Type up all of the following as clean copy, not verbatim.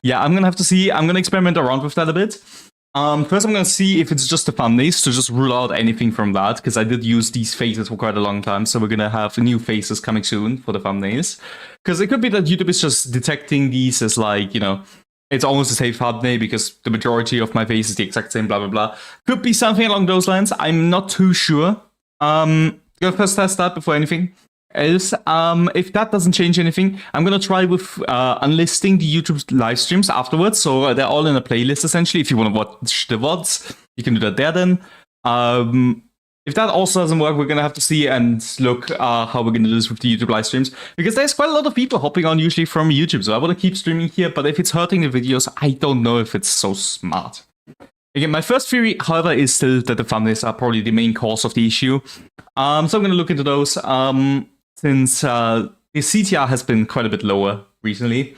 yeah, I'm gonna have to see. I'm gonna experiment around with that a bit. First, I'm gonna see if it's just the thumbnails to just rule out anything from that, because I did use these faces for quite a long time. So we're gonna have new faces coming soon for the thumbnails, because it could be that YouTube is just detecting these as like, you know, it's almost the same thumbnail because the majority of my face is the exact same, blah blah blah. Could be something along those lines. I'm not too sure. Gonna first test that before anything else. If that doesn't change anything, I'm gonna try with unlisting the YouTube live streams afterwards, so they're all in a playlist essentially. If you want to watch the VODs, you can do that there then. If that also doesn't work, we're gonna have to see and look how we're gonna do this with the YouTube live streams, because there's quite a lot of people hopping on usually from YouTube, so I want to keep streaming here, but if it's hurting the videos, I don't know if it's so smart. Again, my first theory, however, is still that the thumbnails are probably the main cause of the issue. So I'm gonna look into those. Since the CTR has been quite a bit lower recently.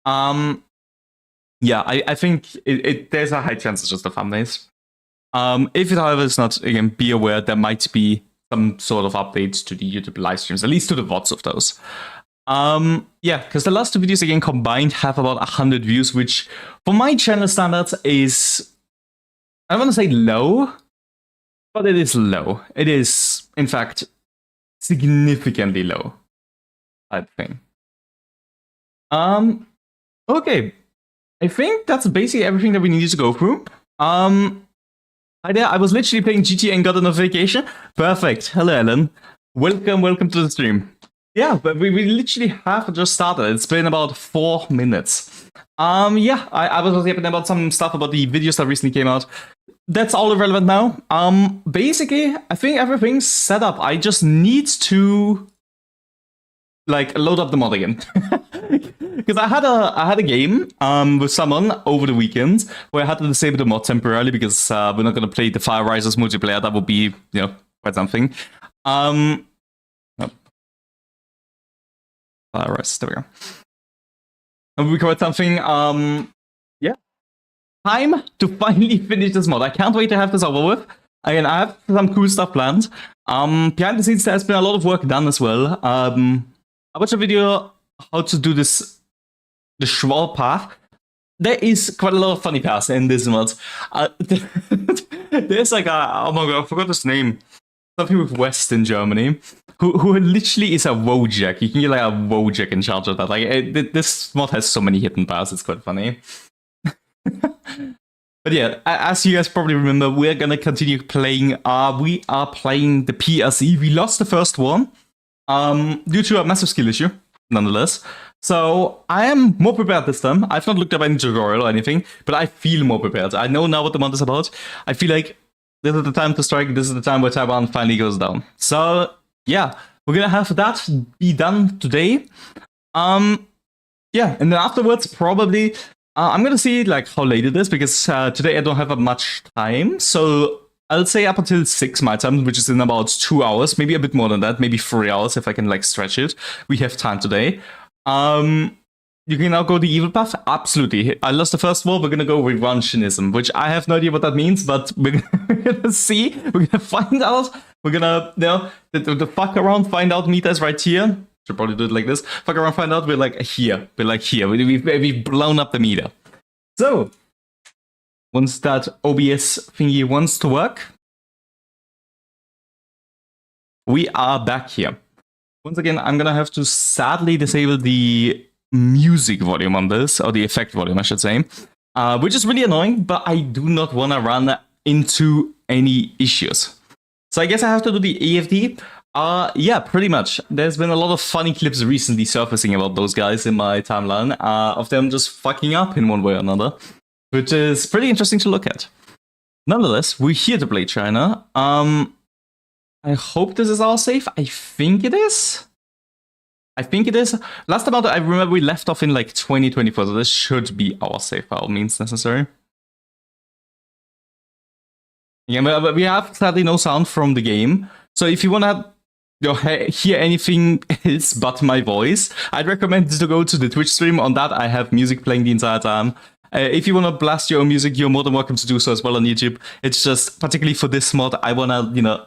Yeah, I think there's a high chance it's just the thumbnails. If it, however, is not, again, be aware there might be some sort of updates to the YouTube live streams, at least to the VODs of those. Yeah, because the last two videos, again, combined have about 100 views, which for my channel standards is, I don't want to say low, but it is low. It is, in fact, significantly low, I think. Okay. I think that's basically everything that we needed to go through. Hi there, I was literally playing GTA and got a notification. Perfect. Hello, Ellen. Welcome to the stream. Yeah, but we literally have just started. It's been about 4 minutes. Yeah, I was yapping about some stuff about the videos that recently came out. That's all irrelevant now. Basically, I think everything's set up. I just need to like load up the mod again. Because I had a game with someone over the weekend where I had to disable the mod temporarily because we're not gonna play the Fire Risers multiplayer. That would be, you know, quite something. Fire Risers, there we go. And we covered something. Yeah. Time to finally finish this mod. I can't wait to have this over with. Again, I have some cool stuff planned. Behind the scenes, there's been a lot of work done as well. I watched a video how to do this, the Schwal path. There is quite a lot of funny paths in this mod. There's like a, oh my god, I forgot his name. Something with West in Germany, who literally is a Wojak. You can get like a Wojak in charge of that. Like this mod has so many hidden paths. It's quite funny. But yeah, as you guys probably remember, we're gonna continue playing. We are playing the PRC. We lost the first one due to a massive skill issue, nonetheless. So I am more prepared this time. I've not looked up any tutorial or anything, but I feel more prepared. I know now what the mod is about. I feel like this is the time to strike. This is the time where Taiwan finally goes down. So yeah, we're gonna have that be done today. Yeah, and then afterwards probably. I'm gonna see like how late it is, because today I don't have much time, so I'll say up until 6 my time, which is in about 2 hours, maybe a bit more than that, maybe 3 hours if I can like stretch it. We have time today. You can now go the evil path. Absolutely. I lost the first war. We're gonna go revancheism, which I have no idea what that means, but we're gonna see. We're gonna find out. We're gonna, you know, the fuck around, find out meter is right here. Should probably do it like this. Fuck around, find out. We're like here. We're like here. We've blown up the meter. So once that OBS thingy wants to work, we are back here. Once again, I'm gonna have to sadly disable the music volume on this, or the effect volume, I should say, which is really annoying, but I do not want to run into any issues. So I guess I have to do the AFD. Yeah, pretty much. There's been a lot of funny clips recently surfacing about those guys in my timeline, of them just fucking up in one way or another, which is pretty interesting to look at. Nonetheless, we're here to play China. I hope this is all safe. I think it is. Last time out, I remember we left off in like 2024, so this should be our safe by all means necessary. Yeah, but we have sadly no sound from the game, so if you want to hear anything else but my voice, I'd recommend to go to the Twitch stream. On that, I have music playing the entire time. If you want to blast your own music, you're more than welcome to do so as well on YouTube. It's just, particularly for this mod, I want to, you know,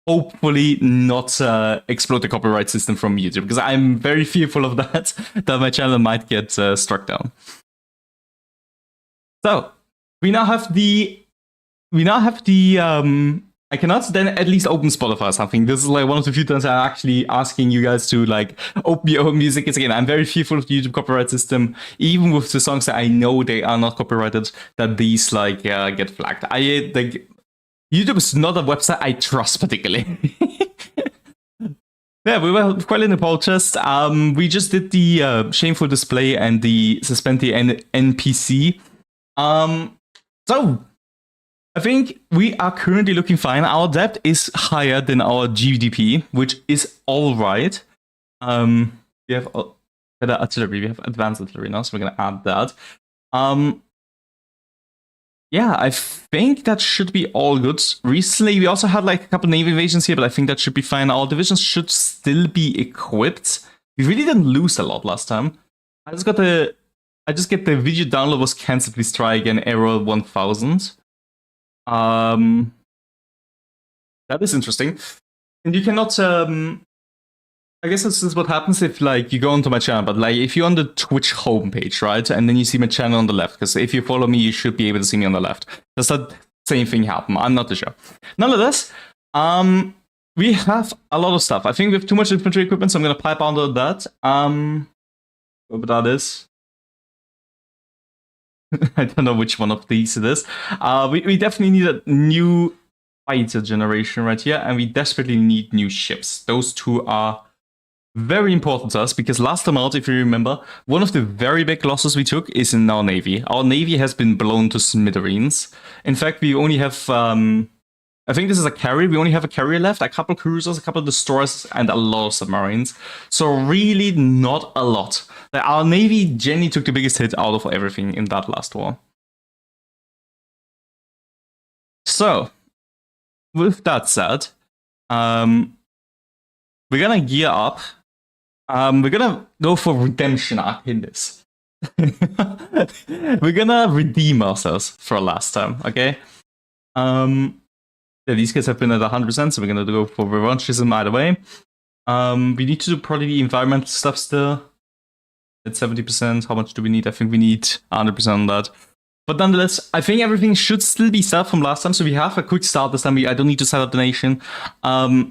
hopefully not explode the copyright system from YouTube, because I'm very fearful of that, that my channel might get struck down. So we now have the I cannot then at least open Spotify or something. This is like one of the few times I'm actually asking you guys to like open your own music. Because again, I'm very fearful of the YouTube copyright system, even with the songs that I know they are not copyrighted, that these like get flagged. YouTube is not a website I trust particularly. Yeah, we were quite in the protest. We just did the shameful display and the suspend the NPC. So I think we are currently looking fine. Our debt is higher than our GDP, which is all right. We have better artillery. We have advanced artillery now, so we're gonna add that. Yeah, I think that should be all good. Recently, we also had like a couple Navy invasions here, but I think that should be fine. Our divisions should still be equipped. We really didn't lose a lot last time. I just get the video download was cancelled. Please try again. Error 1000. That is interesting. And you cannot I guess this is what happens if like you go onto my channel, but like if you're on the Twitch homepage, right? And then you see my channel on the left, because if you follow me, you should be able to see me on the left. Does that same thing happen? I'm not too sure. Nonetheless, we have a lot of stuff. I think we have too much infantry equipment, so I'm gonna pipe under that. What that is. I don't know which one of these it is. We definitely need a new fighter generation right here, and we desperately need new ships. Those two are very important to us, because last time out, if you remember, one of the very big losses we took is in our navy. Our navy has been blown to smithereens. In fact, we only have, I think this is a carrier. We only have a carrier left, a couple cruisers, a couple of destroyers, and a lot of submarines. So really not a lot. Our navy generally took the biggest hit out of everything in that last war. So, with that said, we're gonna gear up. We're gonna go for redemption arc in this. We're gonna redeem ourselves for last time, okay? Yeah, these guys have been at 100%, so we're gonna go for revanchism either way. We need to do probably the environmental stuff still. At 70%, how much do we need? I think we need 100% on that. But nonetheless, I think everything should still be set from last time, so we have a quick start this time. I don't need to set up the nation. A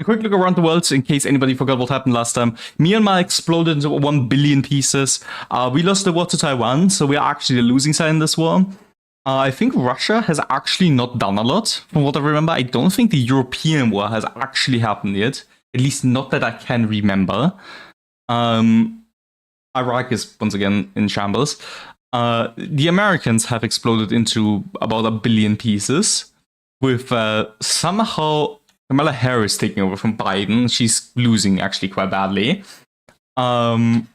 quick look around the world in case anybody forgot what happened last time. Myanmar exploded into 1 billion pieces. We lost the war to Taiwan, so we are actually the losing side in this war. I think Russia has actually not done a lot, from what I remember. I don't think the European war has actually happened yet. At least not that I can remember. Iraq is once again in shambles. The Americans have exploded into about 1 billion pieces, with somehow Kamala Harris taking over from Biden. She's losing actually quite badly. Canada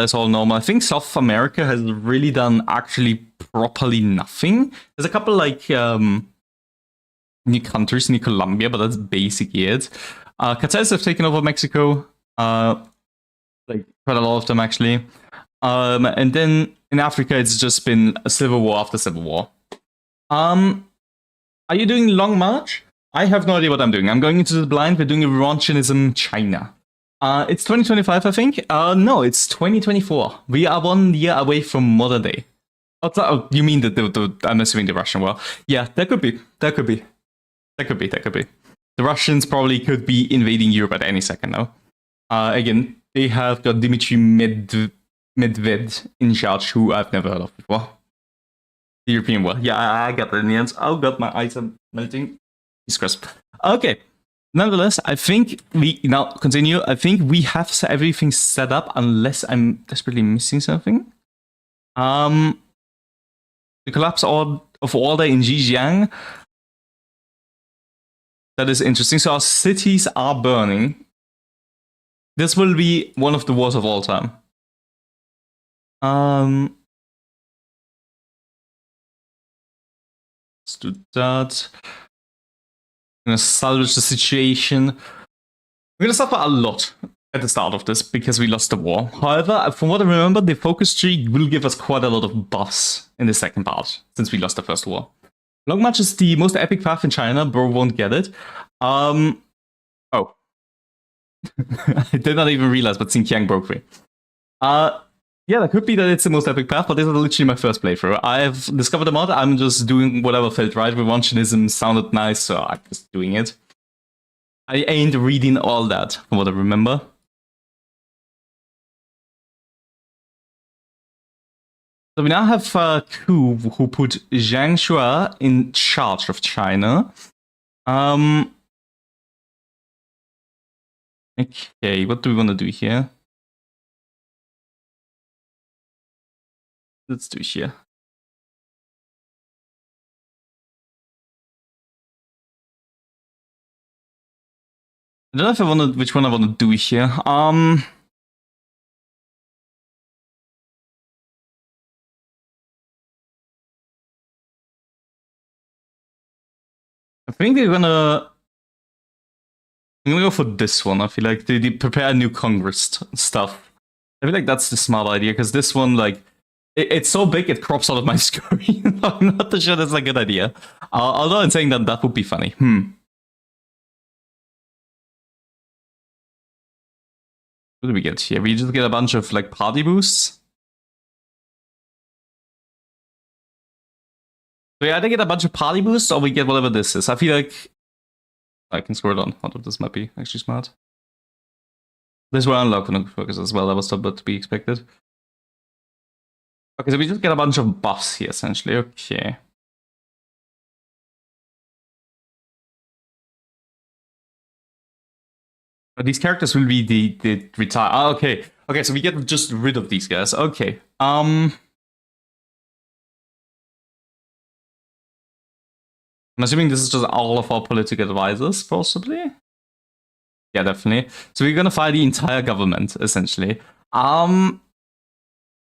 is all normal. I think South America has really done actually properly nothing. There's a couple like new countries, new Colombia, but that's basically it. Cartels have taken over Mexico. Like quite a lot of them actually. And then in Africa, it's just been a civil war after civil war. Are you doing Long March? I have no idea what I'm doing. I'm going into the blind. We're doing a revanchism China. It's 2025, I think. No, it's 2024. We are 1 year away from modern day. Oh, you mean I'm assuming the Russian war? Yeah, that could be. That could be. The Russians probably could be invading Europe at any second now. Again, they have got Dmitry Medved in charge, who I've never heard of before. The European war. Yeah, I got that in the end. Oh god, my eyes are melting. It's crisp. Okay. Nonetheless, I think we now continue. I think we have everything set up, unless I'm desperately missing something. The collapse of order in Xinjiang. That is interesting. So our cities are burning. This will be one of the wars of all time. Let's do that. I'm gonna salvage the situation. We're gonna suffer a lot at the start of this because we lost the war. However, from what I remember, the focus tree will give us quite a lot of buffs in the second part, since we lost the first war. Long march is the most epic path in China. Bro won't get it. Oh. I did not even realize, but Xinjiang broke free. Yeah, that could be that it's the most epic path, but this is literally my first playthrough. I've discovered the mod, I'm just doing whatever felt right. Revanchianism sounded nice, so I'm just doing it. I ain't reading all that, from what I remember. So we now have a coup who put Zhang Shua in charge of China. Okay, what do we want to do here? Let's do here. I don't know if I want to, which one I want to do here. I think I'm gonna go for this one. I feel like they prepare a new Congress stuff. I feel like that's the smart idea, because this one, like, it's so big it crops out of my screen. I'm not sure that's a good idea. Although I'm saying that would be funny. What do we get here? We just get a bunch of, like, party boosts. So yeah, I get a bunch of party boosts, or we get whatever this is. I feel like I can scroll down. Although this might be actually smart. This will unlock focus as well. That was but to be expected. Okay, so we just get a bunch of buffs here, essentially. Okay. But these characters will be the retire. Ah, okay. Okay, so we get just rid of these guys. Okay. I'm assuming this is just all of our political advisors, possibly. Yeah, definitely. So we're gonna fire the entire government, essentially.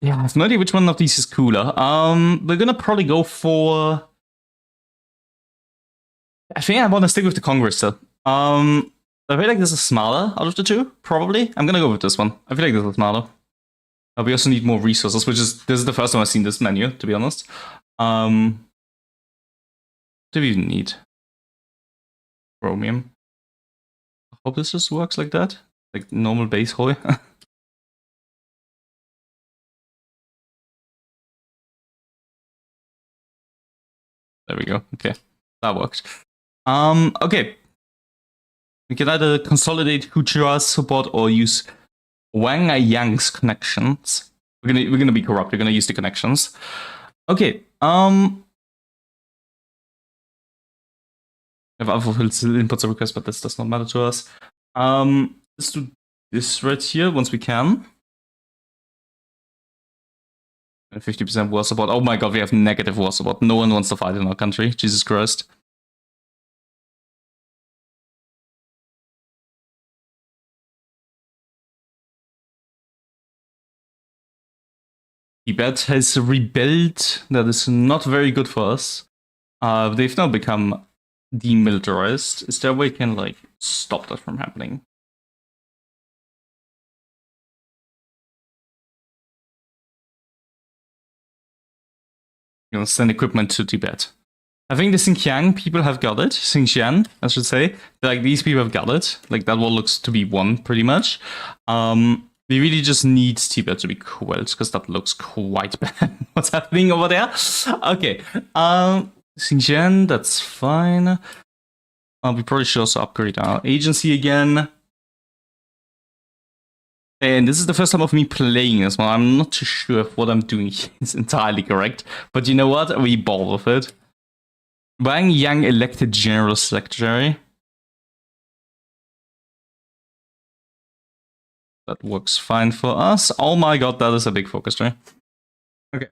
Yeah, I have no idea which one of these is cooler. We're gonna probably go for. I think I want to stick with the Congress still. I feel like this is smaller out of the two, probably. I'm gonna go with this one. I feel like this is smaller. We also need more resources, this is the first time I've seen this menu, to be honest. What do we even need? Chromium. I hope this just works like that. Like normal base HOI. There we go. Okay. That worked. Okay. We can either consolidate Huchira's support or use Wang Yang's connections. We're gonna be corrupt. We're gonna use the connections. Okay. I've unfulfilled inputs or requests, but this does not matter to us. Let's do this right here once we can. 50% war support. Oh my god, we have negative war support. No one wants to fight in our country. Jesus Christ. Tibet has rebelled. That is not very good for us. They've now become demilitarized. Is there a way we can, like, stop that from happening? You know, send equipment to Tibet. I think the Xinjiang people have got it. Xinjiang, I should say. Like, these people have got it. Like, that one looks to be won, pretty much. We really just need Tibet to be quelled, because that looks quite bad. What's happening over there? Okay. Xinjiang, that's fine. We probably should also upgrade our agency again. And this is the first time of me playing as well. I'm not too sure if what I'm doing is entirely correct. But you know what? We ball with it. Wang Yang elected General Secretary. That works fine for us. Oh my god, that is a big focus tree. Okay.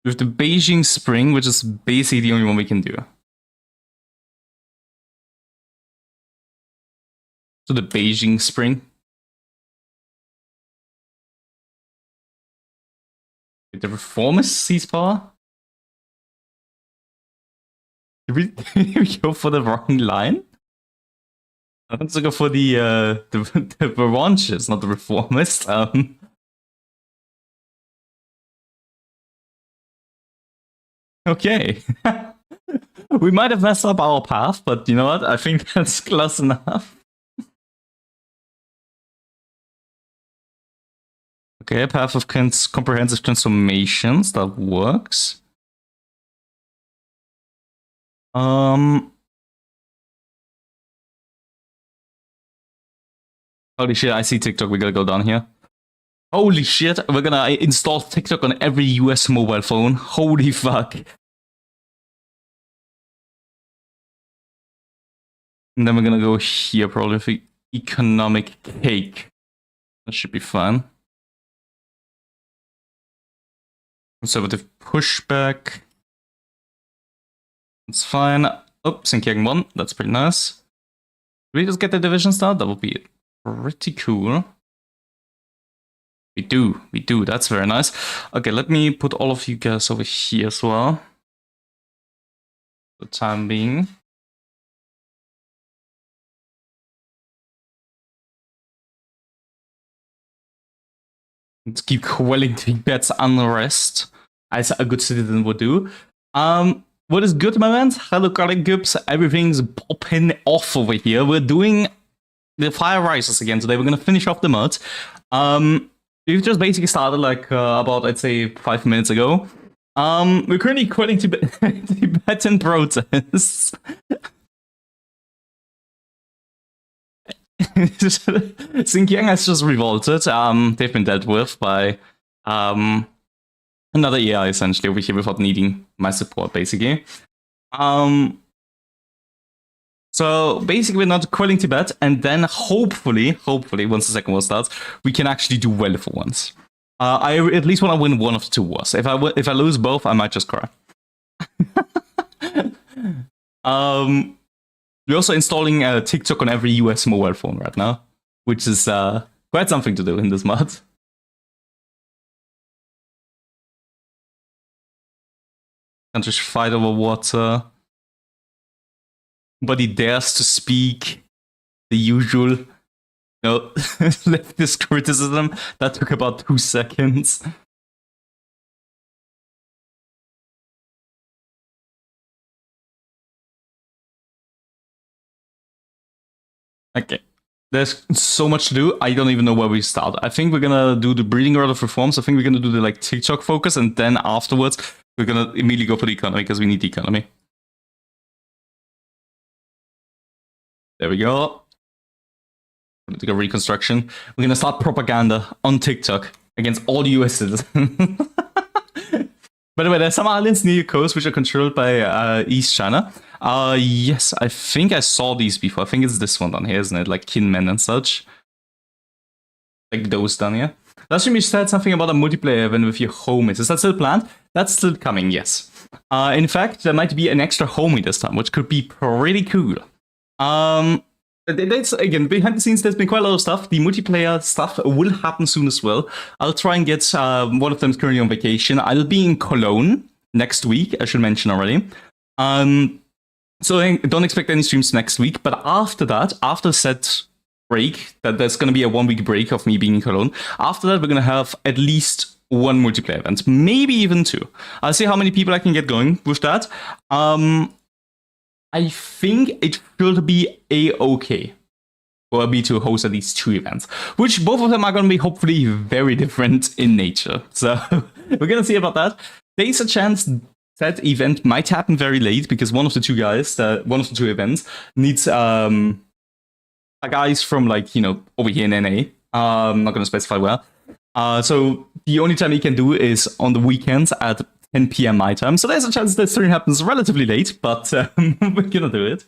With the Beijing Spring, which is basically the only one we can do. So the Beijing Spring. The reformists seize power? Did we go for the wrong line? I want to go for the revanchists, not the reformists. Okay. We might have messed up our path, but you know what? I think that's close enough. Okay, path of comprehensive transformations. That works. Holy shit, I see TikTok. We gotta go down here. Holy shit, we're gonna install TikTok on every US mobile phone. Holy fuck. And then we're gonna go here probably for economic cake. That should be fun. Conservative pushback. That's fine. Oh, Sinkiang 1. That's pretty nice. Did we just get the division start? That would be pretty cool. We do. That's very nice. Okay, let me put all of you guys over here as well. For the time being. Let's keep quelling Tibet's unrest, as a good citizen would do. What is good, my man? Hello, Colin Gibbs. Everything's popping off over here. We're doing the Fire Rises again today. We're gonna finish off the mod. We've just basically started like about, I'd say, 5 minutes ago. We're currently quelling Tibetan protests. Xinjiang has just revolted. They've been dealt with by another AI essentially over here without needing my support, basically. So basically we're not quelling Tibet, and then hopefully, once the second war starts, we can actually do well for once. I at least want to win one of the two wars. If I lose both, I might just cry. We're also installing TikTok on every US mobile phone right now, which is quite something to do in this mod. Countries fight over water. Nobody dares to speak. The usual, leftist criticism that took about 2 seconds. Okay. There's so much to do. I don't even know where we start. I think we're gonna do the breeding order of reforms. I think we're gonna do the like TikTok focus, and then afterwards we're gonna immediately go for the economy because we need the economy. There we go. Political reconstruction. We're gonna start propaganda on TikTok against all US citizens. By the way, there's some islands near your coast which are controlled by East China. Yes, I think I saw these before. I think it's this one down here, isn't it? Like Kinmen and such. Like those down here. Last time you said something about a multiplayer event with your homies. Is that still planned? That's still coming, yes. In fact, there might be an extra homie this time, which could be pretty cool. That's, again, behind the scenes, there's been quite a lot of stuff. The multiplayer stuff will happen soon as well. I'll try and get one of them's currently on vacation. I'll be in Cologne next week, I should mention already. So I don't expect any streams next week, but after that, after said break, there's going to be a 1 week break of me being in Cologne. After that, we're going to have at least one multiplayer event, maybe even 2. I'll see how many people I can get going with that. I think it should be a-okay for me to host at least 2 events, which both of them are going to be hopefully very different in nature. So we're going to see about that. There's a chance that event might happen very late because one of the 2 guys, one of the 2 events needs guys from like, over here in NA. I'm not going to specify where. So the only time he can do is on the weekends at 10 p.m. my time. So there's a chance that stream happens relatively late, but we're gonna do it.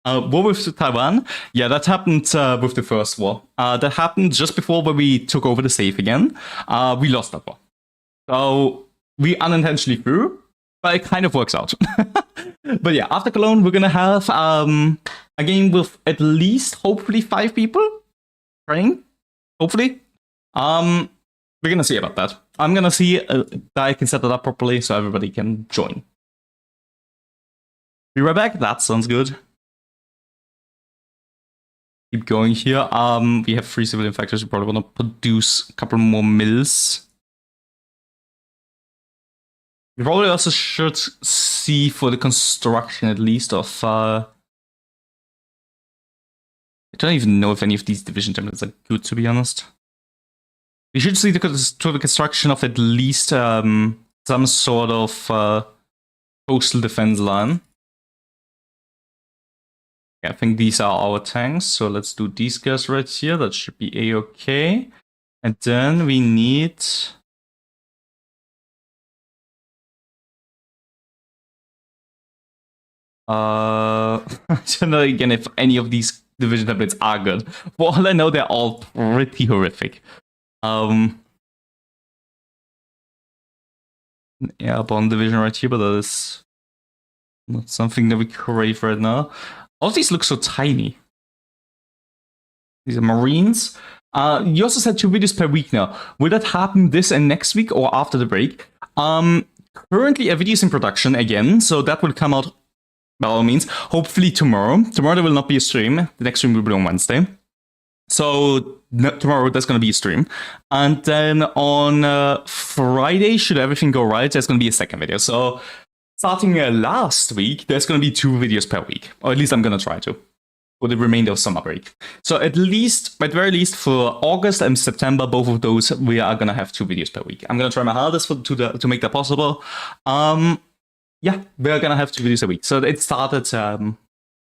War with Taiwan. Yeah, that happened with the first war. That happened just before when we took over the safe again. We lost that war. So we unintentionally threw, but it kind of works out. But yeah, after Cologne, we're gonna have a game with at least, hopefully, 5 people playing. Hopefully. We're gonna see about that. I'm gonna see that I can set it up properly so everybody can join. Be right back. That sounds good. Keep going here. We have 3 civilian factories. We probably want to produce a couple more mills. We probably also should see for the construction at least of I don't even know if any of these division templates are good, to be honest. We should see the construction of at least some sort of coastal defense line. I think these are our tanks, so let's do these guys right here. That should be a-okay. And then we need I don't know again if any of these division templates are good. For all I know, they're all pretty horrific. Airborne division right here, but that is not something that we crave right now. All of these look so tiny. These are Marines. You also said 2 videos per week now. Will that happen this and next week or after the break? Currently a video is in production again, so that will come out by all means. Hopefully tomorrow. Tomorrow there will not be a stream. The next stream will be on Wednesday. So tomorrow there's going to be a stream. And then on Friday, should everything go right, there's going to be a second video. So starting last week, there's going to be 2 videos per week. Or at least I'm going to try to. For the remainder of summer break. So at very least for August and September, both of those, we are going to have 2 videos per week. I'm going to try my hardest to make that possible. Yeah, we're going to have 2 videos a week. So it started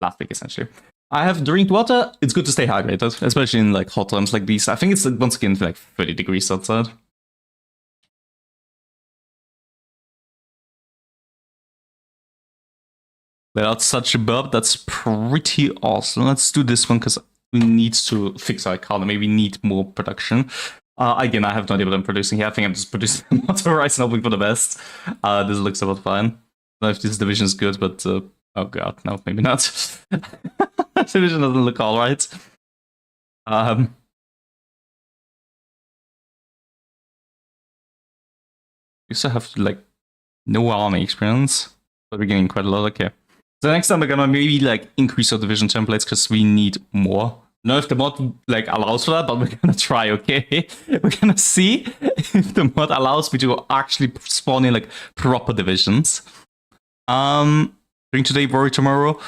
last week, essentially. I have drink water. It's good to stay hydrated, especially in like hot times like these. I think it's once again like 30 degrees outside. Without such a burp, that's pretty awesome. Let's do this one because we need to fix our economy. We need more production. Again, I have no idea what I'm producing here. I think I'm just producing motorized and hoping for the best. This looks about fine. I don't know if this division is good, but oh god, no, maybe not. This division doesn't look alright. We also have like no army experience, but we're getting quite a lot. Okay. So next time we're gonna maybe like increase our division templates because we need more. I don't know if the mod like allows for that, but we're gonna try, okay? We're gonna see if the mod allows me to actually spawn in like proper divisions. Drink today, worry tomorrow.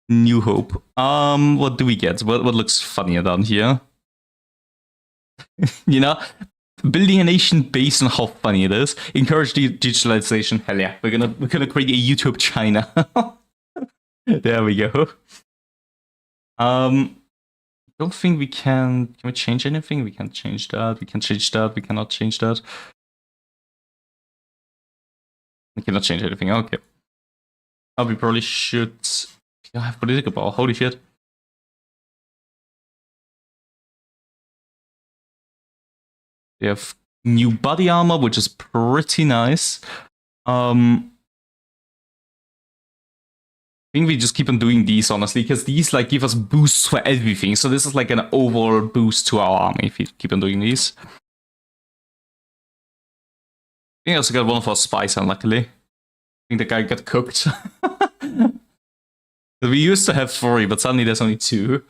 New Hope. What do we get? What looks funnier down here? You know? Building a nation based on how funny it is. Encourage digitalization. Hell yeah. We're gonna create a YouTube China. There we go. Don't think we can we change anything? We can't change that. We can change that. We cannot change that. We cannot change anything. Okay. We probably should have political power. Holy shit. They have new body armor, which is pretty nice. I think we just keep on doing these, honestly, because these like give us boosts for everything. So this is like an overall boost to our army if we keep on doing these. I think I also got one of our spies, unluckily. I think the guy got cooked. We used to have 3, but suddenly there's only 2.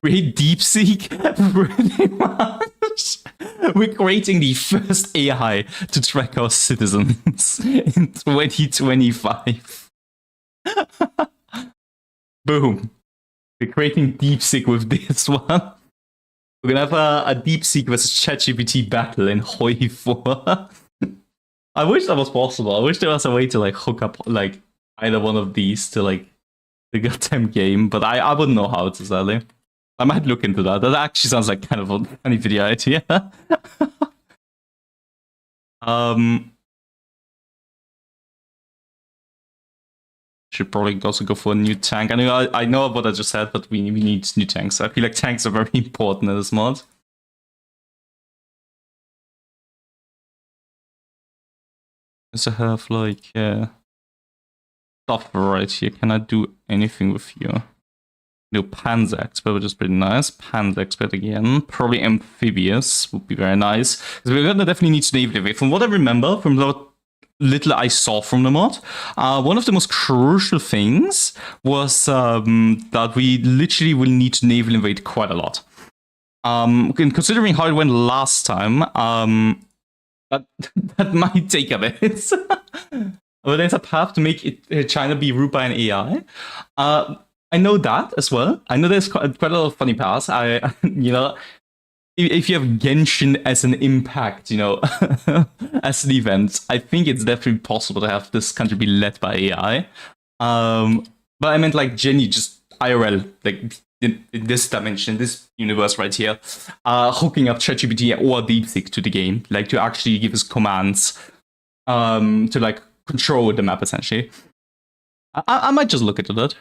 Create DeepSeek? Pretty much. We're creating the first AI to track our citizens in 2025. Boom. We're creating DeepSeek with this one. We're gonna have a DeepSeek versus ChatGPT battle in HOI4. I wish that was possible. I wish there was a way to like hook up like either one of these to like the goddamn game, but I wouldn't know how to, sadly. I might look into that. That actually sounds like kind of a funny video idea. Should probably also go for a new tank. I know what I just said, but we need new tanks. I feel like tanks are very important in this mod. I have like stuff right here. Can I do anything with you? No, Panzer Expert, which is pretty nice. Panzer Expert again. Probably Amphibious would be very nice. Because we're gonna definitely need naval evade. From what I remember, from what little I saw from the mod, one of the most crucial things was that we literally will need to naval invade quite a lot. Considering how it went last time, that might take a bit. But there's a path to make China be ruled by an AI. I know that as well. I know there's quite a lot of funny paths. If you have Genshin as an impact, as an event, I think it's definitely possible to have this country be led by AI. But I meant like Jenny, just IRL, like in this dimension, this universe right here, hooking up ChatGPT or DeepSeek to the game, like to actually give us commands to like control the map essentially. I might just look into that.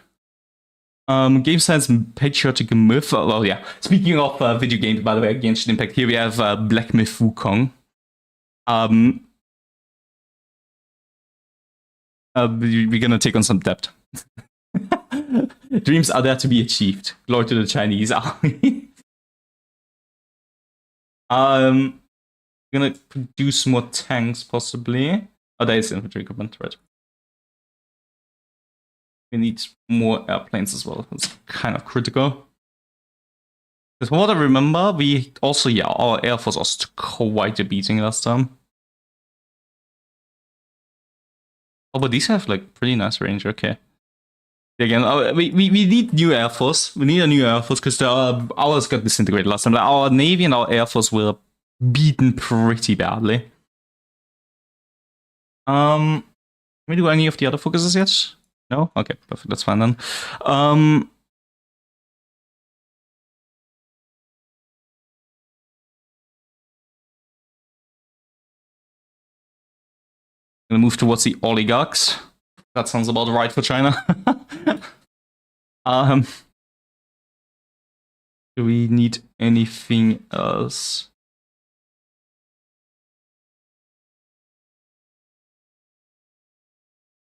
Game science patriotic myth. Well, yeah. Speaking of video games, by the way, Genshin Impact, here we have Black Myth Wukong. We're gonna take on some debt. Dreams are there to be achieved. Glory to the Chinese army. Gonna produce more tanks, possibly. Oh, there is infantry equipment, right? We need more airplanes as well. It's kind of critical. Because from what I remember, we also, our Air Force also took quite a beating last time. Oh, but these have like pretty nice range, okay. Again, we need new Air Force. We need a new Air Force because ours got disintegrated last time. Like, our Navy and our Air Force were beaten pretty badly. Can we do any of the other focuses yet? No? Okay, perfect. That's fine then. Gonna move towards the oligarchs. That sounds about right for China. Do we need anything else?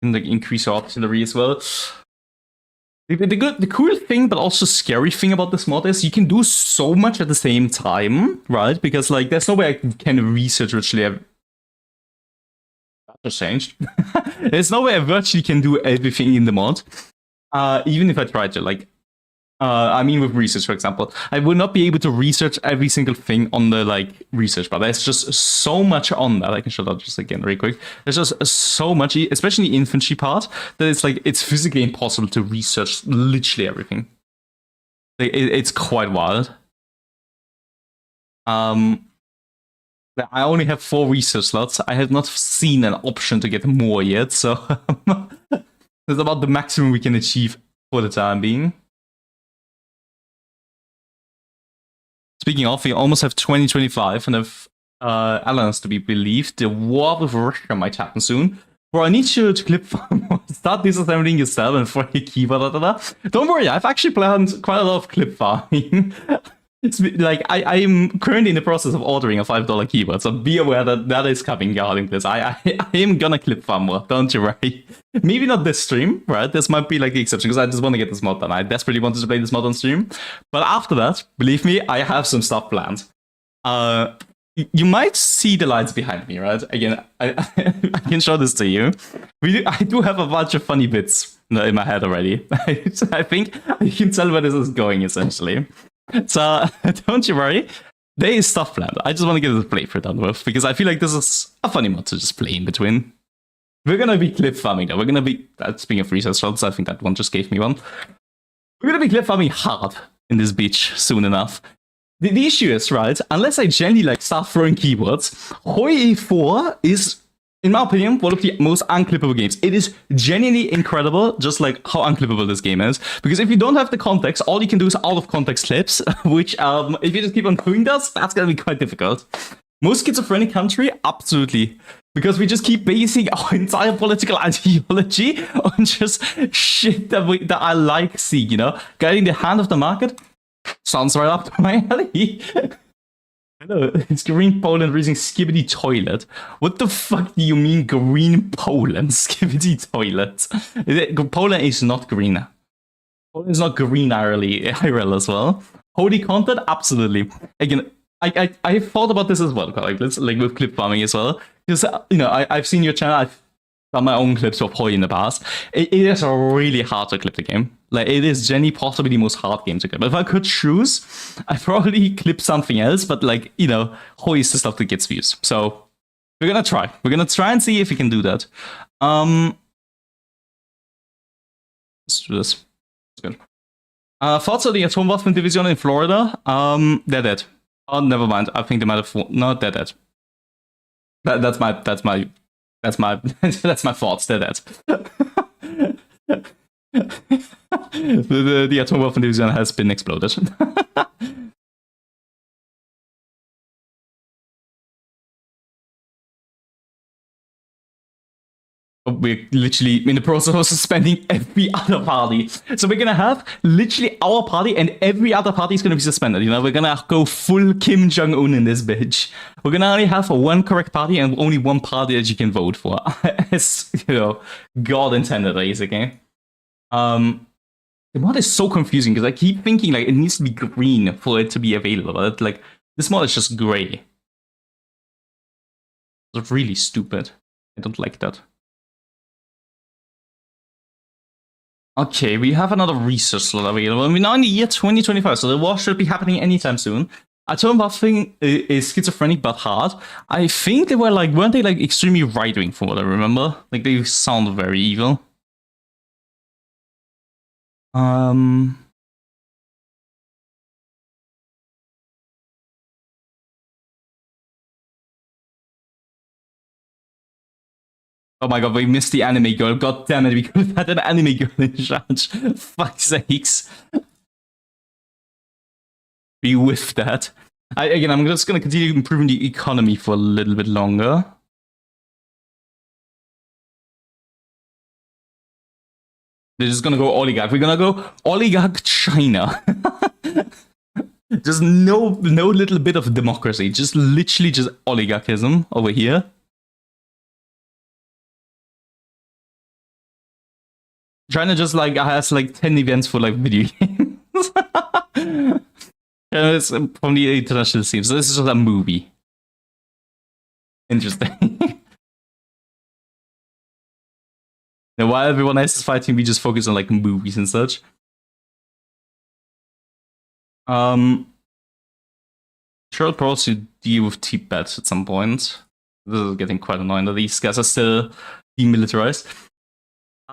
And like increase our artillery as well. The cool thing, but also scary thing about this mod is you can do so much at the same time, right? Because like there's no way I can research virtually. That just changed. There's no way I virtually can do everything in the mod, even if I try to. Like, I mean, with research, for example, I would not be able to research every single thing on the like research bar. There's just so much on that. I can show that just again really quick. There's just so much, especially the infantry part, that it's like it's physically impossible to research literally everything. Like, it's quite wild. I only have 4 research slots. I have not seen an option to get more yet, so that's about the maximum we can achieve for the time being. Speaking of, we almost have 2025, and if alliance to be believed, the war with Russia might happen soon. Bro, I need you to clip farm, start disassembling yourself and for your keyboard. Don't worry, I've actually planned quite a lot of clip farming. It's like I'm currently in the process of ordering a $5 keyboard, so be aware that that is coming regarding this. I am gonna clip farm more, don't you worry. Maybe not this stream, right? This might be like the exception because I just want to get this mod done. I desperately wanted to play this mod on stream, but after that, believe me, I have some stuff planned. You might see the lights behind me, right? Again, I can show this to you. I do have a bunch of funny bits in my head already. I think I can tell where this is going essentially. So don't you worry, there is stuff planned. I just want to get this playthrough done with because I feel like this is a funny mod to just play in between. We're gonna be clip farming though. We're gonna be speaking of research shots, I think that one just gave me one. We're gonna be clip farming hard in this beach soon enough. The issue is, right, unless I generally like start throwing keywords, HOI4 is, in my opinion, one of the most unclippable games. It is genuinely incredible, just like how unclippable this game is. Because if you don't have the context, all you can do is out of context clips, which if you just keep on doing that, that's gonna be quite difficult. Most schizophrenic country, absolutely. Because we just keep basing our entire political ideology on just shit that I like seeing, you know? Guiding the hand of the market sounds right up to my alley. Hello, it's Green Poland using Skibidi Toilet. What the fuck do you mean Green Poland? Skibidi Toilet. Poland is not green. Poland is not green IRL as well. Holy content? Absolutely. Again, I thought about this as well, like with clip farming as well. Because, you know, I've seen your channel, I've done my own clips of HOI in the past. It is really hard to clip the game. Like, it is genuinely possibly the most hard game to clip. If I could choose, I'd probably clip something else, but like, you know, HOI is the stuff that gets views. So, We're gonna try. We're gonna try and see if we can do that. Let's do this. That's good. Thoughts on the Atomwaffen Division in Florida? They're dead. Oh, never mind. I think they might have. No, they're dead. That's my that's my thoughts. They're dead. the Atomwaffen Division has been exploded. We're literally in the process of suspending every other party. So we're gonna have literally our party and every other party is gonna be suspended. You know, we're gonna go full Kim Jong-un in this bitch. We're gonna only have one correct party and only one party that you can vote for. As, you know, God intended, basically. The mod is so confusing because I keep thinking like it needs to be green for it to be available. But, like, this mod is just gray. It's really stupid. I don't like that. Okay, we have another research slot available. We're now in the year 2025, so the war should be happening anytime soon. Atomwaffen is schizophrenic but hard. I think they were like, weren't they like extremely right-wing from what I remember? Like they sound very evil. Oh my god, we missed the anime girl. God damn it, we could have had an anime girl in charge. Fuck's sakes. We whiffed that. Again, I'm just going to continue improving the economy for a little bit longer. They're just going to go oligarch. We're going to go oligarch China. Just no little bit of democracy. Just literally just oligarchism over here. China just like has like 10 events for like video games. It's from the international scene, so this is just a movie. Interesting. Now, while everyone else is fighting, we just focus on like movies and such. Sure, I'll probably deal with Tibet at some point. This is getting quite annoying that these guys are still demilitarized.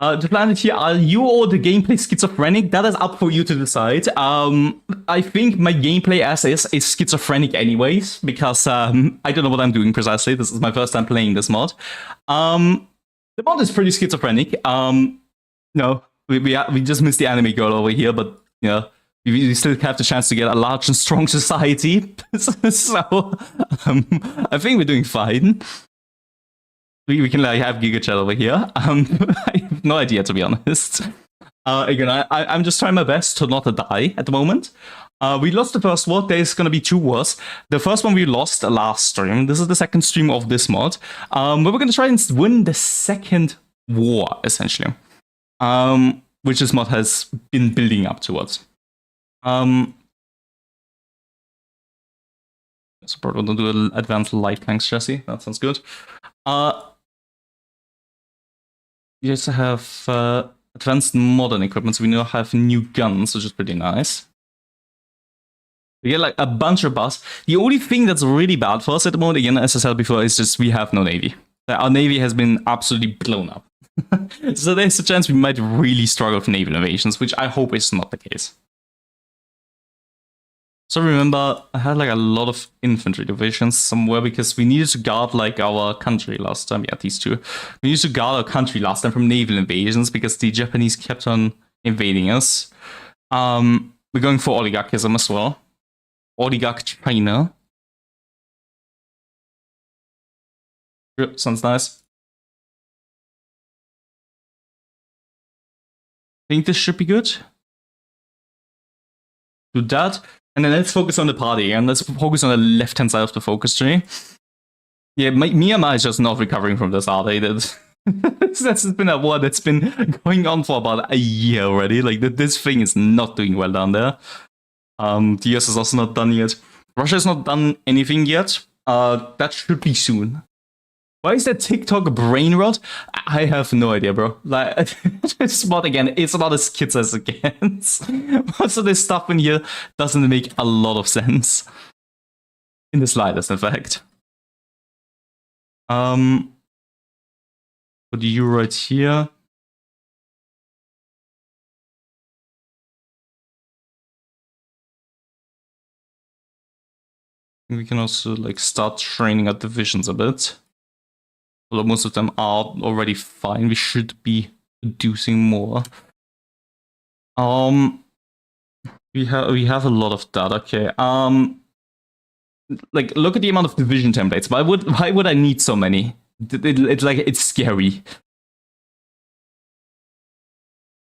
The planet here, are you or the gameplay schizophrenic? That is up for you to decide. I think my gameplay as is schizophrenic anyways, because I don't know what I'm doing precisely. This is my first time playing this mod. The mod is pretty schizophrenic. No, we just missed the anime girl over here, but you know, we still have the chance to get a large and strong society. So I think we're doing fine. We can like have Giga Chat over here. I have no idea, to be honest. Again, I'm just trying my best to not die at the moment. We lost the first war. There's going to be 2 wars. The first one we lost last stream. This is the second stream of this mod. But we're going to try and win the second war, essentially. Which this mod has been building up towards. So probably going to do an advanced light tanks chassis. That sounds good. We also have advanced modern equipment, so we now have new guns, which is pretty nice. We get like a bunch of buffs. The only thing that's really bad for us at the moment, again, as I said before, is just we have no navy. Our navy has been absolutely blown up. So there's a chance we might really struggle with naval invasions, which I hope is not the case. So remember, I had like a lot of infantry divisions somewhere because we needed to guard like our country last time. Yeah, these 2. We needed to guard our country last time from naval invasions because the Japanese kept on invading us. We're going for oligarchism as well. Oligarch China. Yep, sounds nice. I think this should be good. Do that. And then let's focus on the party, and let's focus on the left-hand side of the focus tree. Yeah, Myanmar is just not recovering from this, are they? That's been a war that's been going on for about a year already. Like, this thing is not doing well down there. The US is also not done yet. Russia has not done anything yet. That should be soon. Why is that TikTok brain rot? I have no idea, bro. Like, this mod again, it's about as kids as it gets. Most of this stuff in here doesn't make a lot of sense. In the slightest, in fact. Put you right here. We can also like start training our divisions a bit. Although most of them are already fine, we should be producing more. We have a lot of that. Okay. Like look at the amount of division templates. Why would I need so many? It's scary. I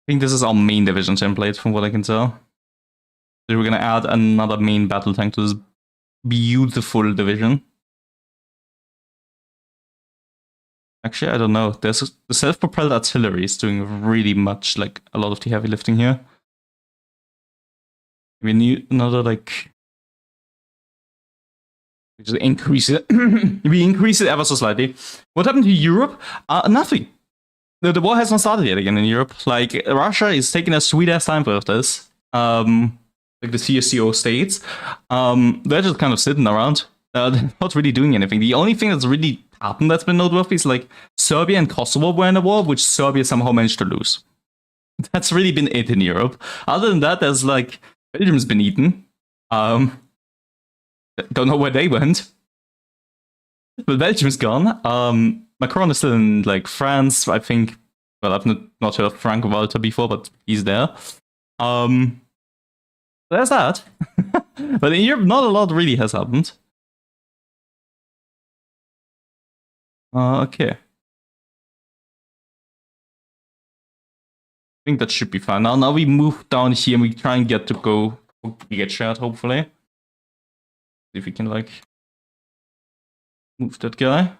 think this is our main division template, from what I can tell. So we're gonna add another main battle tank to this beautiful division. Actually, I don't know. The self-propelled artillery is doing really much, like a lot of the heavy lifting here. We need another like. We just increase it. We increase it ever so slightly. What happened to Europe? Nothing. The war has not started yet again in Europe. Like Russia is taking a sweet ass time for this. Like the CSCO states, they're just kind of sitting around. They're not really doing anything. The only thing that's really happened that's been noteworthy is like Serbia and Kosovo were in a war, which Serbia somehow managed to lose. That's really been it in Europe. Other than that, there's like Belgium's been eaten. Don't know where they went. But Belgium's gone. Macron is still in like France, I think. Well, I've not heard of Frank-Walter before, but he's there. There's that. But in Europe, not a lot really has happened. Okay. I think that should be fine. Now we move down here and we try and get shared, hopefully. See if we can like move that guy.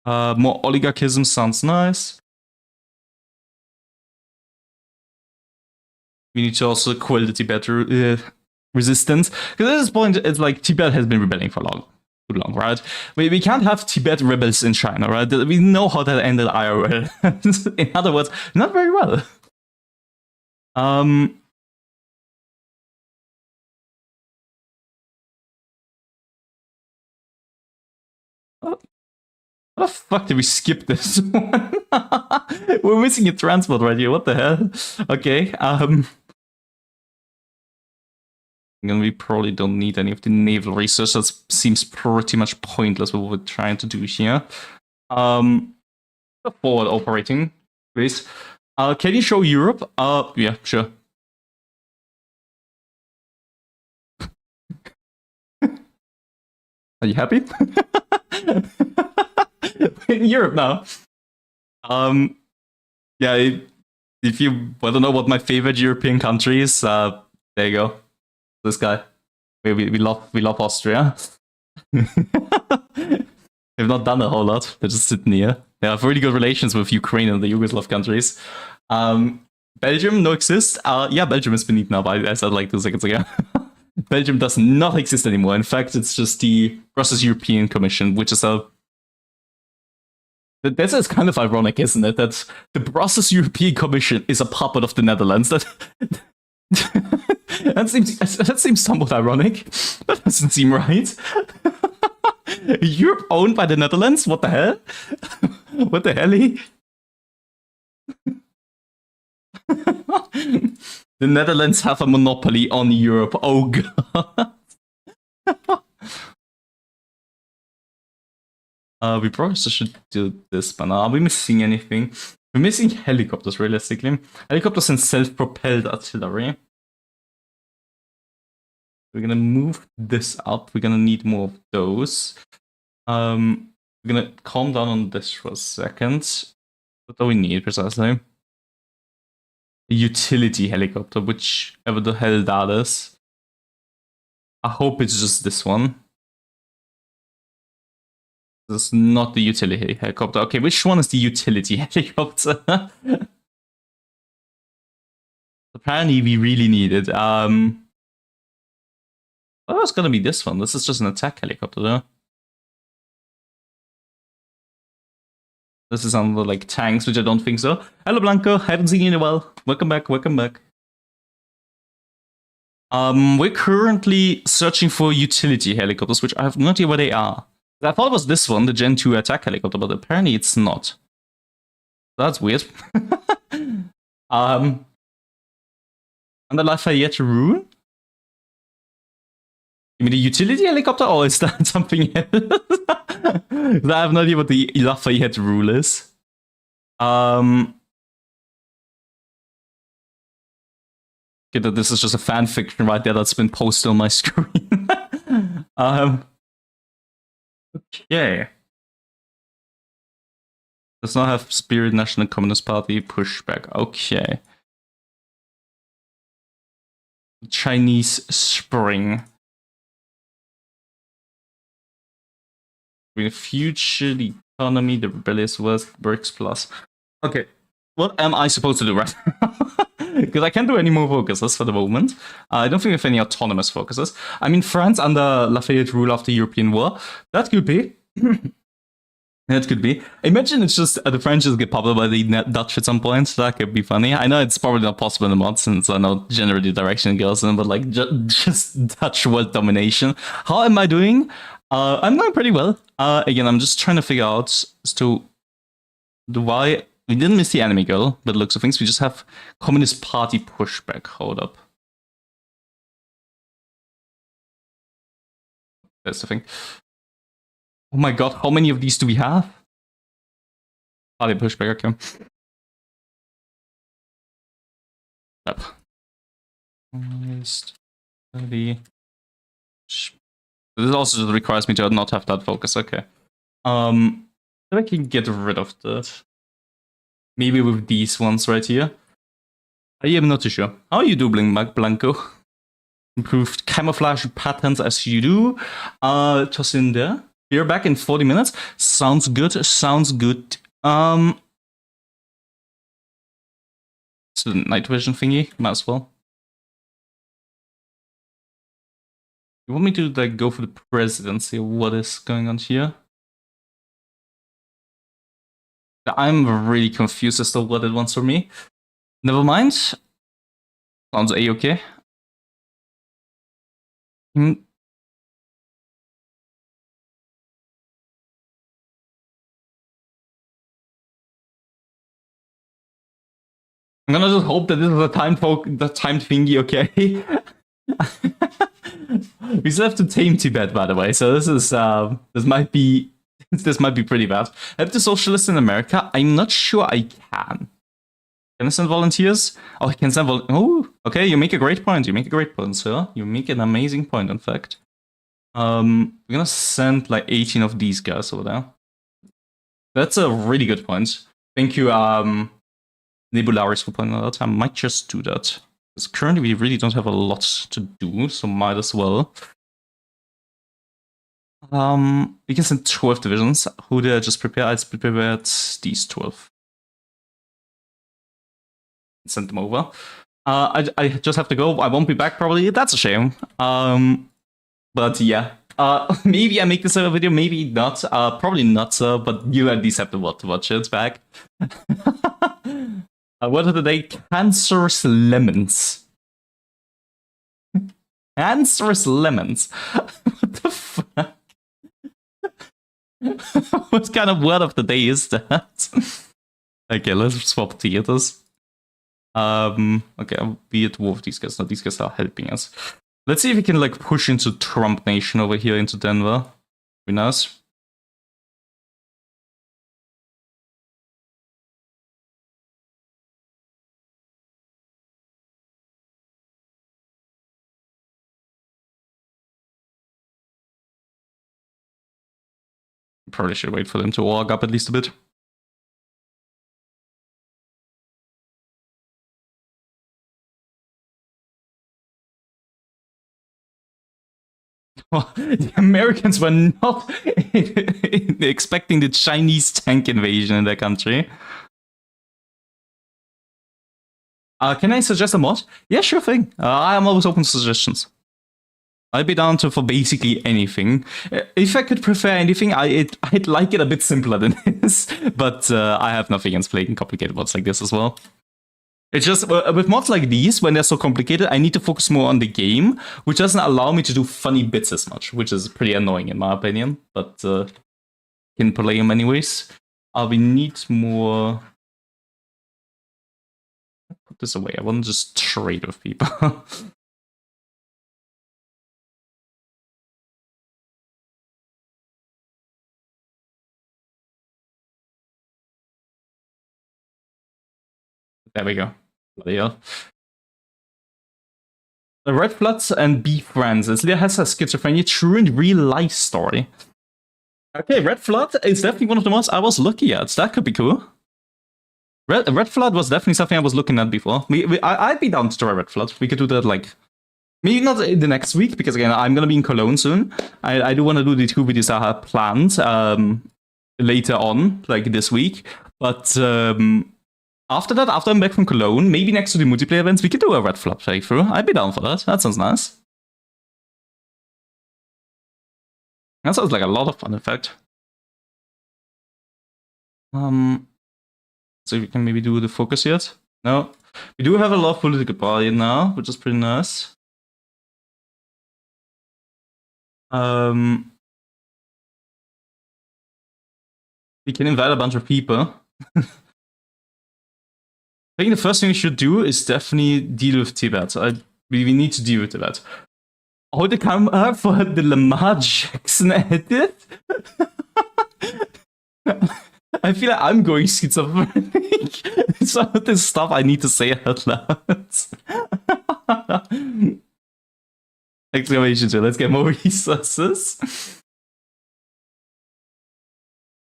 More oligarchism sounds nice. We need to also quell the Tibet resistance. Because at this point, it's like Tibet has been rebelling for too long, right? We can't have Tibet rebels in China, right? We know how that ended IRL. In other words, not very well. How the fuck did we skip this one? We're missing a transport right here. What the hell? Okay. We probably don't need any of the naval research. That seems pretty much pointless what we're trying to do here. Forward operating, please. Can you show Europe? Yeah, sure. Are you happy? In Europe now. Yeah, if you want to know what my favorite European country is, there you go. This guy. We love Austria. They've not done a whole lot. They're just sitting here. They have really good relations with Ukraine and the Yugoslav countries. Belgium no exist. Yeah, Belgium has been eaten up. I said like 2 seconds ago. Belgium does not exist anymore. In fact, it's just the Brussels European Commission, which is a. This is kind of ironic, isn't it? That the Brussels European Commission is a puppet of the Netherlands. That seems somewhat ironic. That doesn't seem right. Europe owned by the Netherlands? What the hell? What the hell? The Netherlands have a monopoly on Europe. Oh god. We probably should do this, but now are we missing anything? We're missing helicopters, realistically. Helicopters and self-propelled artillery. We're gonna move this up. We're gonna need more of those. We're gonna calm down on this for a second. What do we need precisely? A utility helicopter, whichever the hell that is. I hope it's just this one. This is not the utility helicopter. Okay, which one is the utility helicopter? Apparently we really need it. Oh, it's gonna be this one. This is just an attack helicopter, though. This is on the like tanks, which I don't think so. Hello, Blanco. Haven't seen you in a while. Welcome back. Welcome back. We're currently searching for utility helicopters, which I have no idea where they are. I thought it was this one, the Gen 2 attack helicopter, but apparently it's not. That's weird. And the Lafayette rune? You mean the utility helicopter, or is that something else? I have no idea what the Lafayette rule is. Okay, this is just a fan fiction right there that's been posted on my screen. Okay. Does not have Spirit National Communist Party pushback. Okay. Chinese Spring. The future, the economy, the rebellious West, BRICS Plus. Okay. What am I supposed to do right now? Because I can't do any more focuses for the moment. I don't think we have any autonomous focuses. I mean, France under Lafayette rule after European War. That could be. That could be. Imagine it's just the French just get popular by the Dutch at some point. That could be funny. I know it's probably not possible in the mod since I know generally the direction it goes in, but like just Dutch world domination. How am I doing? I'm doing pretty well. Again, I'm just trying to figure out as to why we didn't miss the enemy girl, but looks of things. We just have Communist Party pushback. Hold up. That's the thing. Oh my god, how many of these do we have? Party pushback, okay. Up. This also just requires me to not have that focus, okay. I can get rid of that. Maybe with these ones right here. I am not too sure. How are you doing, Blanco? Improved camouflage patterns as you do. Toss in there. You're back in 40 minutes. Sounds good. Sounds good. So the night vision thingy, might as well. You want me to like go for the presidency? What is going on here? I'm really confused as to what it wants from me. Never mind. Sounds a-okay. I'm gonna just hope that this is a timed thingy, okay? We still have to tame Tibet, by the way. So this is this might be pretty bad. Help the socialists in America. I'm not sure I can. Can I send volunteers? Oh, I can send oh, okay. You make a great point. You make a great point, sir. You make an amazing point, in fact. We're gonna send like 18 of these guys over there. That's a really good point. Thank you, Nebularis, for pointing that out. I might just do that. Because currently we really don't have a lot to do, so might as well. We can send 12 divisions. Who did I just prepare? I prepared these 12. Send them over. I just have to go. I won't be back probably. That's a shame. But yeah. Maybe I make this a video, maybe not. Probably not so, but you at least have to watch it back. What are they? Cancerous lemons. Cancerous lemons. What the fuck? What kind of word of the day is that? Okay, let's swap theaters. Okay, I'll be at war with these guys. No, these guys are helping us. Let's see if we can like push into Trump Nation over here into Denver. Be nice. Probably should wait for them to walk up at least a bit. The Americans were not expecting the Chinese tank invasion in their country. Can I suggest a mod? Yeah, sure thing. I am always open to suggestions. I'd be down for basically anything. If I could prefer anything, I'd like it a bit simpler than this. But I have nothing against playing complicated mods like this as well. It's just with mods like these, when they're so complicated, I need to focus more on the game, which doesn't allow me to do funny bits as much, which is pretty annoying in my opinion. But can play them anyways. We need more. Put this away. I want to just trade with people. There we go. Bloody hell. The Red Floods and Be Friends. It has a schizophrenia true in real life story. Okay, Red Flood is definitely one of the mods I was looking at. That could be cool. Red Flood was definitely something I was looking at before. I'd be down to try Red Flood. We could do that like maybe not in the next week because again I'm gonna be in Cologne soon. I do want to do the 2 videos I have planned later on, like this week. But after that, after I'm back from Cologne, maybe next to the multiplayer events, we could do a Red Flood playthrough. I'd be down for that. That sounds nice. That sounds like a lot of fun, in fact. So we can maybe do the focus yet? No. We do have a lot of political party now, which is pretty nice. We can invite a bunch of people. I think the first thing we should do is definitely deal with Tibet. We need to deal with Tibet. Oh, the camera for the Lamar Jackson edit? I feel like I'm going schizophrenic. It's all this stuff I need to say out loud. Exclamation two, let's get more resources.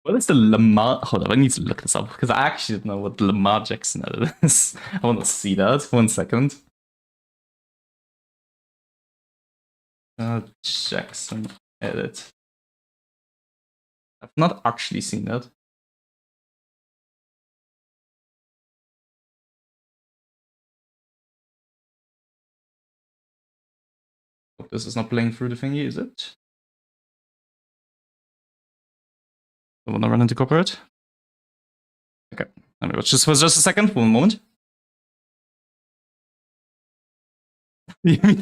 What is the Lamar? Hold on, I need to look this up because I actually don't know what the Lamar Jackson edit is. I want to see that. 1 second. Jackson edit. I've not actually seen that. Hope this is not playing through the thingy, is it? I want to run into copyright. Okay, let me watch this for just a second. 1 moment. You mean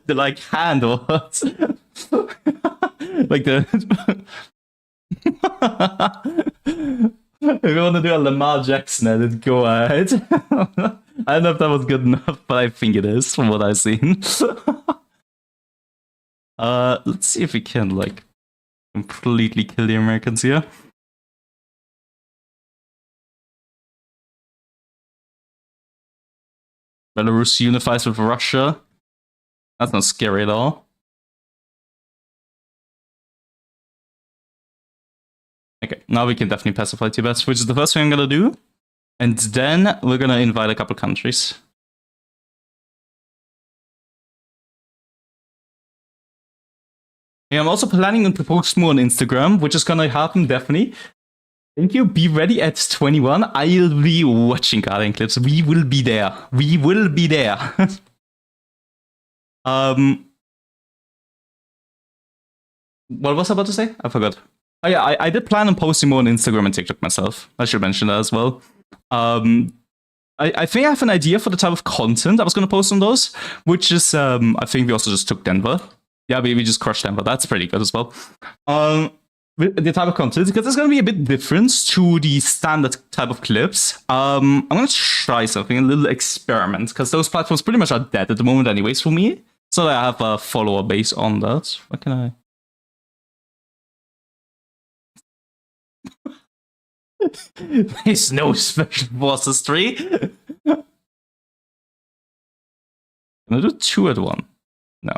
the like hand or what? Like the. If you want to do a Lamar Jackson edit, go ahead. I don't know if that was good enough, but I think it is from what I've seen. Let's see if we can like completely kill the Americans here. Belarus unifies with Russia. That's not scary at all. Okay, now we can definitely pacify Tibet, which is the first thing I'm gonna do. And then we're gonna invite a couple countries. Yeah, I'm also planning to post more on Instagram, which is gonna happen definitely. Thank you. Be ready at 21. I'll be watching Guardian clips. We will be there. We will be there. What was I about to say? I forgot. Oh yeah, I did plan on posting more on Instagram and TikTok myself. I should mention that as well. I think I have an idea for the type of content I was going to post on those, which is, I think we also just took Denver. Yeah, we just crushed Denver. That's pretty good as well. The type of content, because it's going to be a bit different to the standard type of clips. I'm going to try something, a little experiment, because those platforms pretty much are dead at the moment anyways for me. So I have a follower base on that. What can I... There's no special forces 3. Can I do 2 at 1? No.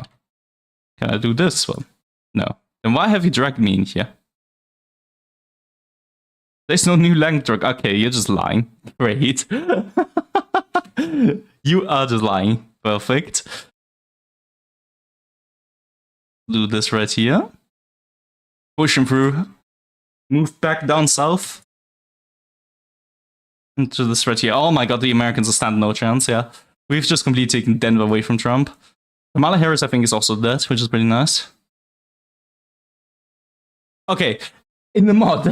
Can I do this one? No. Then why have you dragged me in here? There's no new lang drug. Okay, you're just lying. Great. You are just lying. Perfect. Do this right here. Push him through. Move back down south. Into this right here. Oh my god, the Americans will stand no chance, yeah. We've just completely taken Denver away from Trump. Kamala Harris, I think, is also dead, which is pretty nice. Okay, In the mod.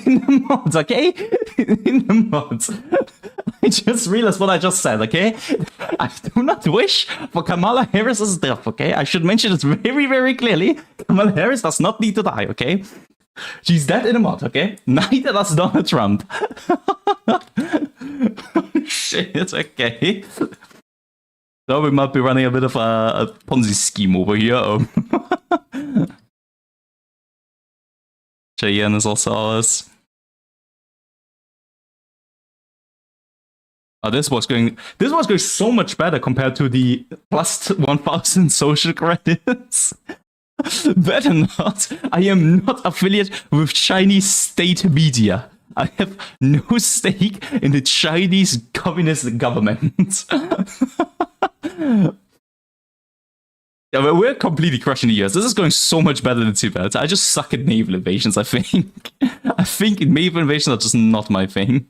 In the mods, okay? In the mods. I just realized what I just said, okay? I do not wish for Kamala Harris's death, okay? I should mention this very, very clearly. Kamala Harris does not need to die, okay? She's dead in a mod, okay? Neither does Donald Trump. Shit, okay. So we might be running a bit of a Ponzi scheme over here. Cheyenne is also ours. Oh, this was going so much better compared to the plus 1,000 social credits. Better not. I am not affiliated with Chinese state media. I have no stake in the Chinese communist government. Yeah, we're completely crushing the US. This is going so much better than Tibet. I just suck at naval invasions, I think. I think naval invasions are just not my thing.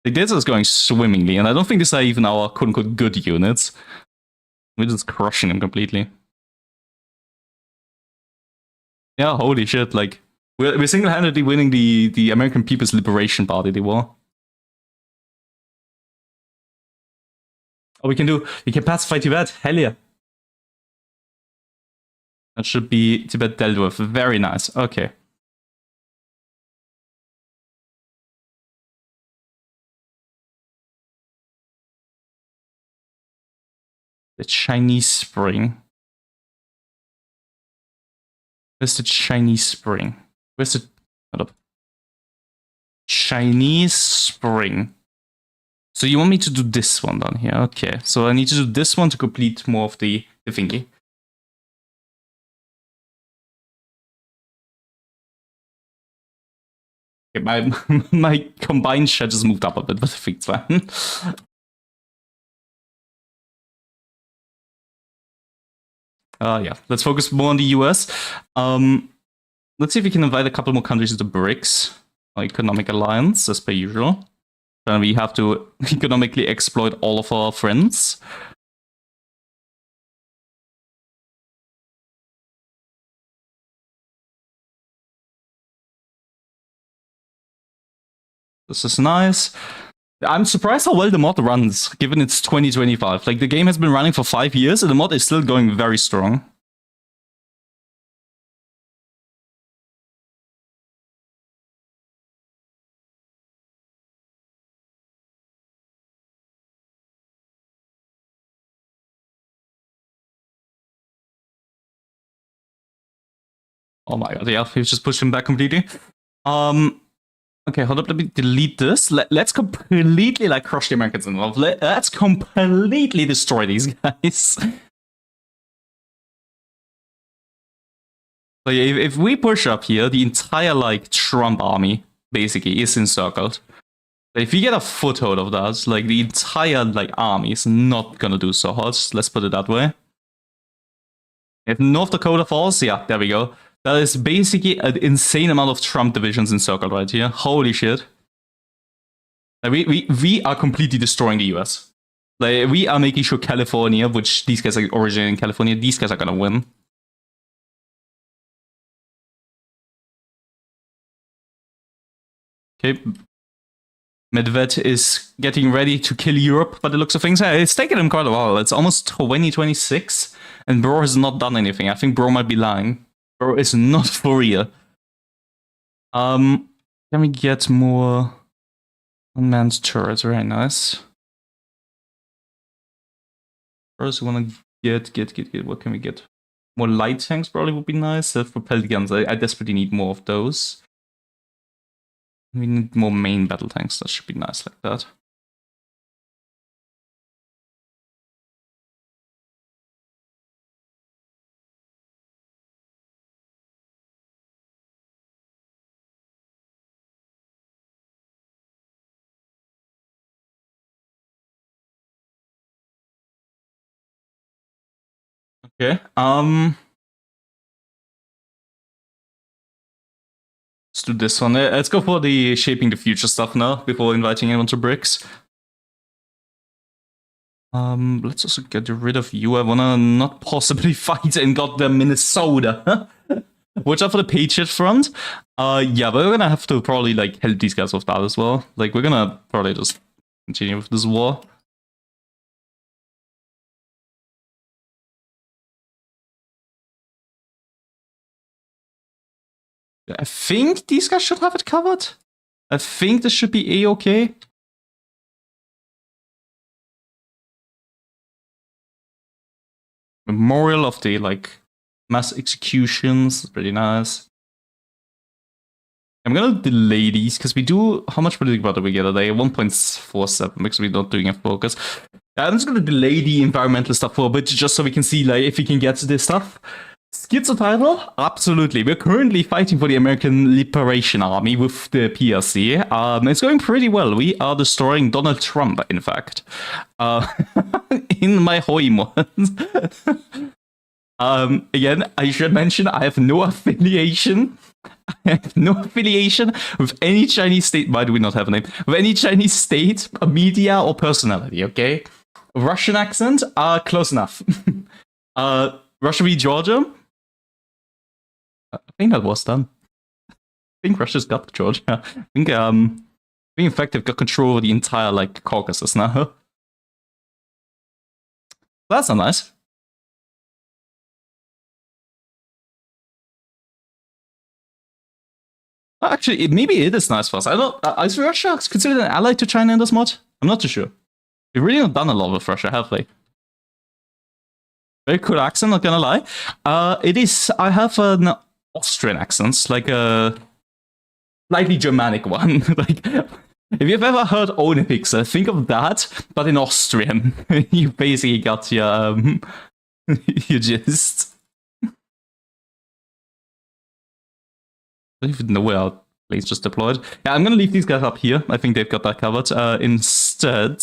Like, this is going swimmingly, and I don't think these are even our quote-unquote good units. We're just crushing them completely. Yeah, holy shit, like, we're single-handedly winning the American People's Liberation Party, the war. Oh, we can pacify Tibet, hell yeah. That should be Tibet dealt with, very nice, okay. The Chinese Spring. Where's the Chinese Spring? Where's the... Hold up. Chinese Spring. So you want me to do this one down here? Okay, so I need to do this one to complete more of the thingy. Okay, my combined chat just moved up a bit, but I think it's fine. Yeah, let's focus more on the US. Let's see if we can invite a couple more countries into BRICS, our economic alliance, as per usual. And we have to economically exploit all of our friends. This is nice. I'm surprised how well the mod runs, given it's 2025. Like, the game has been running for 5 years, and the mod is still going very strong. Oh my god, yeah, we've just pushed him back completely. Okay, hold up, let me delete this. Let's completely, like, crush the Americans involved. Let's completely destroy these guys. So yeah, if we push up here, the entire, like, Trump army, basically, is encircled. If you get a foothold of that, like, the entire, like, army is not gonna do so hot. Let's put it that way. If North Dakota falls, yeah, there we go. That is basically an insane amount of Trump divisions encircled right here. Holy shit. Like, we are completely destroying the US. Like, we are making sure California, which these guys are originating in California, these guys are gonna win. Okay. Medved is getting ready to kill Europe by the looks of things. It's taken him quite a while. It's almost 2026, and Bro has not done anything. I think Bro might be lying. Bro is not for real. Can we get more unmanned turrets? Very nice. First, we want to get. What can we get? More light tanks probably would be nice. Self-propelled guns. I desperately need more of those. We need more main battle tanks. That should be nice like that. Okay. Let's do this one. Let's go for the shaping the future stuff now before inviting anyone to BRICS. Let's also get rid of you. I wanna not possibly fight in goddamn Minnesota. Watch out for the Patriot front. Yeah, but we're gonna have to probably like help these guys with that as well. Like we're gonna probably just continue with this war. I think these guys should have it covered. I think this should be A-okay. Memorial of the like mass executions, pretty nice. I'm gonna delay these because we do. How much political butter we get today? 1.47 because we're not doing a focus. I'm just gonna delay the environmental stuff for a bit just so we can see like if we can get to this stuff. Schizo title? Absolutely. We're currently fighting for the American Liberation Army with the PRC. It's going pretty well. We are destroying Donald Trump, in fact. In my HOI mods. Again, I should mention I have no affiliation. I have no affiliation with any Chinese state. Why do we not have a name? With any Chinese state, media, or personality, okay? Russian accent? Close enough. Russia v. Georgia? I think that was done. I think Russia's got Georgia. I think in fact they've got control of the entire like Caucasus now. That's not nice. Actually, maybe it is nice for us. I don't. Is Russia considered an ally to China in this mod? I'm not too sure. We've really not done a lot with Russia, have they? Very cool accent, not gonna lie. It is. I have an Austrian accent, like a slightly Germanic one. Like, if you've ever heard Olympics, think of that, but in Austrian. You basically got your your gist. I don't even know where our place just deployed. Yeah, I'm gonna leave these guys up here. I think they've got that covered. Instead.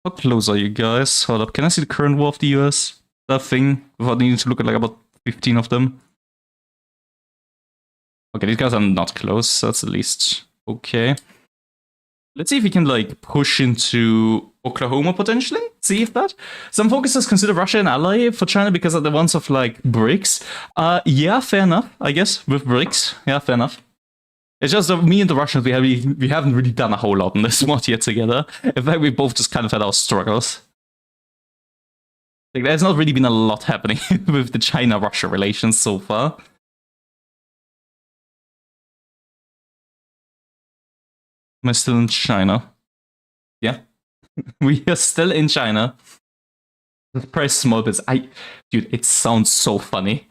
How close are you guys? Hold up, can I see the current war of the US? That thing, without needing to look at like about 15 of them. Okay, these guys are not close, that's at least okay. Let's see if we can like push into Oklahoma potentially. See if that. Some focusers consider Russia an ally for China because of the ones of like BRICS. Yeah, fair enough, I guess, with BRICS. Yeah, fair enough. It's just that me and the Russians, we haven't really done a whole lot in this mod yet together. In fact, we both just kind of had our struggles. Like, there's not really been a lot happening with the China-Russia relations so far. Am I still in China? Yeah. We are still in China. Suppress small bits. Dude, it sounds so funny.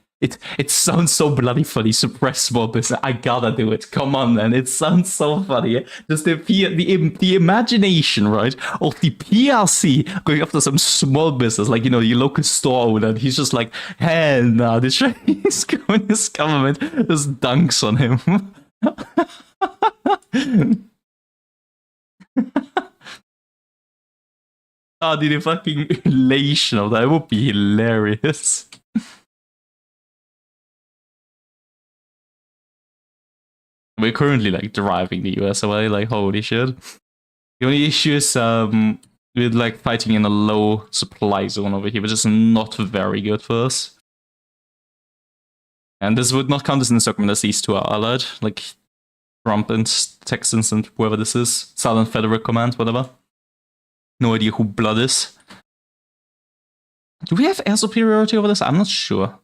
It sounds so bloody funny. Suppress small business. I gotta do it. Come on, man. It sounds so funny. Just the imagination, right, of the PRC going after some small business, like, you know, your local store owner. And he's just like, hey, nah, the Chinese Communist government just dunks on him. Oh, the fucking elation of that would be hilarious. We're currently like driving the US away, like holy shit. The only issue is with like fighting in a low supply zone over here, which is not very good for us. And this would not count as an encirclement as these two are allied, like Trump and Texans and whoever this is. Southern Federal Command, whatever. No idea who Blood is. Do we have air superiority over this? I'm not sure.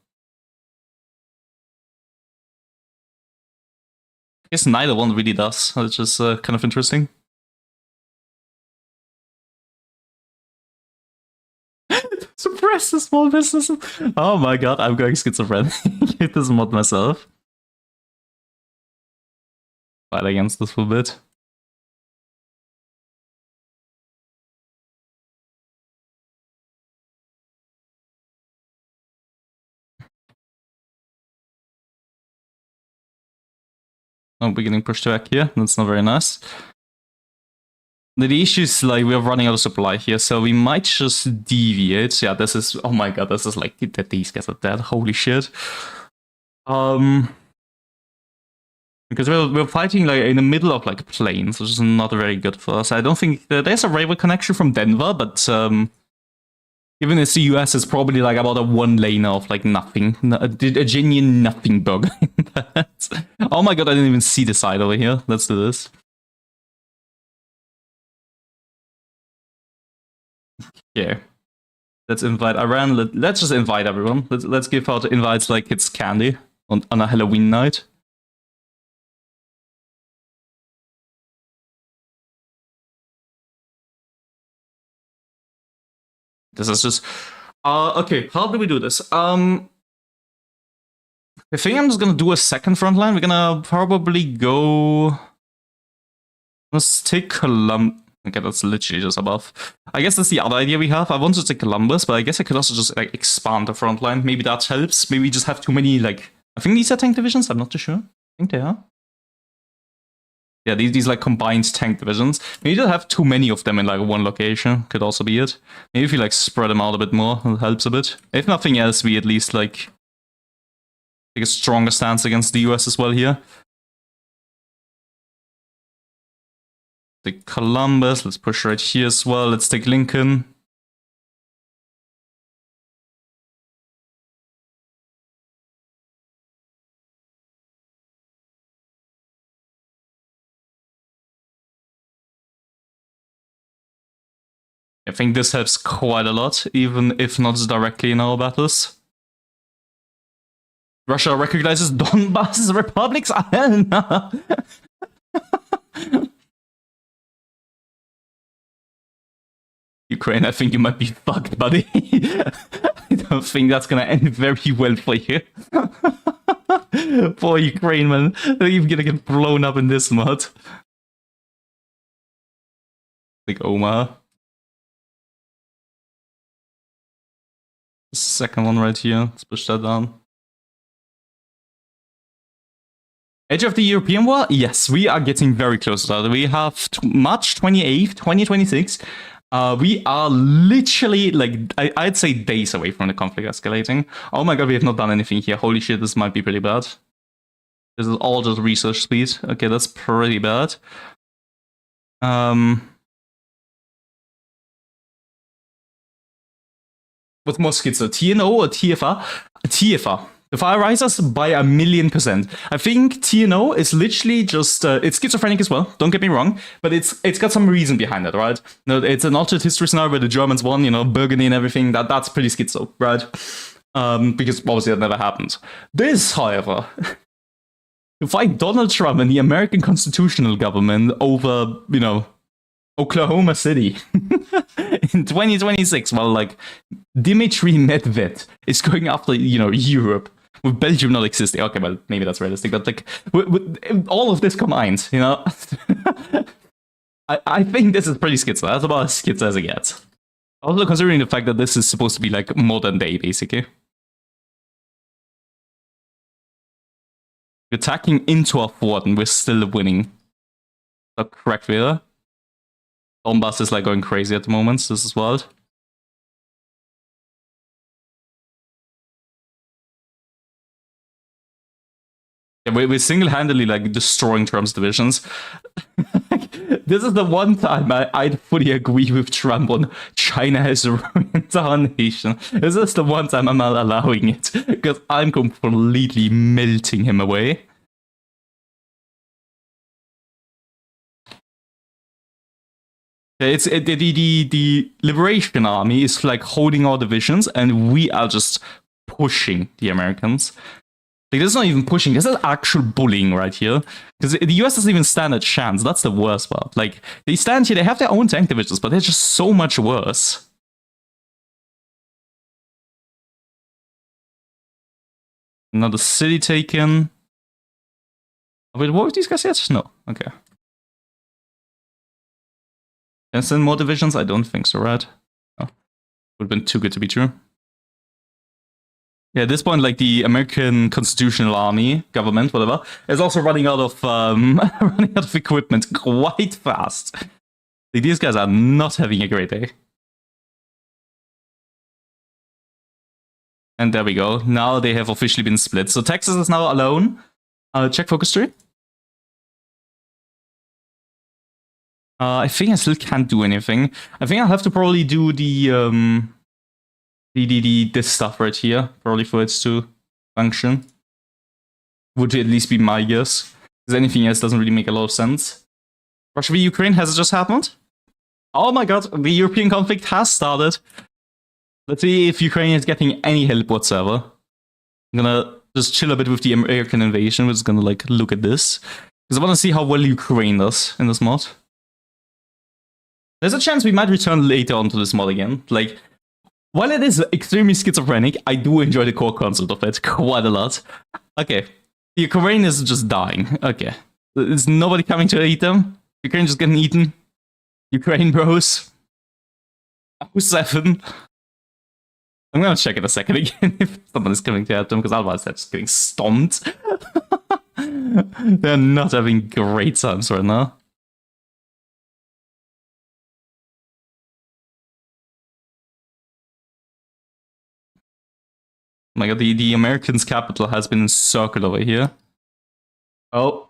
I guess neither one really does, which is kind of interesting. Suppress the small businesses. Oh my god, I'm going schizophrenic. Hit this mod myself. Fight against this for a bit. Oh, we're getting pushed back here. That's not very nice. The issue is, like, we're running out of supply here, so we might just deviate. Yeah, this is... Oh my god, this is like... These guys are dead. Holy shit. Because we're fighting, like, in the middle of, like, plains, which is not very good for us. I don't think... There's a railway connection from Denver, but... Even as the US is probably like about a one lane of like nothing. A genuine nothing bug. Oh my god, I didn't even see the side over here. Let's do this. Yeah. Let's invite Iran. Let's just invite everyone. Let's give out invites like it's candy on a Halloween night. This is just okay. How do we do this? I think I'm just gonna do a second front line. We're gonna probably go. Let's take Columbus. Okay, that's literally just above. I guess that's the other idea we have. I wanted to take Columbus, but I guess I could also just like expand the front line. Maybe that helps. Maybe we just have too many like. I think these are tank divisions. I'm not too sure. I think they are. Yeah, these like combined tank divisions. Maybe you have too many of them in like one location. Could also be it. Maybe if you like spread them out a bit more, it helps a bit. If nothing else, we at least like take a stronger stance against the US as well here. Take Columbus. Let's push right here as well. Let's take Lincoln. I think this helps quite a lot, even if not directly in our battles. Russia recognizes Donbass republics? Ukraine, I think you might be fucked, buddy. I don't think that's gonna end very well for you. Poor Ukraine, man. They're even gonna get blown up in this mod. Like Omaha. The second one right here. Let's push that down. Edge of the European War? Yes, we are getting very close to that. We have March 28th, 2026. We are literally, like, I'd say days away from the conflict escalating. Oh my god, we have not done anything here. Holy shit, this might be pretty bad. This is all just research speed. Okay, that's pretty bad. What's more schizo, TNO or TFR? TFR. The Fire Risers by 1,000,000%. I think TNO is literally just it's schizophrenic as well. Don't get me wrong, but it's got some reason behind it, right? No, it's an alternate history scenario where the Germans won, you know, Burgundy and everything. That's pretty schizo, right? Because obviously that never happened. This, however, to fight Donald Trump and the American constitutional government over, you know, Oklahoma City in 2026, well, like Dmitry Medvedev is going after, you know, Europe with Belgium not existing. Okay, well, maybe that's realistic, but like with all of this combined, you know, I think this is pretty schizo. That's about as schizo as it gets. Also considering the fact that this is supposed to be like modern day, basically. We're attacking into our fort and we're still winning. Is that correct, Vera? Donbass is like going crazy at the moment. This is wild. Yeah, we're single-handedly like destroying Trump's divisions. This is the one time I'd fully agree with Trump on China has ruined our nation. This is the one time I'm not allowing it because I'm completely melting him away. It's the Liberation Army is like holding our divisions, and we are just pushing the Americans. Like, this is not even pushing. This is actual bullying right here. Because the US doesn't even stand a chance. That's the worst part. Like, they stand here, they have their own tank divisions, but they're just so much worse. Another city taken. Wait, what were these guys yet? No. Okay. Can I send more divisions? I don't think so, right? Oh. Would have been too good to be true. Yeah, at this point, like the American Constitutional Army, government, whatever, is also running out of running out of equipment quite fast. Like, these guys are not having a great day. And there we go. Now they have officially been split. So Texas is now alone. Check focus tree. I think I still can't do anything. I think I'll have to probably do the this stuff right here, probably for it to function. Would at least be my guess. Because anything else doesn't really make a lot of sense. Russia v Ukraine, has it just happened? Oh my god, the European conflict has started. Let's see if Ukraine is getting any help whatsoever. I'm gonna just chill a bit with the American invasion. We're just gonna like look at this. Because I want to see how well Ukraine does in this mod. There's a chance we might return later on to this mod again. Like, while it is extremely schizophrenic, I do enjoy the core concept of it quite a lot. Okay, Ukraine is just dying. Okay, there's nobody coming to eat them. Ukraine just getting eaten. Ukraine bros. 07. I'm gonna check in a second again if someone is coming to help them, because otherwise they're just getting stomped. They're not having great times right now. Oh my god, the Americans' capital has been encircled over here. Oh.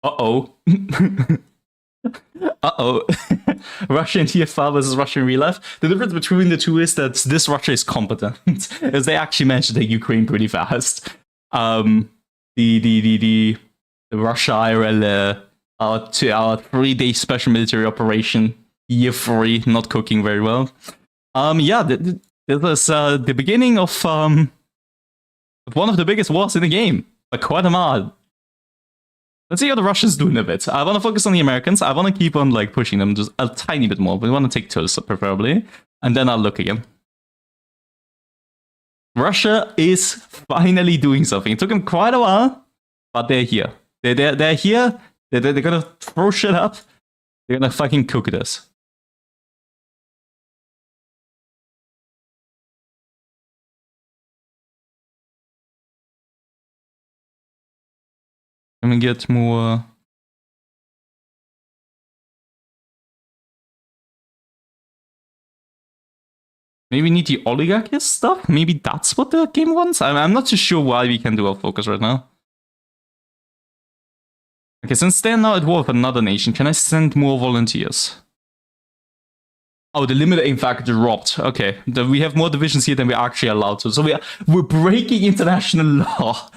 Uh-oh. Uh-oh. Russia in TF5 versus Russia in real life. The difference between the two is that this Russia is competent, as they actually managed to take Ukraine pretty fast. The Russia IRL, our 3-day special military operation, year 3, not cooking very well. Yeah, this is the beginning of one of the biggest wars in the game, by quite a mile. Let's see how the Russians doing a bit. I want to focus on the Americans. I want to keep on like pushing them just a tiny bit more. We want to take Tulsa preferably, and then I'll look again. Russia is finally doing something. It took them quite a while, but they're here. They're here. They're gonna throw shit up. They're gonna fucking cook this. Can we get more? Maybe we need the oligarchy stuff? Maybe that's what the game wants? I'm not too sure why we can do our focus right now. Okay, since they're now at war with another nation, can I send more volunteers? Oh, the limit in fact dropped. Okay, we have more divisions here than we're actually allowed to. So we're breaking international law.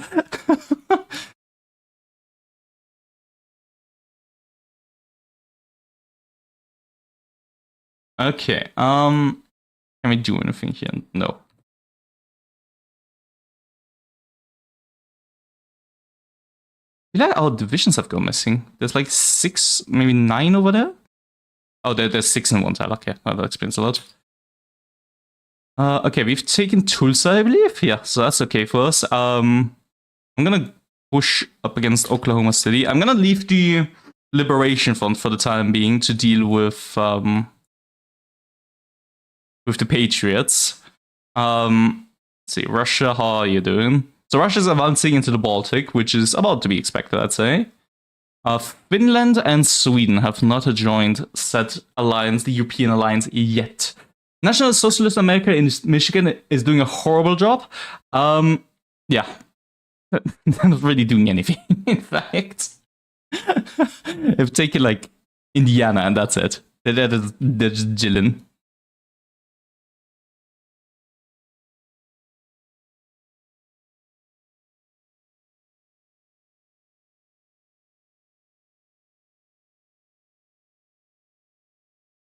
Okay, can we do anything here? No. I feel like our divisions have gone missing. There's like 6, maybe 9 over there? Oh, there's 6 in one tile. Okay, well, that explains a lot. Okay, we've taken Tulsa, I believe. Yeah, so that's okay for us. I'm gonna push up against Oklahoma City. I'm gonna leave the Liberation Front for the time being to deal with the Patriots. Let's see, Russia, how are you doing? So Russia's advancing into the Baltic, which is about to be expected, I'd say. Finland and Sweden have not joined said alliance, the European alliance, yet. National Socialist America in Michigan is doing a horrible job. Yeah. They're not really doing anything, in fact. They've taken, like, Indiana, and that's it. They're just chilling.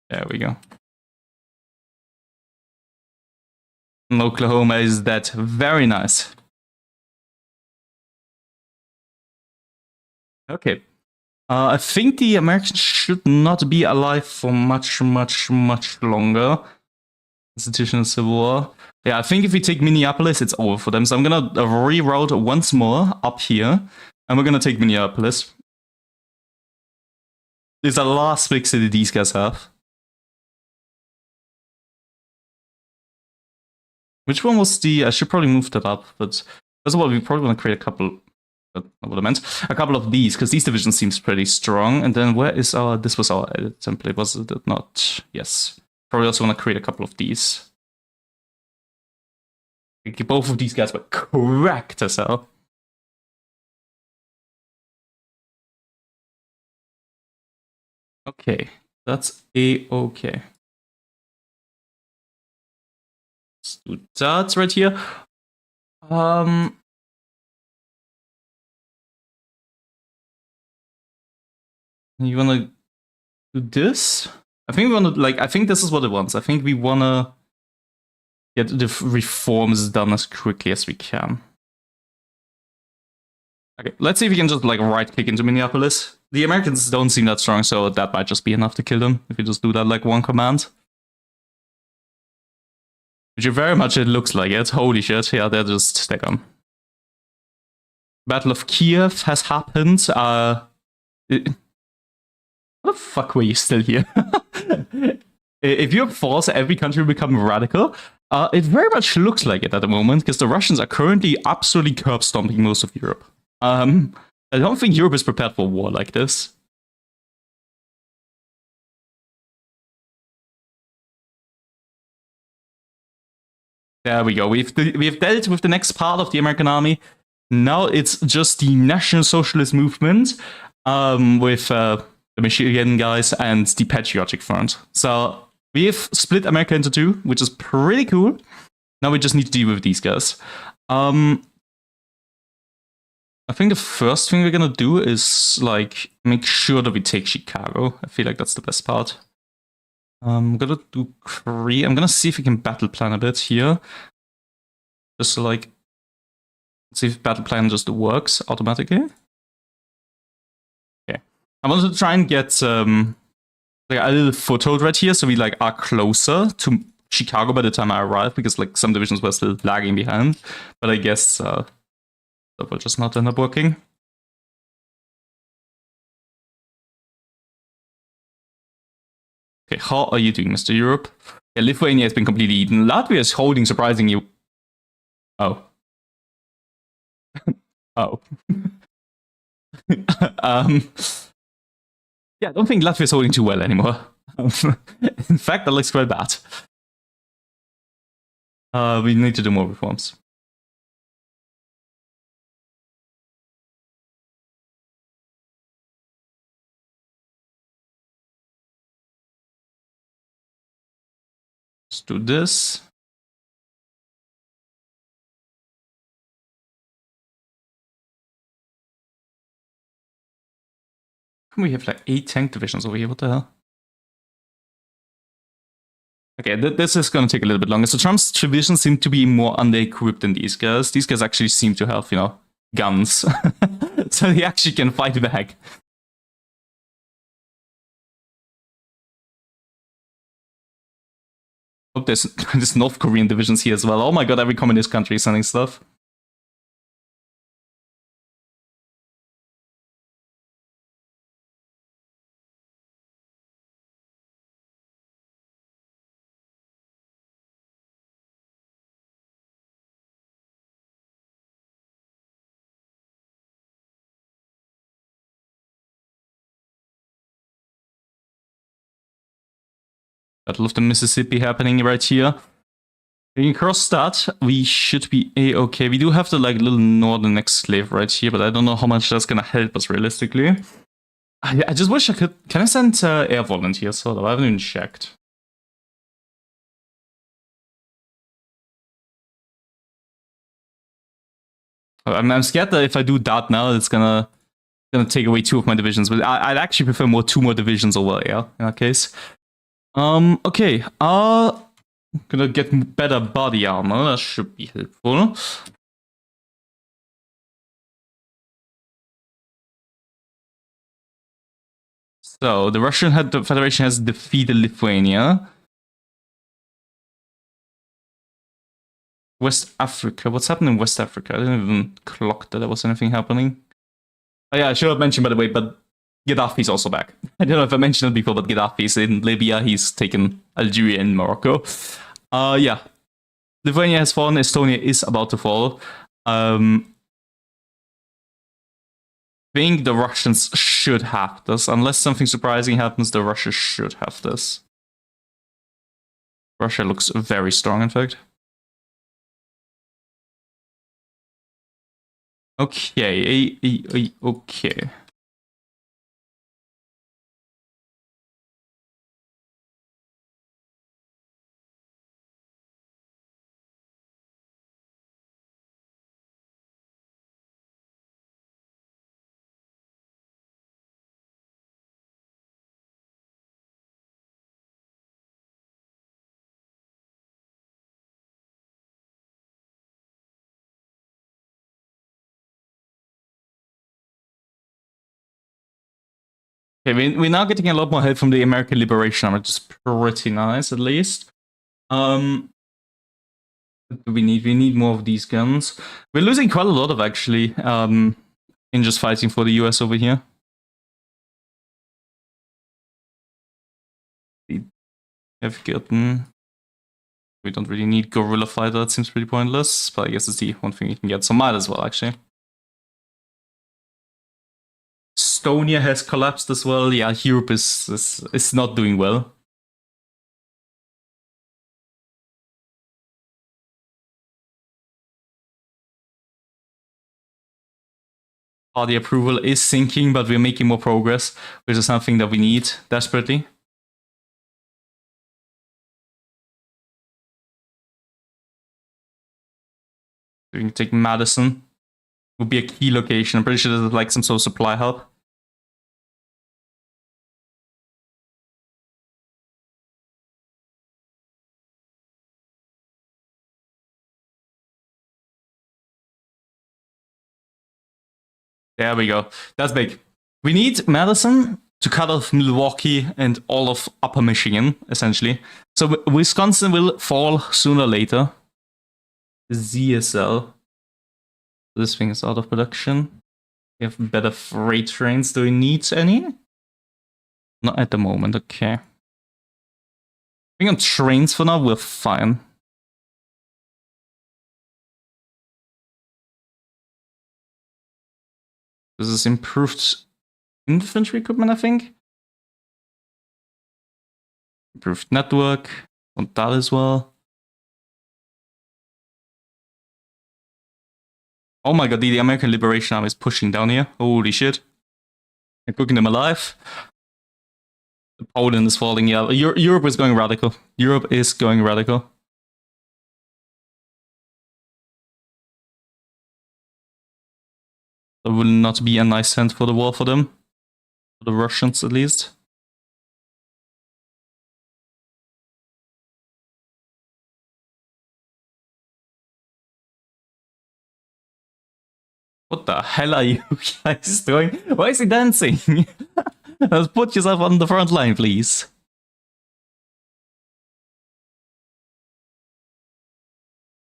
There we go. And Oklahoma is that. Very nice. Okay. I think the Americans should not be alive for much longer. Institutional Civil War. Yeah, I think if we take Minneapolis, it's over for them. So I'm gonna reroute once more up here. And we're gonna take Minneapolis. It's the last big city these guys have. Which one was the... I should probably move that up, but first of all, we probably want to create a couple... That's not what I meant. A couple of these, because these divisions seems pretty strong. And then where is our... This was our edit template, was it not? Yes. Probably also want to create a couple of these. Both of these guys were correct as hell. Okay. That's a-okay. Let's do that right here. You wanna do this? I think we wanna I think this is what it wants. I think we wanna get the reforms done as quickly as we can. Okay, let's see if we can just right click into Minneapolis. The Americans don't seem that strong, so that might just be enough to kill them if you just do that one command. Which very much it looks like it. Holy shit, yeah, they're just gone. Battle of Kiev has happened. What the fuck were you still here? If you're false, every country will become radical. It very much looks like it at the moment, because the Russians are currently absolutely curb stomping most of Europe. I don't think Europe is prepared for war like this. There we go. We've dealt with the next part of the American army. Now it's just the National Socialist Movement with the Michigan guys and the Patriotic Front. So we've split America into two, which is pretty cool. Now we just need to deal with these guys. I think the first thing we're gonna do is make sure that we take Chicago. I feel like that's the best part. I'm gonna do Korea. I'm gonna see if we can battle plan a bit here. Just to see if battle plan just works automatically. Okay. I wanted to try and get a little foothold right here, so we are closer to Chicago by the time I arrive, because some divisions were still lagging behind. But I guess that will just not end up working. Okay, how are you doing, Mr. Europe? Yeah, Lithuania has been completely eaten. Latvia is holding, surprisingly. Oh. Oh. Yeah, I don't think Latvia is holding too well anymore. In fact, that looks quite bad. We need to do more reforms. Let's do this. We have 8 tank divisions over here. What the hell? Okay, this is going to take a little bit longer. So Trump's divisions seem to be more under-equipped than these guys. These guys actually seem to have, guns. So they actually can fight back. Oh, there's North Korean divisions here as well. Oh my god, every communist country is sending stuff. Battle of the Mississippi happening right here. We can cross that. We should be a-okay. We do have the little northern exclave right here, but I don't know how much that's gonna help us realistically. I just wish I could. Can I send air volunteers? Hold up, I haven't even checked. I'm scared that if I do that now, it's gonna take away 2 of my divisions. But I'd actually prefer 2 more divisions over air in that case. Okay. Gonna get better body armor. That should be helpful. So the Russian Federation has defeated Lithuania. West Africa. What's happening in West Africa? I didn't even clock that there was anything happening. Oh yeah, I should have mentioned, by the way, but Gaddafi's also back. I don't know if I mentioned it before, but Gaddafi's in Libya. He's taken Algeria and Morocco. Yeah. Lithuania has fallen. Estonia is about to fall. I think the Russians should have this. Unless something surprising happens, the Russians should have this. Russia looks very strong, in fact. Okay, okay. Okay, we're now getting a lot more help from the American Liberation Army, which is pretty nice, at least. What do we need? We need more of these guns. We're losing quite a lot of, actually, in just fighting for the US over here. We have gotten... We don't really need Guerrilla Fighter, that seems pretty pointless, but I guess it's the one thing you can get, so might as well, actually. Estonia has collapsed as well. Yeah, Europe is not doing well. Party approval is sinking, but we're making more progress, which is something that we need desperately. We can take Madison. Would be a key location. I'm pretty sure there's like some sort of supply hub. There we go. That's big. We need Madison to cut off Milwaukee and all of Upper Michigan, essentially. So Wisconsin will fall sooner or later. ZSL. This thing is out of production. We have better freight trains. Do we need any? Not at the moment, okay. I think on trains for now, we're fine. This is improved infantry equipment, I think. Improved network. Want that as well. Oh my god, the American Liberation Army is pushing down here. Holy shit. They're cooking them alive. Poland is falling, yeah. Europe is going radical. Europe is going radical. That will not be a nice end for the war for them. For the Russians, at least. What the hell are you guys doing? Why is he dancing? Let's put yourself on the front line, please.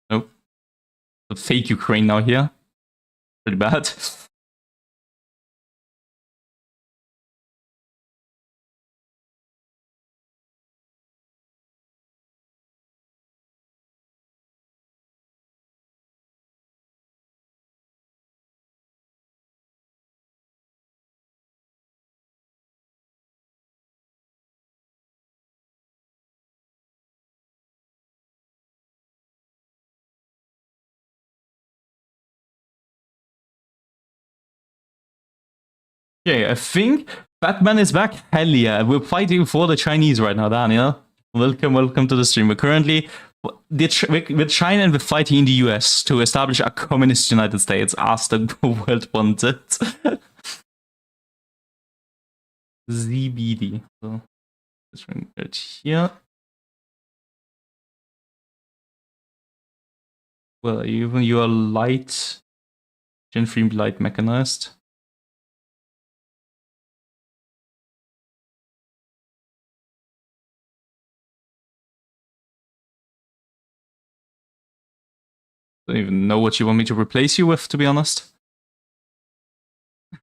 Nope. The fake Ukraine now here. Pretty bad. Okay, I think Batman is back. Hell yeah, we're fighting for the Chinese right now, Daniel. Welcome to the stream. We're currently with China and we're fighting in the US to establish a communist United States as the world wanted. ZBD. So this one right here. Well, even you are light, Gen 3 light mechanized. Don't even know what you want me to replace you with, to be honest.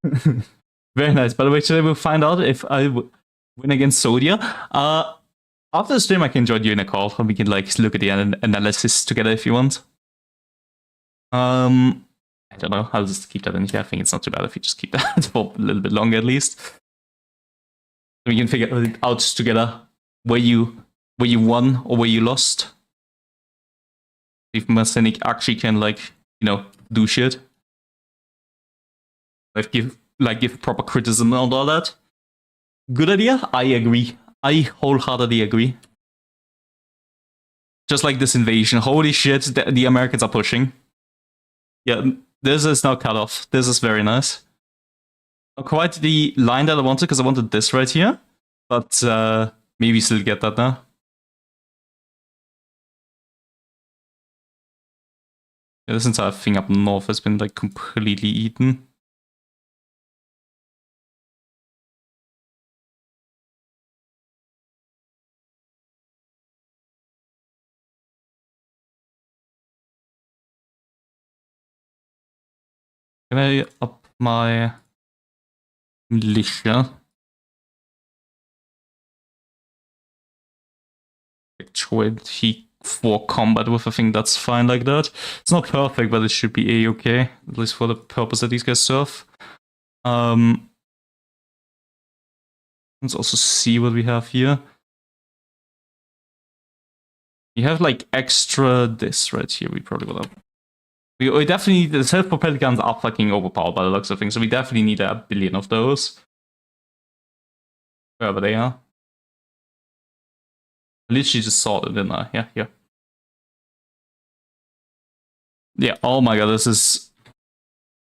Very nice. By the way, today we'll find out if I win against Sodia. After the stream, I can join you in a call and we can like look at the analysis together if you want. I don't know. I'll just keep that in here. I think it's not too bad if you just keep that for a little bit longer at least. We can figure it out together where you won or where you lost. If Masenic actually can like, you know, do shit. Like give proper criticism and all that. Good idea? I agree. I wholeheartedly agree. Just like this invasion. Holy shit, the Americans are pushing. Yeah, this is now cut off. This is very nice. Not quite the line that I wanted, because I wanted this right here. But maybe still get that now. Yeah, this entire thing up north has been like completely eaten. Can I up my militia? HOI4 combat with, I think that's fine like that. It's not perfect, but it should be a-okay, at least for the purpose that these guys serve. Let's also see what we have here. We have like extra this right here. We probably will have. We definitely need the self-propelled guns are fucking overpowered by the looks of things, so we definitely need 1 billion of those. Wherever they are. I literally just saw it, didn't I? Yeah, yeah. Yeah, oh my god, this is...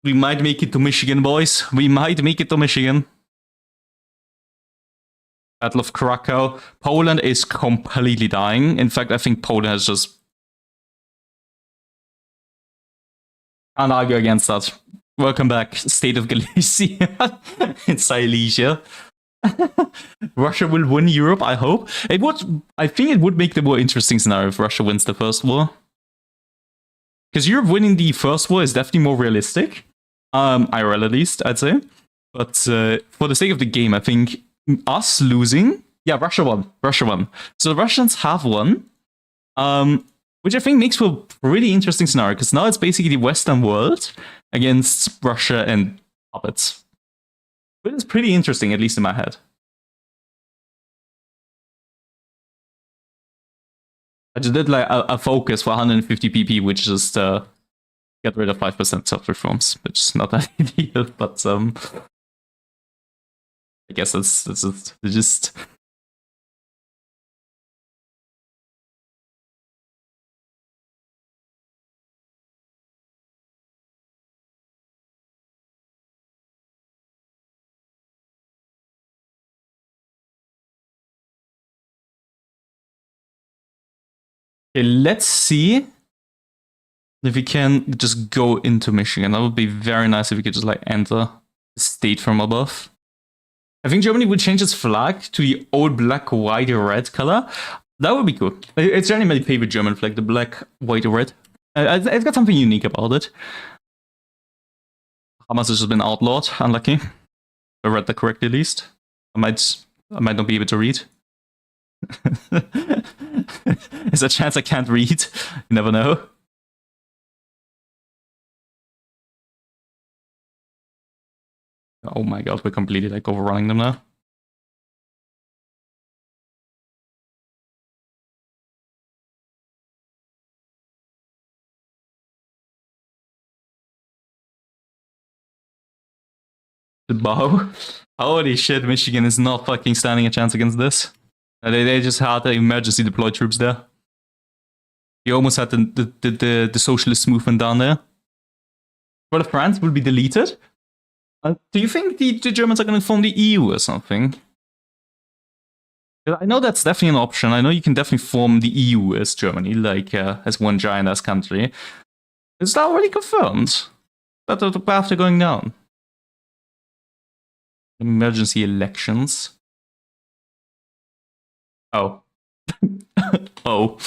We might make it to Michigan, boys. We might make it to Michigan. Battle of Krakow. Poland is completely dying. In fact, I think Poland has just... Can't argue against that. Welcome back, State of Galicia in Silesia. Russia will win Europe, I hope. It would. I think it would make the more interesting scenario if Russia wins the first war. Because Europe winning the first war is definitely more realistic. IRL at least, I'd say. But for the sake of the game, I think us losing... Yeah, Russia won. Russia won. So the Russians have won. Which I think makes for a pretty interesting scenario, because now it's basically the Western world against Russia and puppets. But it's pretty interesting, at least in my head. I just did like a focus for 150 PP, which just get rid of 5% self-reforms, which is not that ideal, but I guess that's just... Okay, let's see if we can just go into Michigan. That would be very nice if we could just like enter the state from above. I think Germany would change its flag to the old black, white, red color. That would be cool. It's generally my favorite German flag, the black, white, red. It's got something unique about it. Hamas has just been outlawed. Unlucky. I read that correctly, at least. I might not be able to read. There's a chance I can't read. You never know. Oh my god, we're completely like overrunning them now. The bow. Holy shit, Michigan is not fucking standing a chance against this. They just had the emergency deploy troops there. They almost had the socialist movement down there. Well, France will be deleted. Do you think the Germans are going to form the EU or something? I know that's definitely an option. I know you can definitely form the EU as Germany, like as one giant ass country. Is that already confirmed? That the path they're going down? Emergency elections. Oh. Oh.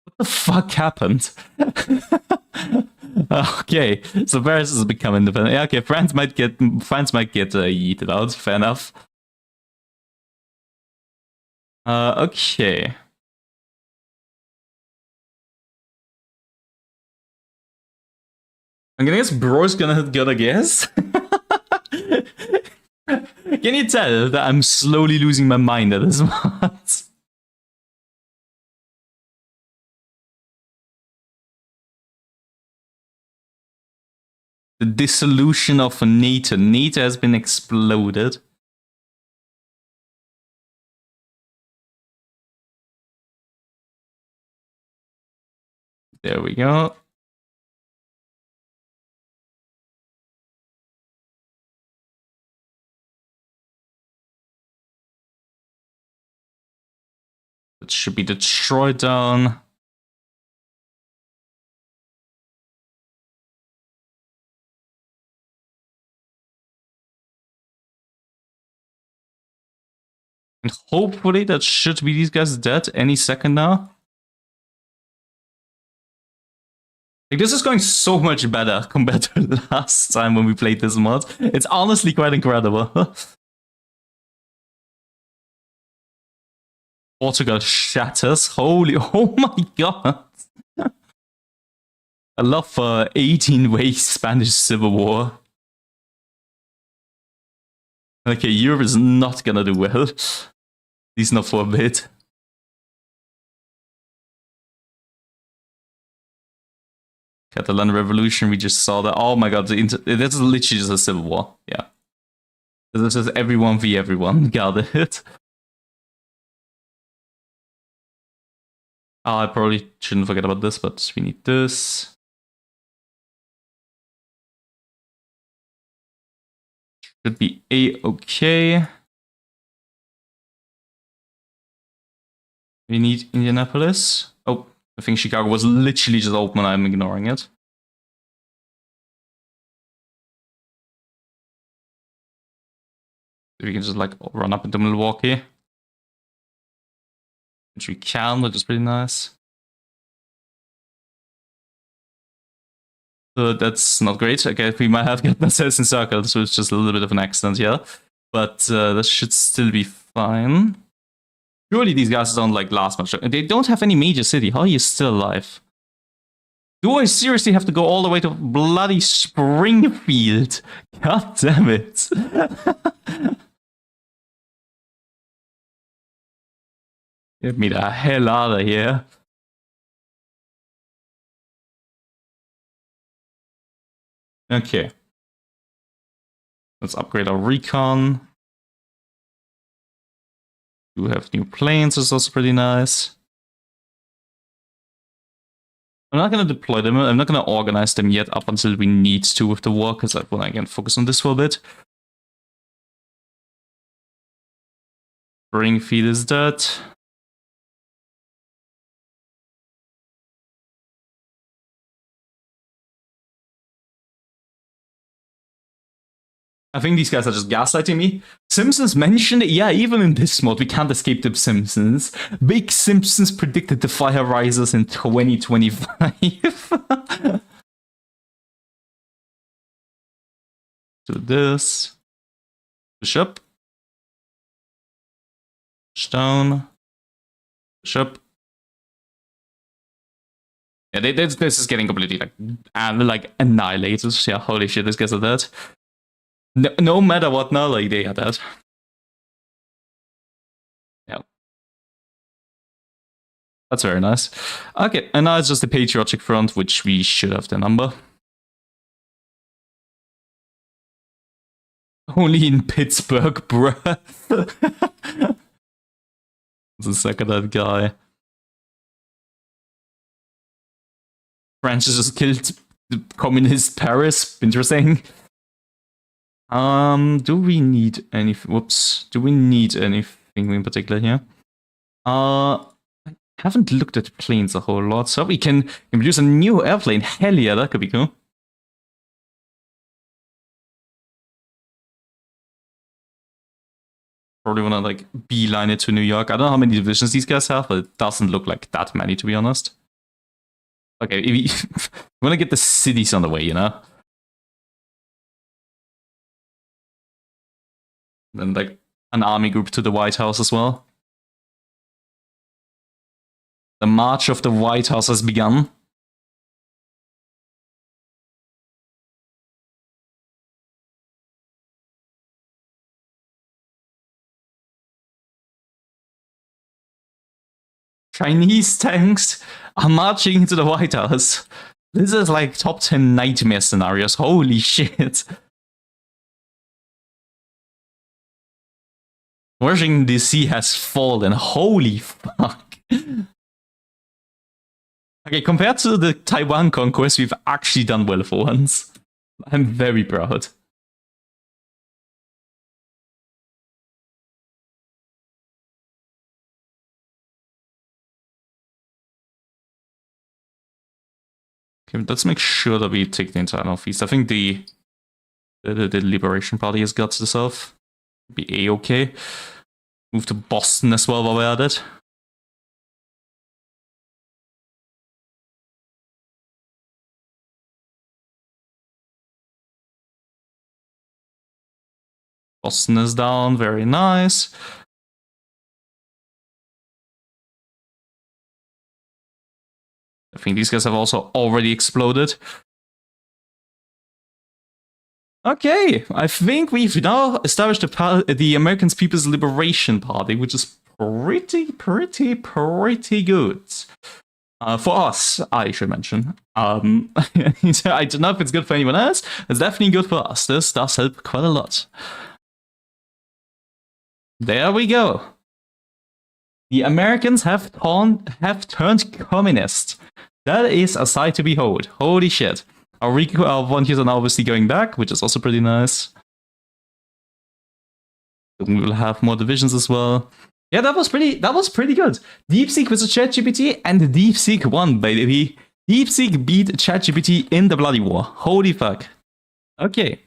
What the fuck happened? Okay, so Paris has become independent. Yeah, okay, France might get yeeted out. Fair enough. Okay. I'm gonna guess Bro's gonna guess. Can you tell that I'm slowly losing my mind at this moment? The dissolution of NATO. NATO has been exploded. There we go. It should be Detroit down. And hopefully that should be these guys dead any second now. Like, this is going so much better compared to last time when we played this mod. It's honestly quite incredible. Portugal shatters. Holy, oh my god. I love 18 ways Spanish Civil War. Okay, Europe is not gonna do well. At least not for a bit. Catalan Revolution, we just saw that. Oh my god, this is literally just a civil war. Yeah. This is everyone v everyone. Got it. Oh, I probably shouldn't forget about this, but we need this. Should be A-okay. We need Indianapolis. Oh, I think Chicago was literally just open and I'm ignoring it. We can just like run up into Milwaukee. Which we can, which is pretty nice. So that's not great. Okay, we might have gotten ourselves encircled, so it's just a little bit of an accident here. But that should still be fine. Surely these guys don't like last much. They don't have any major city. How are you still alive? Do I seriously have to go all the way to bloody Springfield? God damn it. Get me the hell out of here. Okay. Let's upgrade our recon. We have new planes, that's also pretty nice. I'm not going to deploy them, I'm not going to organize them yet up until we need to with the war, because I want to again focus on this for a bit. Springfield is dead. I think these guys are just gaslighting me. Simpsons mentioned it. Yeah, even in this mod, we can't escape the Simpsons. Big Simpsons predicted the fire rises in 2025. Do this. Bishop. Stone. Bishop. Yeah, this is getting completely like annihilated. Yeah, holy shit, these guys are dead. No matter what now, like, they are dead. Yeah. That's very nice. Okay, and now it's just the Patriotic Front, which we should have the number. Only in Pittsburgh, bruh. The second that guy. France just killed the communist Paris. Interesting. Do we need anything? Whoops. Do we need anything in particular here? I haven't looked at planes a whole lot, so we can produce a new airplane. Hell yeah, that could be cool. Probably want to like beeline it to New York. I don't know how many divisions these guys have, but it doesn't look like that many, to be honest. Okay, we want to get the cities on the way, you know? Then like an army group to the White House as well. The march of the White House has begun. Chinese tanks are marching into the White House. This is like top 10 nightmare scenarios. Holy shit. Washington DC has fallen. Holy fuck. Okay, compared to the Taiwan conquest, we've actually done well for once. I'm very proud. Okay, let's make sure that we take the entire Northeast. I think the Liberation Party has got this off. Be A-okay. Move to Boston as well while we're at it. Boston is down, very nice. I think these guys have also already exploded. Okay, I think we've now established the American People's Liberation Party, which is pretty good. For us, I should mention. I don't know if it's good for anyone else. It's definitely good for us. This does help quite a lot. There we go. The Americans have turned communist. That is a sight to behold. Holy shit. Our volunteers are now obviously going back, which is also pretty nice. We will have more divisions as well. Yeah, that was pretty good. DeepSeek versus ChatGPT, and DeepSeek won, baby. DeepSeek beat ChatGPT in the bloody war. Holy fuck. Okay.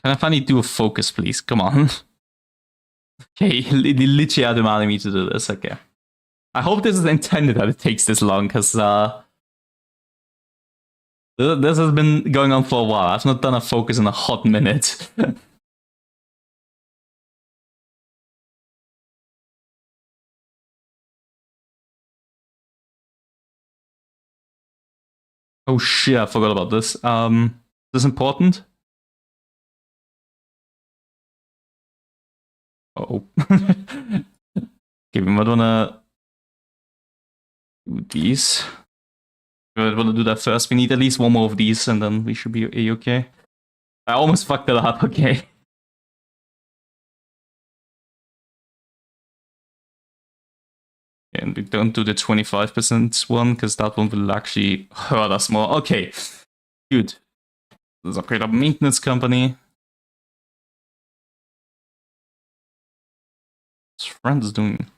Can I finally do a focus, please? Come on. Okay, literally are demanding me to do this. Okay. I hope this is intended that it takes this long, because this has been going on for a while. I've not done a focus in a hot minute. Oh shit, I forgot about this. Is this important? Oh. Okay, we might wanna do these. We might wanna do that first. We need at least one more of these, and then we should be A-okay. I almost fucked it up, okay. And we don't do the 25% one, because that one will actually hurt us more. Okay, good. Let's upgrade our maintenance company. What's France doing?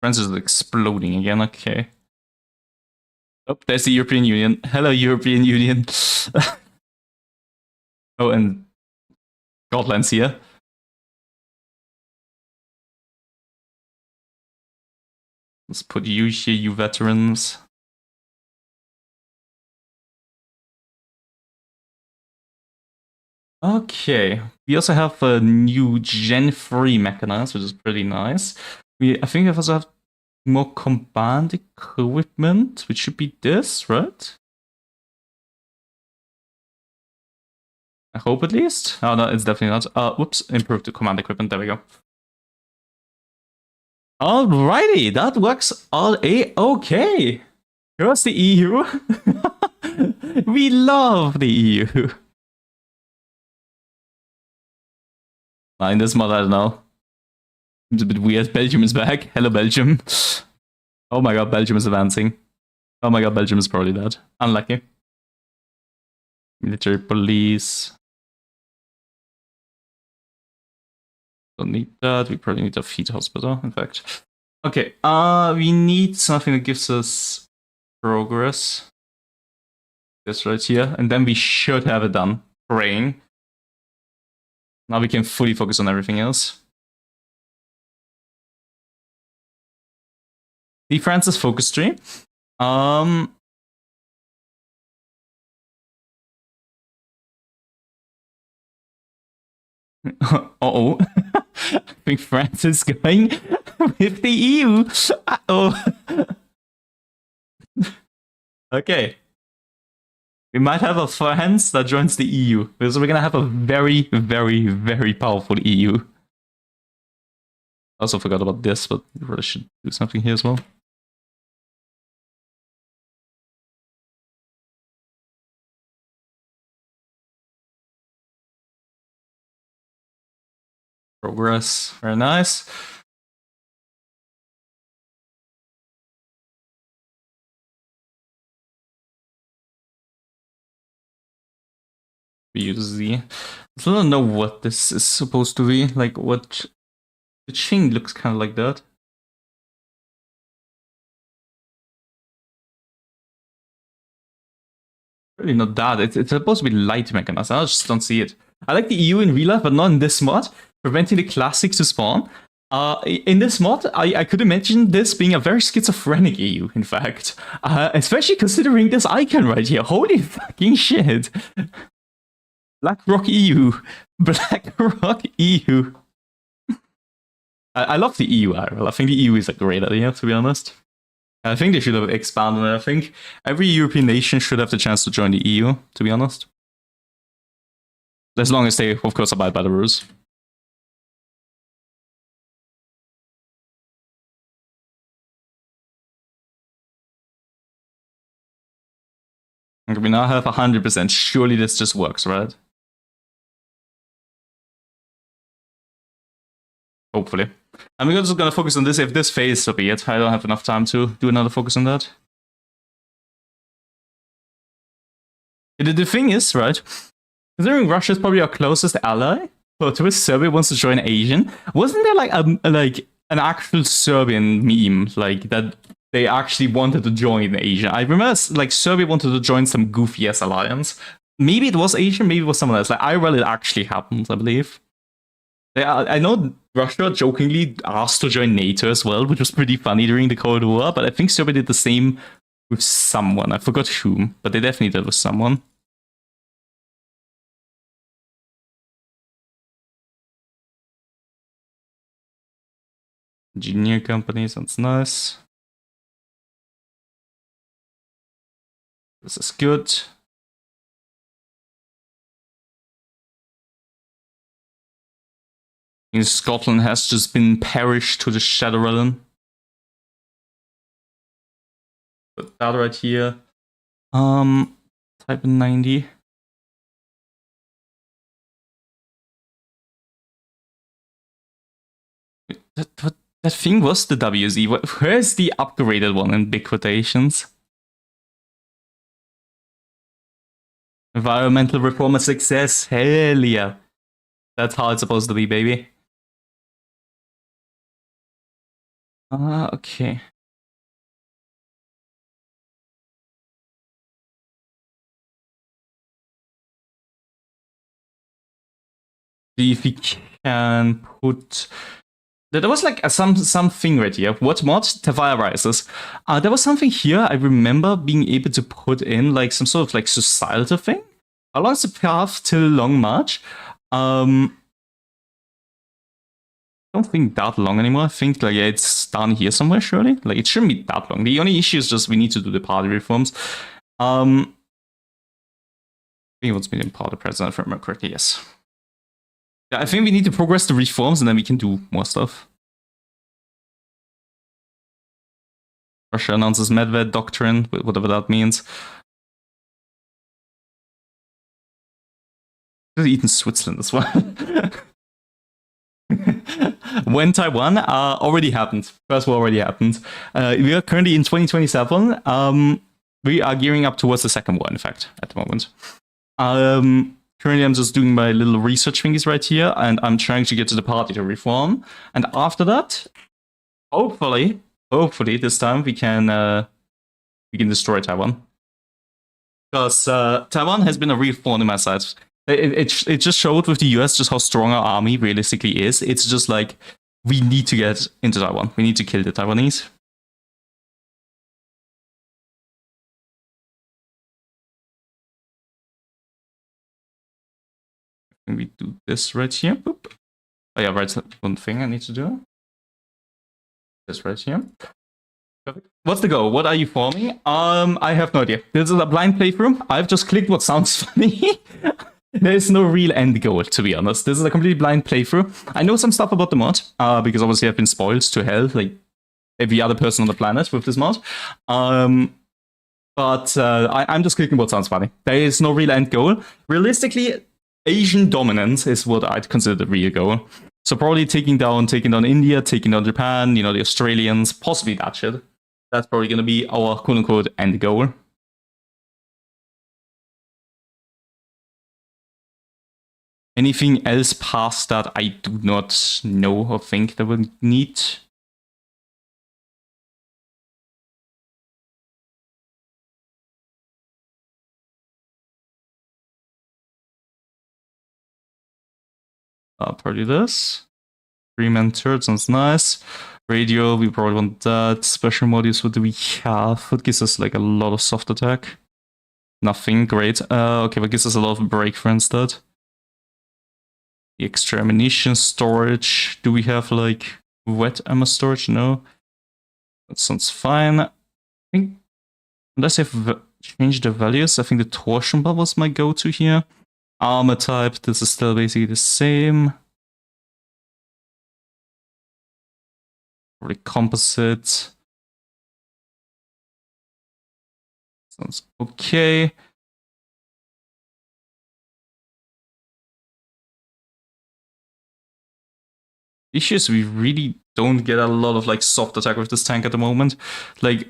France is exploding again, okay. Oh, there's the European Union. Hello, European Union. Oh, and Scotland's here. Let's put you here, you veterans. Okay, we also have a new Gen 3 mechanized, which is pretty nice. I think we also have more command equipment, which should be this, right? I hope at least. Oh no, it's definitely not. Whoops, improved the command equipment, there we go. Alrighty, that works all A-okay. Here's the EU. We love the EU. In this mod, I don't know. It's a bit weird. Belgium is back. Hello, Belgium. Oh my god, Belgium is advancing. Oh my god, Belgium is probably dead. Unlucky. Military police. Don't need that. We probably need a feed hospital, in fact. Okay, we need something that gives us progress. This right here. And then we should have it done. Praying. Now we can fully focus on everything else. The Francis focus tree. Uh-oh. I think France is going with the EU. Uh-oh. Okay. We might have a France that joins the EU, because we're gonna have a very powerful EU. I also forgot about this, but we really should do something here as well. Progress, very nice. We use Z. I don't know what this is supposed to be. Like, what? The chain looks kind of like that. Really not that. It's supposed to be light mechanized. I just don't see it. I like the EU in real life, but not in this mod. Preventing the classics to spawn. In this mod, I could imagine this being a very schizophrenic EU, in fact. Especially considering this icon right here. Holy fucking shit. BlackRock EU. BlackRock EU. I love the EU IRL. I think the EU is a great idea, to be honest. I think they should have expanded it. I think every European nation should have the chance to join the EU, to be honest. As long as they, of course, abide by the rules. We now have 100%. Surely this just works, right? Hopefully. I'm just gonna focus on this. If this fails, so be it. I don't have enough time to do another focus on that. The thing is, right, considering Russia is probably our closest ally, but with Serbia wants to join Asian, wasn't there like an actual Serbian meme like that they actually wanted to join Asia? I remember like Serbia wanted to join some goofy ass alliance. Maybe it was Asian, maybe it was someone else. Like IRL, it actually happened, I believe. I know Russia jokingly asked to join NATO as well, which was pretty funny during the Cold War, but I think Serbia did the same with someone. I forgot whom, but they definitely did with someone. Engineer company sounds nice. This is good. Scotland has just been perished to the Shadow Realm. Put that right here. Type in 90. That thing was the WZ. Where's the upgraded one in big quotations? Environmental reform a success. Hell yeah. That's how it's supposed to be, baby. Okay. See if we can put... There was like something right here. What mod? Tavaya Rises. There was something here I remember being able to put in like some sort of like societal thing. How long is the path till Long March? I don't think that long anymore. I think like it's down here somewhere, surely. Like it shouldn't be that long. The only issue is just we need to do the party reforms. I think he wants me to party president, if I remember correctly, yes. Yeah, I think we need to progress the reforms and then we can do more stuff. Russia announces Medved doctrine, whatever that means. Could have eaten Switzerland as well. When Taiwan already happened. First war already happened. We are currently in 2027. We are gearing up towards the second war, in fact, at the moment. Currently, I'm just doing my little research thingies right here, and I'm trying to get to the party to reform. And after that, hopefully this time we can destroy Taiwan. Because Taiwan has been a real thorn in my side. It just showed with the US just how strong our army realistically is. It's just like, we need to get into Taiwan. We need to kill the Taiwanese. We do this right here. Boop. Oh yeah, right. One thing I need to do. This right here. Perfect. What's the goal? What are you forming? I have no idea. This is a blind playthrough. I've just clicked what sounds funny. There's no real end goal, to be honest. This is a completely blind playthrough. I know some stuff about the mod, because obviously I've been spoiled to hell, like every other person on the planet with this mod. But I'm just clicking what sounds funny. There is no real end goal. Realistically, Asian dominance is what I'd consider the real goal. So probably taking down India, taking down Japan, the Australians, possibly that shit. That's probably going to be our quote-unquote end goal. Anything else past that I do not know or think that we need. Probably this. 3-man turret sounds nice. Radio, we probably want that. Special modules, what do we have? What gives us like a lot of soft attack? Nothing, great. Okay, what gives us a lot of breakthrough instead? The extra ammunition storage. Do we have like wet ammo storage? No. That sounds fine. I think, unless I've changed the values, I think the torsion bubbles might go to here. Armor type, this is still basically the same. Probably composite. Sounds okay. The issue is we really don't get a lot of like soft attack with this tank at the moment. Like,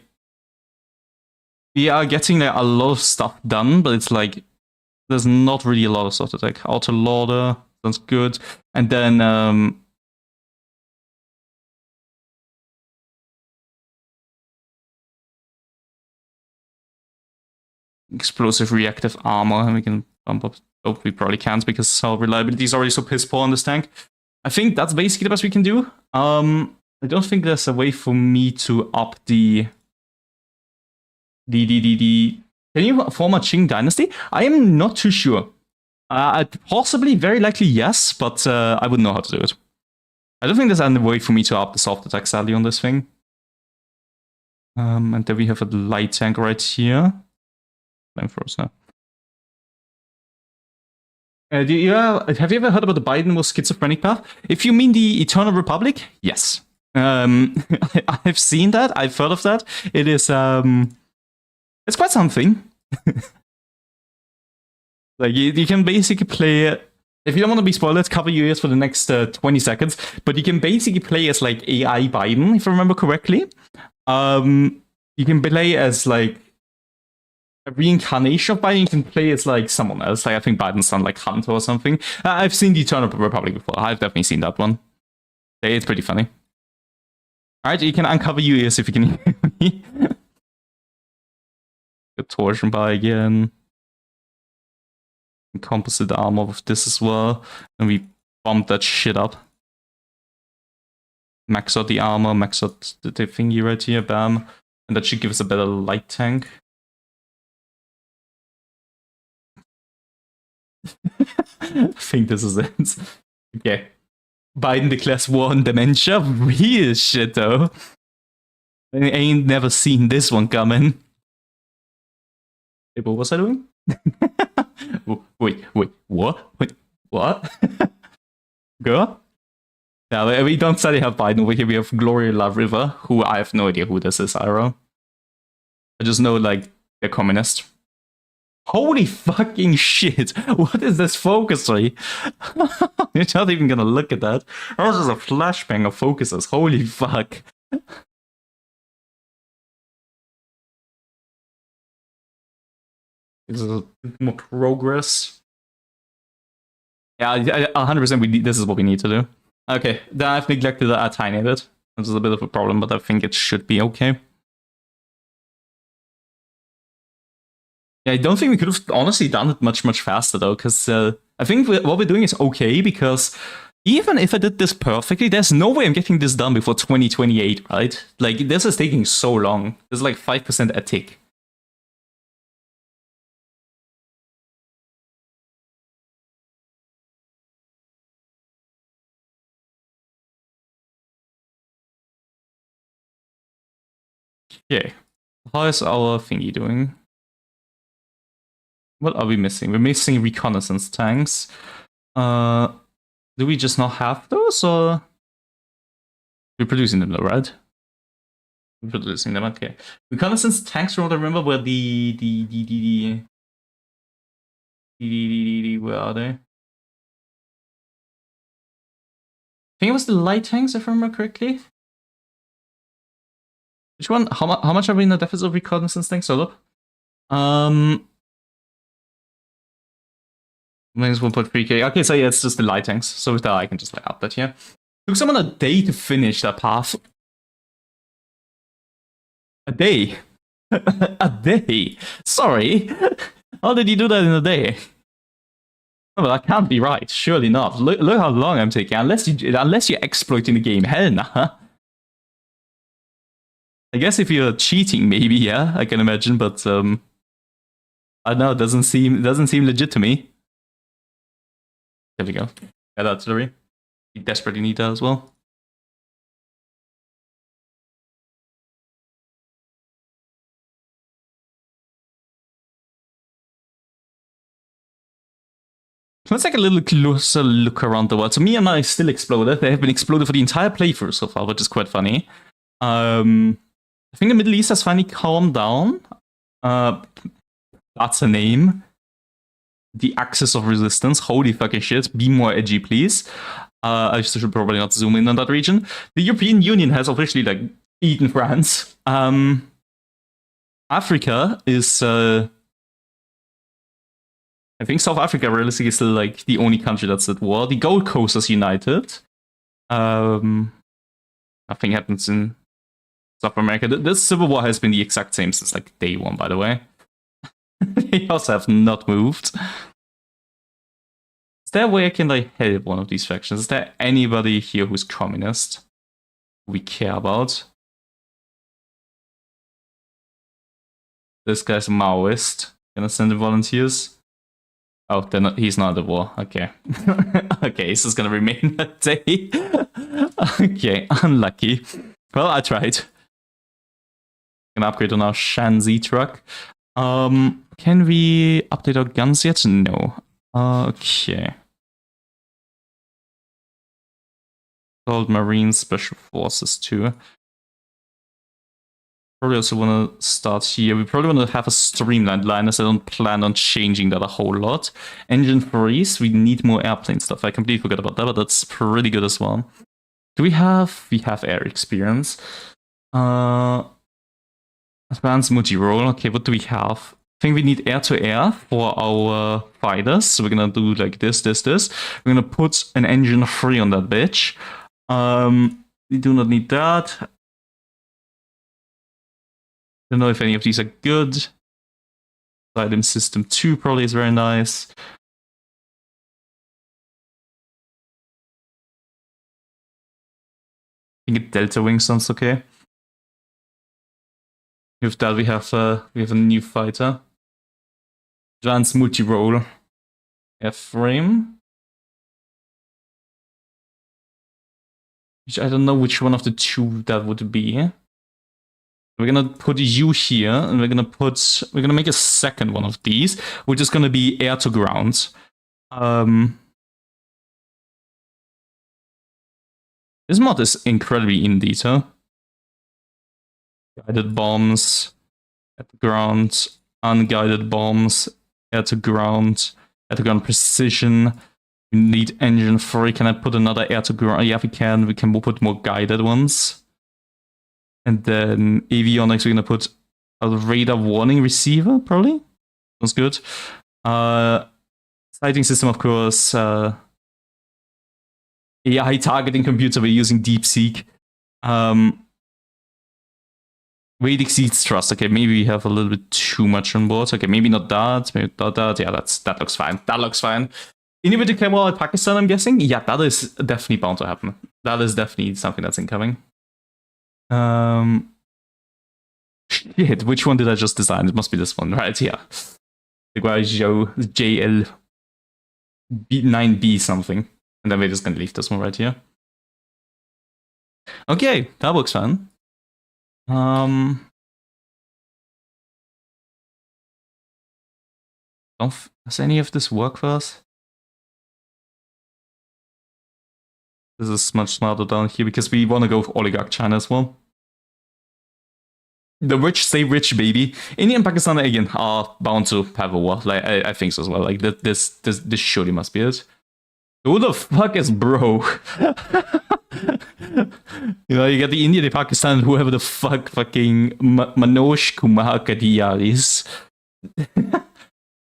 we are getting like, a lot of stuff done, but it's like there's not really a lot of soft attack. Auto loader sounds good, and then explosive reactive armor, and we can bump up. Oh, we probably can't because our reliability is already so piss poor on this tank. I think that's basically the best we can do. I don't think there's a way for me to up the Can you form a Qing dynasty? I am not too sure. Possibly, very likely, yes, but I wouldn't know how to do it. I don't think there's any way for me to up the soft attack sadly on this thing. And then we have a light tank right here. Flamethrowers now. Have you ever heard about the Biden was schizophrenic path? If you mean the Eternal Republic, yes. I've seen that. I've heard of that. It is it's quite something. Like you can basically play. If you don't want to be spoiled, cover your ears for the next 20 seconds. But you can basically play as like AI Biden, if I remember correctly. You can play as like a reincarnation of Biden. You can play as like someone else. Like I think Biden's son, like Hunter or something. I've seen the Eternal Republic before. I've definitely seen that one. It's pretty funny. All right, you can uncover your ears if you can hear me. Good torsion bar again. Composite armor with this as well, and we bump that shit up. Max out the armor, max out the thingy right here, bam, and that should give us a better light tank. I think this is it. Okay. Biden declares war on dementia. Real shit though. I ain't never seen this one coming. Hey, what was I doing? Wait, what? Wait, what? Go? Yeah, we don't suddenly have Biden over here. We have Gloria La River, who I have no idea who this is, Iro. I just know, like, they're communist. Holy fucking shit! What is this focus tree? You're not even gonna look at that. That was just a flashbang of focuses. Holy fuck. This is a bit more progress. Yeah, 100% this is what we need to do. Okay, then I've neglected a tiny bit. This is a bit of a problem, but I think it should be okay. Yeah, I don't think we could have honestly done it much faster though, because I think what we're doing is okay, because even if I did this perfectly, there's no way I'm getting this done before 2028, right? Like, this is taking so long. There's like 5% a tick. Okay, how is our thingy doing? What are we missing? We're missing reconnaissance tanks. Do we just not have those, or we're producing them though, right? We're producing them, okay. Reconnaissance tanks, from what I remember, were where are they? I think it was the light tanks, if I remember correctly. Which one? How much are we in the deficit of reconnaissance tanks? So look. Minus 1.3k. Okay, so yeah, it's just the light tanks. So with that, I can just like up that here. Took someone a day to finish that path. A day. A day. Sorry. How did you do that in a day? No, but that can't be right. Surely not. Look how long I'm taking. Unless you're exploiting the game. Hell nah. I guess if you're cheating, maybe, yeah, I can imagine, but I don't know, it doesn't seem legit to me. There we go. Add artillery. We desperately need that as well. Let's take a little closer look around the world. So Myanmar is still exploded. They have been exploded for the entire playthrough so far, which is quite funny. I think the Middle East has finally calmed down. That's a name. The Axis of Resistance. Holy fucking shit. Be more edgy, please. I should probably not zoom in on that region. The European Union has officially, like, eaten France. Africa is... I think South Africa realistically is still, like, the only country that's at war. The Gold Coast is united. Nothing happens in South America. This civil war has been the exact same since, like, day one, by the way. They also have not moved. Is there a way I can, like, help one of these factions? Is there anybody here who's communist we care about? This guy's a Maoist. Gonna send in volunteers. Oh, he's not at the war. Okay. Okay, he's just gonna remain that day. Okay, unlucky. Well, I tried. Gonna upgrade on our Shanzi truck. Can we update our guns yet? No. Okay. Called Marine Special Forces too. Probably also want to start here. We probably want to have a streamlined line as I don't plan on changing that a whole lot. Engine freeze. We need more airplane stuff. I completely forgot about that, but that's pretty good as well. Do we have... We have air experience. Advanced multi-role. Okay, what do we have? I think we need air-to-air for our fighters. So we're gonna do like this. We're gonna put an engine free on that bitch. We do not need that. Don't know if any of these are good. Item system 2 probably is very nice. I think Delta Wing sounds okay. With that we have a new fighter. Advanced multi-role. F-frame. Which I don't know which one of the two that would be. We're gonna put you here, and we're gonna make a second one of these, which is gonna be air to ground. This mod is incredibly in detail. Guided bombs, air to ground, unguided bombs, air to ground precision. We need engine free. Can I put another air to ground? Yeah, we can. We can put more guided ones. And then avionics, we're gonna put a radar warning receiver, probably. Sounds good. Sighting system, of course. AI targeting computer, we're using DeepSeek. Weight exceeds trust. Okay, maybe we have a little bit too much on board. Okay, maybe not that, maybe not that. Yeah, that looks fine. That looks fine. Inhibitor camera at Pakistan, I'm guessing? Yeah, that is definitely bound to happen. That is definitely something that's incoming. Shit, which one did I just design? It must be this one, right? Yeah. The Guizhou JL9B something. And then we're just gonna leave this one right here. Okay, that works fine. Does any of this work for us? This is much smarter down here because we want to go for oligarch China as well. The rich stay rich, baby. India and Pakistan again are bound to have a war. Like I think so as well. Like this surely must be it. Who the fuck is bro? You know, you get the India, the Pakistan, whoever the fuck fucking Manoj Kumar Kadia is.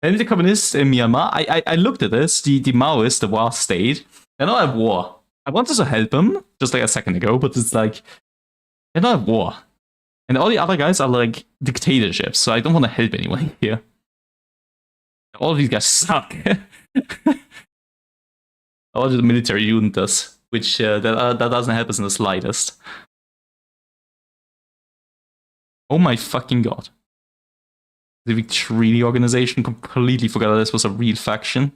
And the communists in Myanmar. I looked at this. The Maoists, the war state. They're not at war. I wanted to help them just like a second ago, but it's like they're not at war. And all the other guys are like dictatorships, so I don't want to help anyone here. All of these guys suck. Or the military unit does, which that doesn't help us in the slightest. Oh my fucking god. The Victory organization, completely forgot that this was a real faction.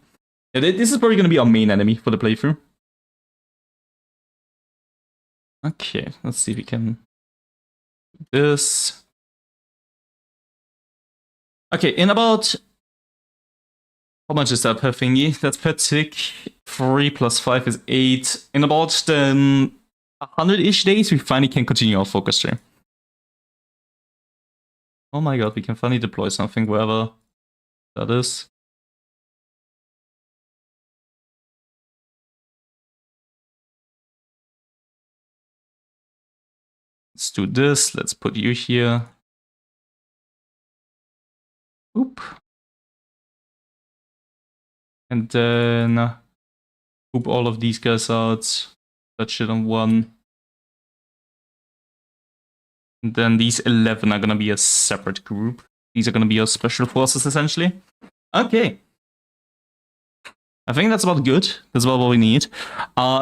Yeah, this is probably going to be our main enemy for the playthrough. Okay, let's see if we can do this. Okay, in about... How much is that per thingy? That's per tick. 3 plus 5 is 8. In about 100-ish days, we finally can continue our focus stream. Oh my god, we can finally deploy something wherever that is. Let's do this. Let's put you here. Oop. And then poop all of these guys out. That shit on 1. And then these 11 are gonna be a separate group. These are gonna be our special forces, essentially. Okay. I think that's about good. That's about what we need.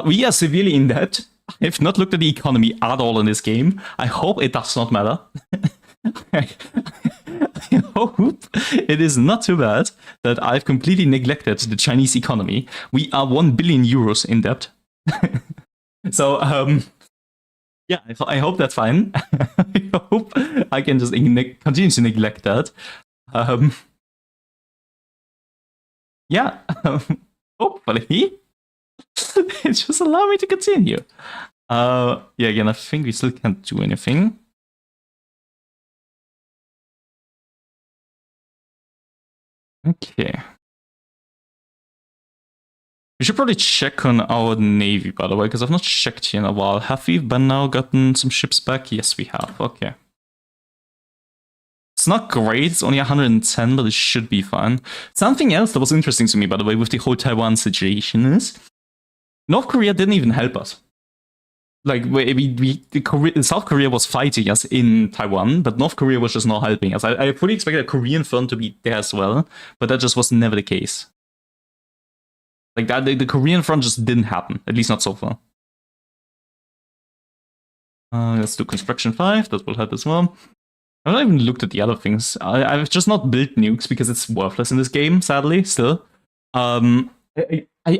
We are severely in debt. I have not looked at the economy at all in this game. I hope it does not matter. I hope it is not too bad that I've completely neglected the Chinese economy. We are 1 billion euros in debt. So, yeah, I hope that's fine. I hope I can just continue to neglect that. Yeah, hopefully. Just allow me to continue. Yeah, again, I think we still can't do anything. Okay. We should probably check on our navy, by the way, because I've not checked here in a while. Have we by now gotten some ships back? Yes, we have. Okay. It's not great, it's only 110, but it should be fine. Something else that was interesting to me, by the way, with the whole Taiwan situation is North Korea didn't even help us. Like, South Korea was fighting us in Taiwan, but North Korea was just not helping us. I fully expected a Korean front to be there as well, but that just was never the case. Like, that, the Korean front just didn't happen, at least not so far. Let's do Construction 5, that will help as well. I've not even looked at the other things. I've just not built nukes because it's worthless in this game, sadly, still. I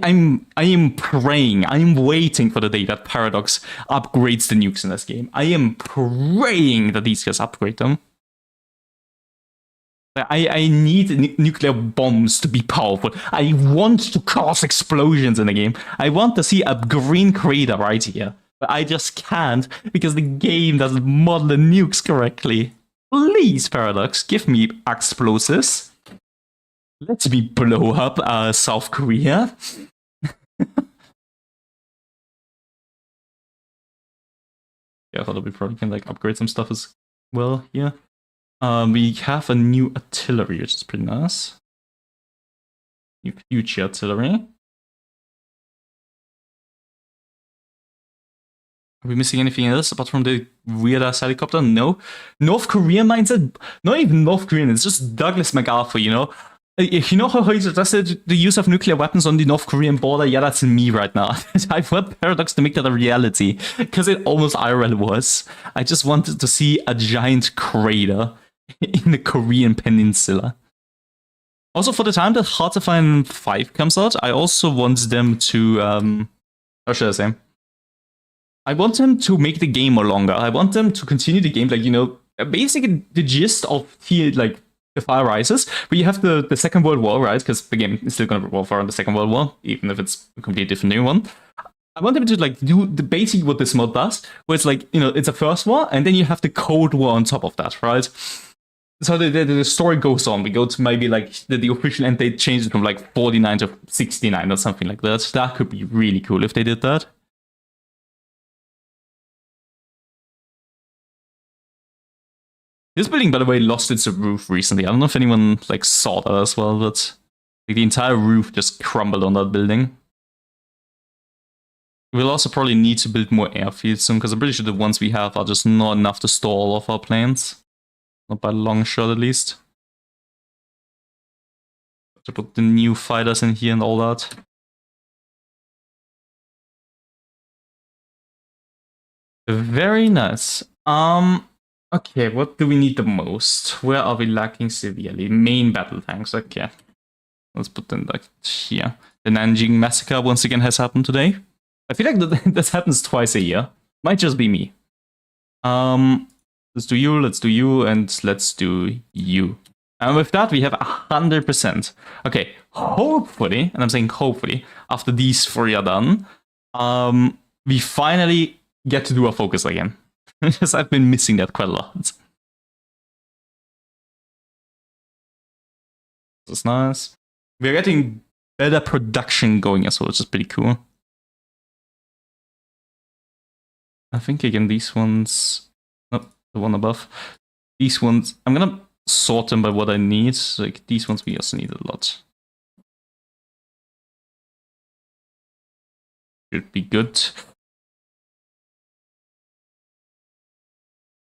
am praying, I am waiting for the day that Paradox upgrades the nukes in this game. I am praying that these guys upgrade them. I need nuclear bombs to be powerful. I want to cause explosions in the game. I want to see a green crater right here. But I just can't because the game doesn't model the nukes correctly. Please, Paradox, give me explosives. Let me blow up South Korea. Yeah, I thought we probably can like upgrade some stuff as well here. We have a new artillery, which is pretty nice. New future artillery. Are we missing anything else apart from the weird-ass helicopter? No. North Korean mindset? Not even North Korean, it's just Douglas MacArthur, you know? You know how he suggested the use of nuclear weapons on the North Korean border? Yeah, that's me right now. I want Paradox to make that a reality, because it almost IRL was. I just wanted to see a giant crater in the Korean peninsula. Also, for the time that Hearts of Iron 5 comes out, I also want them to, how should I say? I want them to make the game more longer. I want them to continue the game, like, you know, basically the gist of like the Fire Rises, where you have the Second World War, right? Because the game is still going to revolve around the Second World War, even if it's a completely different new one. I want them to like do the basically what this mod does, where it's like, you know, it's a First War, and then you have the Cold War on top of that, right? So the story goes on. We go to maybe like the official end date changes from like 49 to 69 or something like that. That could be really cool if they did that. This building, by the way, lost its roof recently. I don't know if anyone like saw that as well, but like, the entire roof just crumbled on that building. We'll also probably need to build more airfields soon, because I'm pretty sure the ones we have are just not enough to store all of our planes. Not by a long shot, at least. To put the new fighters in here and all that. Very nice. Okay, what do we need the most? Where are we lacking severely? Main battle tanks, okay. Let's put them like here. The Nanjing massacre once again has happened today. I feel like this happens twice a year. Might just be me. Let's do you, and let's do you. And with that, we have 100%. Okay, hopefully, and I'm saying hopefully, after these 3 are done, we finally get to do our focus again. Because I've been missing that quite a lot. That's nice. We're getting better production going as well, which is pretty cool. I think again these ones, nope, the one above. These ones, I'm gonna sort them by what I need. Like these ones we also need a lot. Should be good.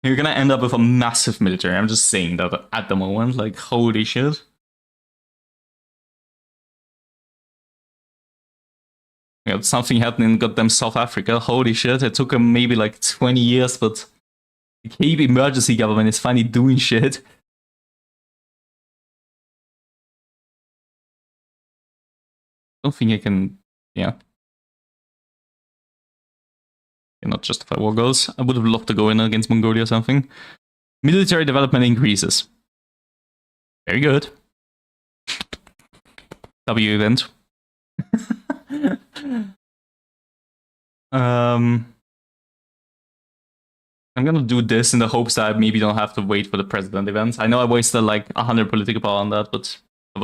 You're gonna end up with a massive military. I'm just saying that at the moment, like holy shit. We got something happening in goddamn South Africa. Holy shit, it took them maybe like 20 years, but the Cape emergency government is finally doing shit. I don't think I can, yeah. Cannot justify war goals. I would have loved to go in against Mongolia or something. Military development increases. Very good. W event. I'm gonna do this in the hopes that I maybe don't have to wait for the president event. I know I wasted like 100 political power on that, but I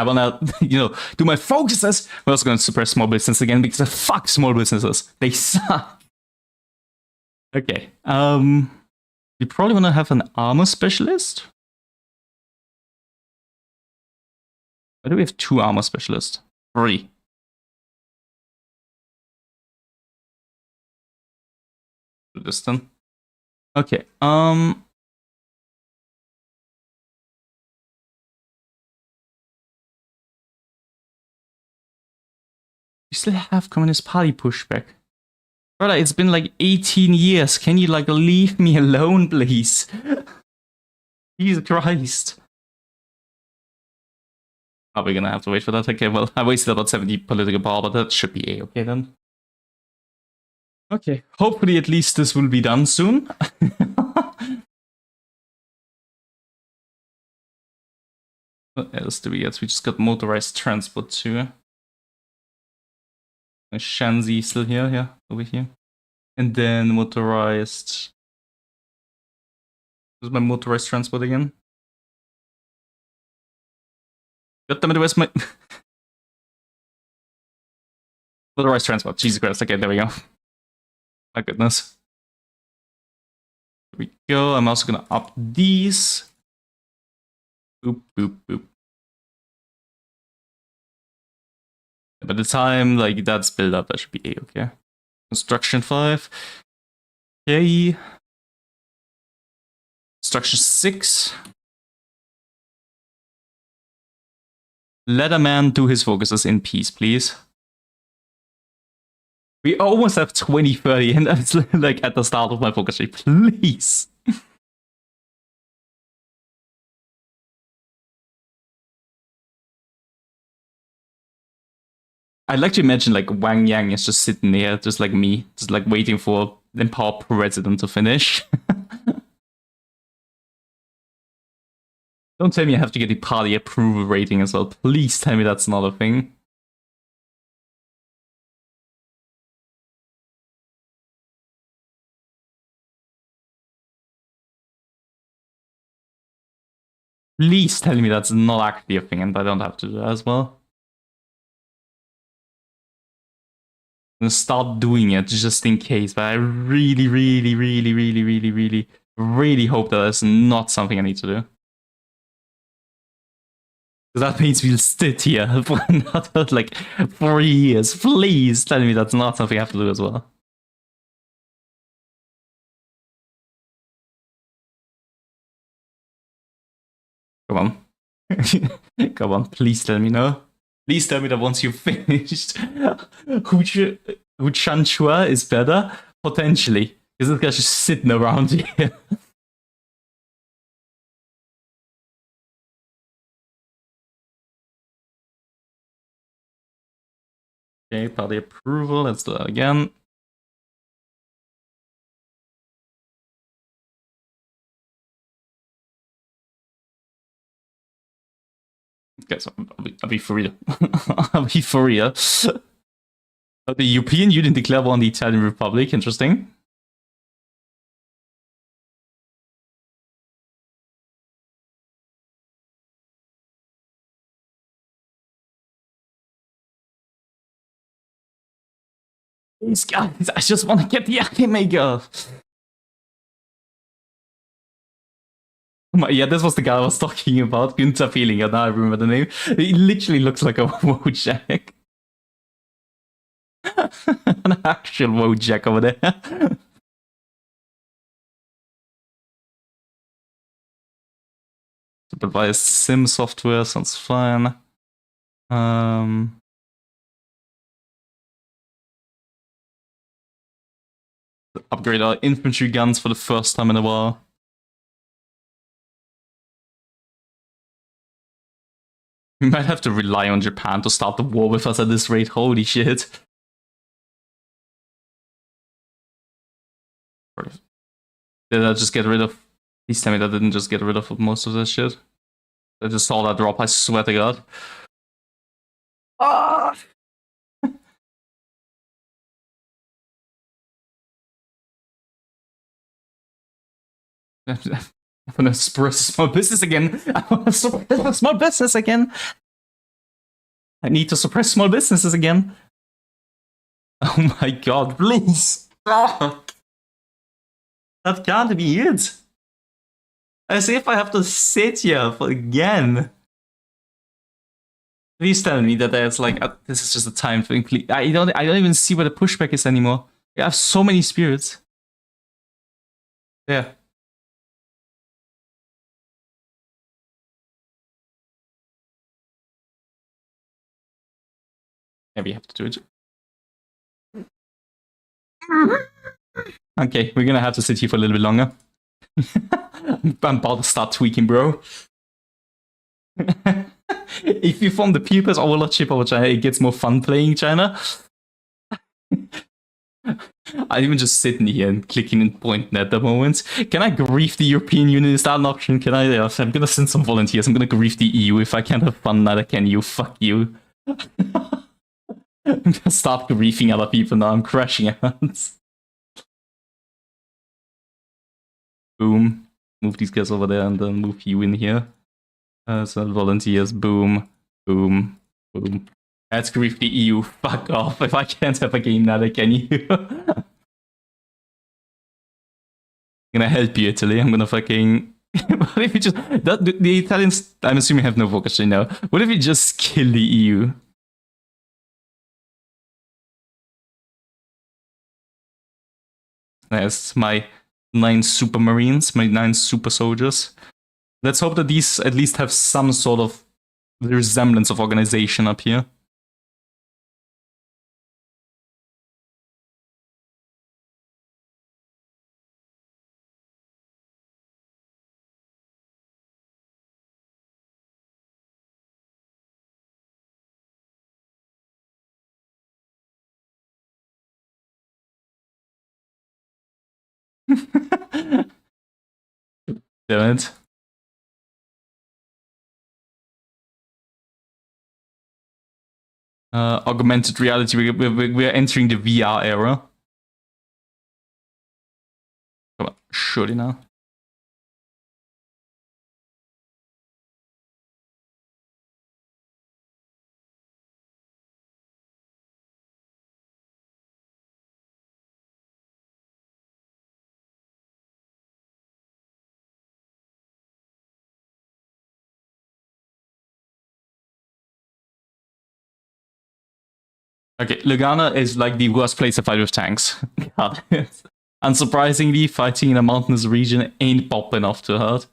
wanna you know, do my focuses. We're also gonna suppress small business again because I fuck small businesses. They suck. Okay. We probably wanna have an armor specialist. Why do we have 2 armor specialists? 3. Do this then. Okay. We still have Communist Party pushback. Brother, it's been like 18 years. Can you like leave me alone, please? Jesus Christ. Are we gonna have to wait for that? Okay, well, I wasted about 70 political power, but that should be A-okay then. Okay, hopefully at least this will be done soon. What else do we get? We just got motorized transport too. Shanxi still here, yeah, over here. And then motorized... Where's my motorized transport again? Goddammit, where's my... motorized transport, Jesus Christ, okay, there we go. My goodness. There we go, I'm also gonna up these. Boop, boop, boop. By the time like that's built up, that should be A-okay. Construction 5. Okay. Construction 6. Let a man do his focuses in peace, please. We almost have 2030 and that's like at the start of my focus tree. Please. I'd like to imagine like Wang Yang is just sitting there, just like me, just like waiting for the Empower President to finish. Don't tell me I have to get the party approval rating as well. Please tell me that's not a thing. Please tell me that's not actually a thing and I don't have to do that as well. I'm gonna start doing it just in case, but I really, really, really, really, really, really, really hope that that's not something I need to do. Because that means we'll sit here for another like 3 years. Please tell me that's not something I have to do as well. Come on. Come on, please tell me no. Please tell me that once you've finished, Huchanchua is better? Potentially. Because this guy's just sitting around here. Okay, party approval. Let's do that again. Guys, I'll be for real. I'll be for real. The European Union declared war on the Italian Republic. Interesting. These guys, I just want to get the anime girl. Yeah, this was the guy I was talking about. Günther Fehlinger, now I remember the name. He literally looks like a Wojak. An actual Wojak over there. Supervised sim software sounds fine. Upgrade our infantry guns for the first time in a while. We might have to rely on Japan to start the war with us at this rate. Holy shit. Did I just get rid of... Please tell me that I didn't just get rid of most of this shit. I just saw that drop, I swear to God. Ah! I'm gonna suppress small business again. I want to suppress small business again. I need to suppress small businesses again. Oh my God, please. That can't be it. As if I have to sit here for again. Please tell me that there's like this is just a time to include. I don't even see where the pushback is anymore. I have so many spirits. Yeah. Maybe you have to do it. Okay, we're gonna have to sit here for a little bit longer. I'm about to start tweaking, bro. If you form the people's overlordship over China, it gets more fun playing China. I'm even just sitting here and clicking and pointing at the moment. Can I grief the European Union? Is that an option? Can I? I'm gonna send some volunteers. I'm gonna grief the EU. If I can't have fun, neither can you. Fuck you. I'm gonna start griefing other people now. I'm crashing out. Boom. Move these guys over there and then move you in here. So volunteers. Boom. Boom. Boom. Let's grief the EU. Fuck off. If I can't have a game, neither can you. I'm gonna help you, Italy. I'm gonna fucking... What if you just... the Italians, I'm assuming, have no focus right now. What if you just kill the EU? There's my 9 super marines, my 9 super soldiers. Let's hope that these at least have some sort of resemblance of organization up here. Damn it. Augmented reality, we're entering the VR era. Come on, surely now. Okay, Lugana is like the worst place to fight with tanks. God. Unsurprisingly, fighting in a mountainous region ain't popping off too hard.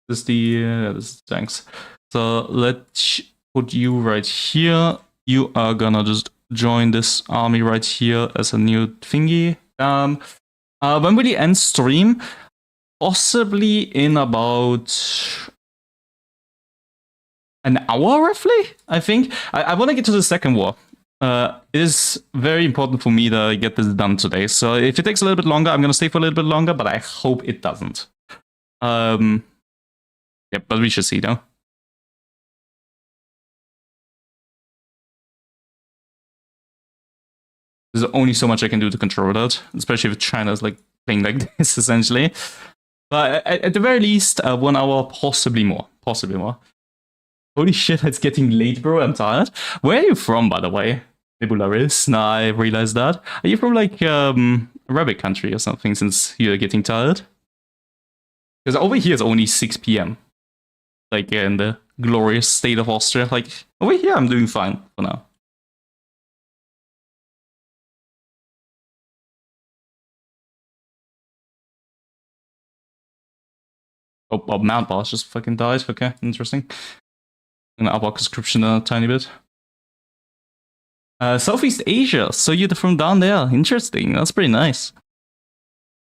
This is the tanks. So let's put you right here. You are gonna just join this army right here as a new thingy. When will the end stream? Possibly in about an hour, roughly, I think. I want to get to the second war. It is very important for me to get this done today. So if it takes a little bit longer, I'm going to stay for a little bit longer, but I hope it doesn't. Yeah, but we should see, though. There's only so much I can do to control that, especially if China's like playing like this, essentially. But at the very least, 1 hour, possibly more. Possibly more. Holy shit, it's getting late, bro. I'm tired. Where are you from, by the way? Nebularis? Nah, I realized that. Are you from like Arabic country or something, since you're getting tired? Because over here it's only 6 p.m. Like in the glorious state of Austria. Like over here I'm doing fine for now. Oh, Mount Boss just fucking died. Okay, interesting. I'm gonna up our conscription a tiny bit. Southeast Asia. So you're from down there. Interesting. That's pretty nice.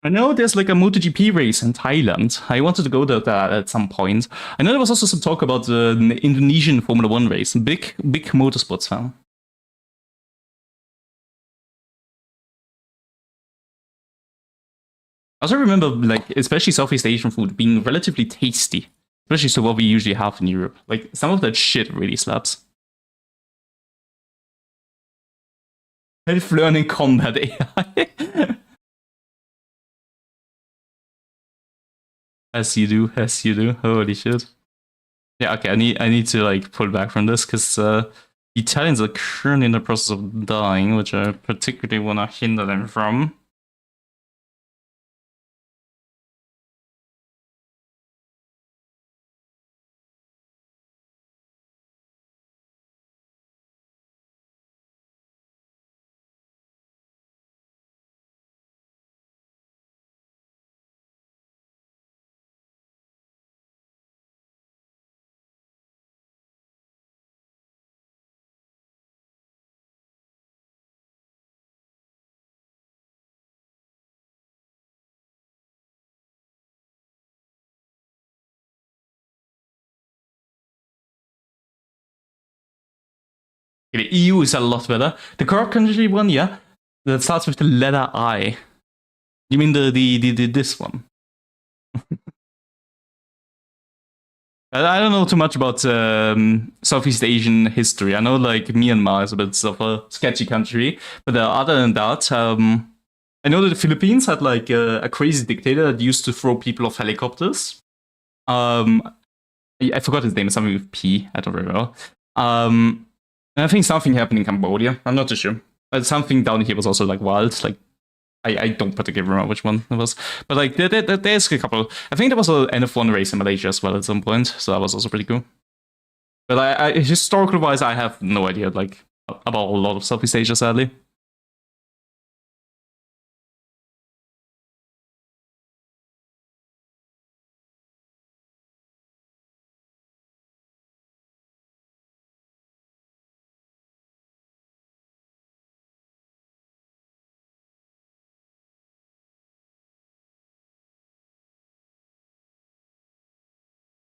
I know there's like a MotoGP race in Thailand. I wanted to go to that at some point. I know there was also some talk about the Indonesian Formula 1 race. Big motorsports fan. I also remember, like, especially Southeast Asian food being relatively tasty. Especially to what we usually have in Europe. Like, some of that shit really slaps. Self-learning combat AI. As you do, as you do. Holy shit. Yeah, okay, I need to like pull back from this because the Italians are currently in the process of dying, which I particularly want to hinder them from. Okay, the EU is a lot better. The corrupt country one, yeah, that starts with the letter I. You mean the this one? I don't know too much about Southeast Asian history. I know like Myanmar is a bit of a sketchy country, but other than that, I know that the Philippines had like a crazy dictator that used to throw people off helicopters. I forgot his name, something with P. I don't remember. And I think something happened in Cambodia. I'm not too sure. But something down here was also like wild. Like I don't particularly remember which one it was. But like there's a couple. I think there was an NF1 race in Malaysia as well at some point. So that was also pretty cool. But I historically wise, I have no idea like about a lot of Southeast Asia, sadly.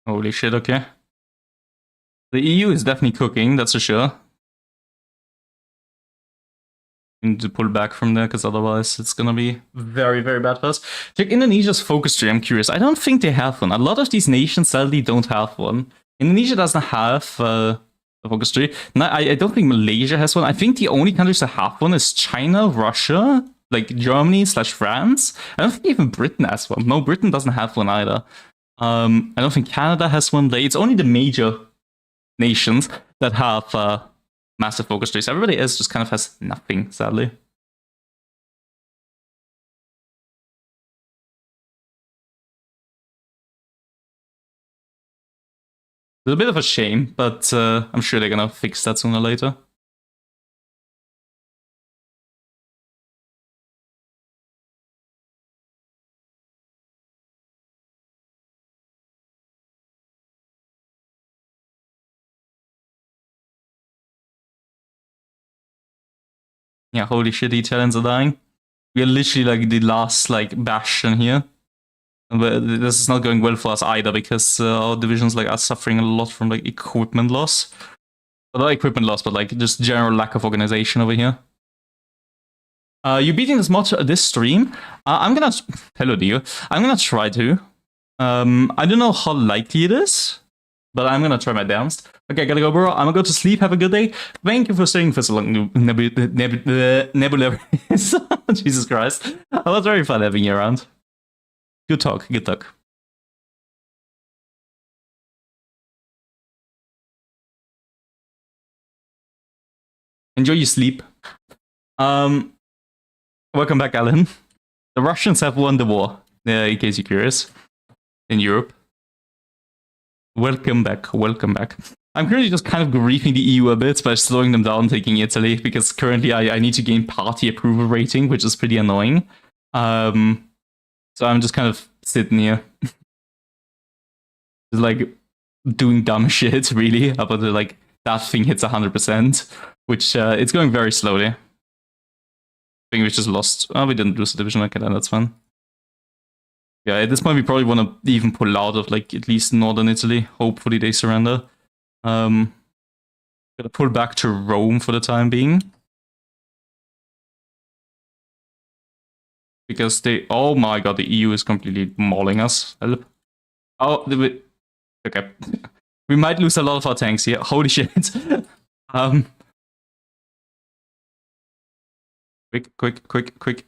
Holy shit, okay. The EU is definitely cooking, that's for sure. We need to pull back from there, because otherwise it's gonna be very, very bad for us. Check Indonesia's focus tree, I'm curious. I don't think they have one. A lot of these nations sadly don't have one. Indonesia doesn't have a focus tree. No, I don't think Malaysia has one. I think the only countries that have one is China, Russia, like Germany/France. I don't think even Britain has one. No, Britain doesn't have one either. I don't think Canada has one. It's only the major nations that have massive focus trees. Everybody else just kind of has nothing, sadly. It's a bit of a shame, but I'm sure they're gonna fix that sooner or later. Yeah, holy shit, the Italians are dying. We are literally like the last like bastion here. But this is not going well for us either because our divisions like are suffering a lot from like equipment loss. Well, not equipment loss, but like just general lack of organization over here. You beating this mod this stream? I'm gonna hello dear. I'm gonna try to. I don't know how likely it is, but I'm gonna try my damnedest. Okay, gotta go, bro. I'm gonna go to sleep. Have a good day. Thank you for staying for so long, Nebula. Jesus Christ. It was very fun having you around. Good talk. Good talk. Enjoy your sleep. Welcome back, Alan. The Russians have won the war, in case you're curious, in Europe. Welcome back. Welcome back. I'm currently just kind of griefing the EU a bit by slowing them down, taking Italy, because currently I need to gain party approval rating, which is pretty annoying. So I'm just kind of sitting here. Just like doing dumb shit, really, up until like that thing hits 100%, which it's going very slowly. I think we just lost. Oh, we didn't lose the division. Okay, then that's fine. Yeah, at this point we probably want to even pull out of like at least northern Italy. Hopefully they surrender. Gonna pull back to Rome for the time being. Because they, oh my god, the EU is completely mauling us. Help. Oh, okay. We might lose a lot of our tanks here. Holy shit. Quick.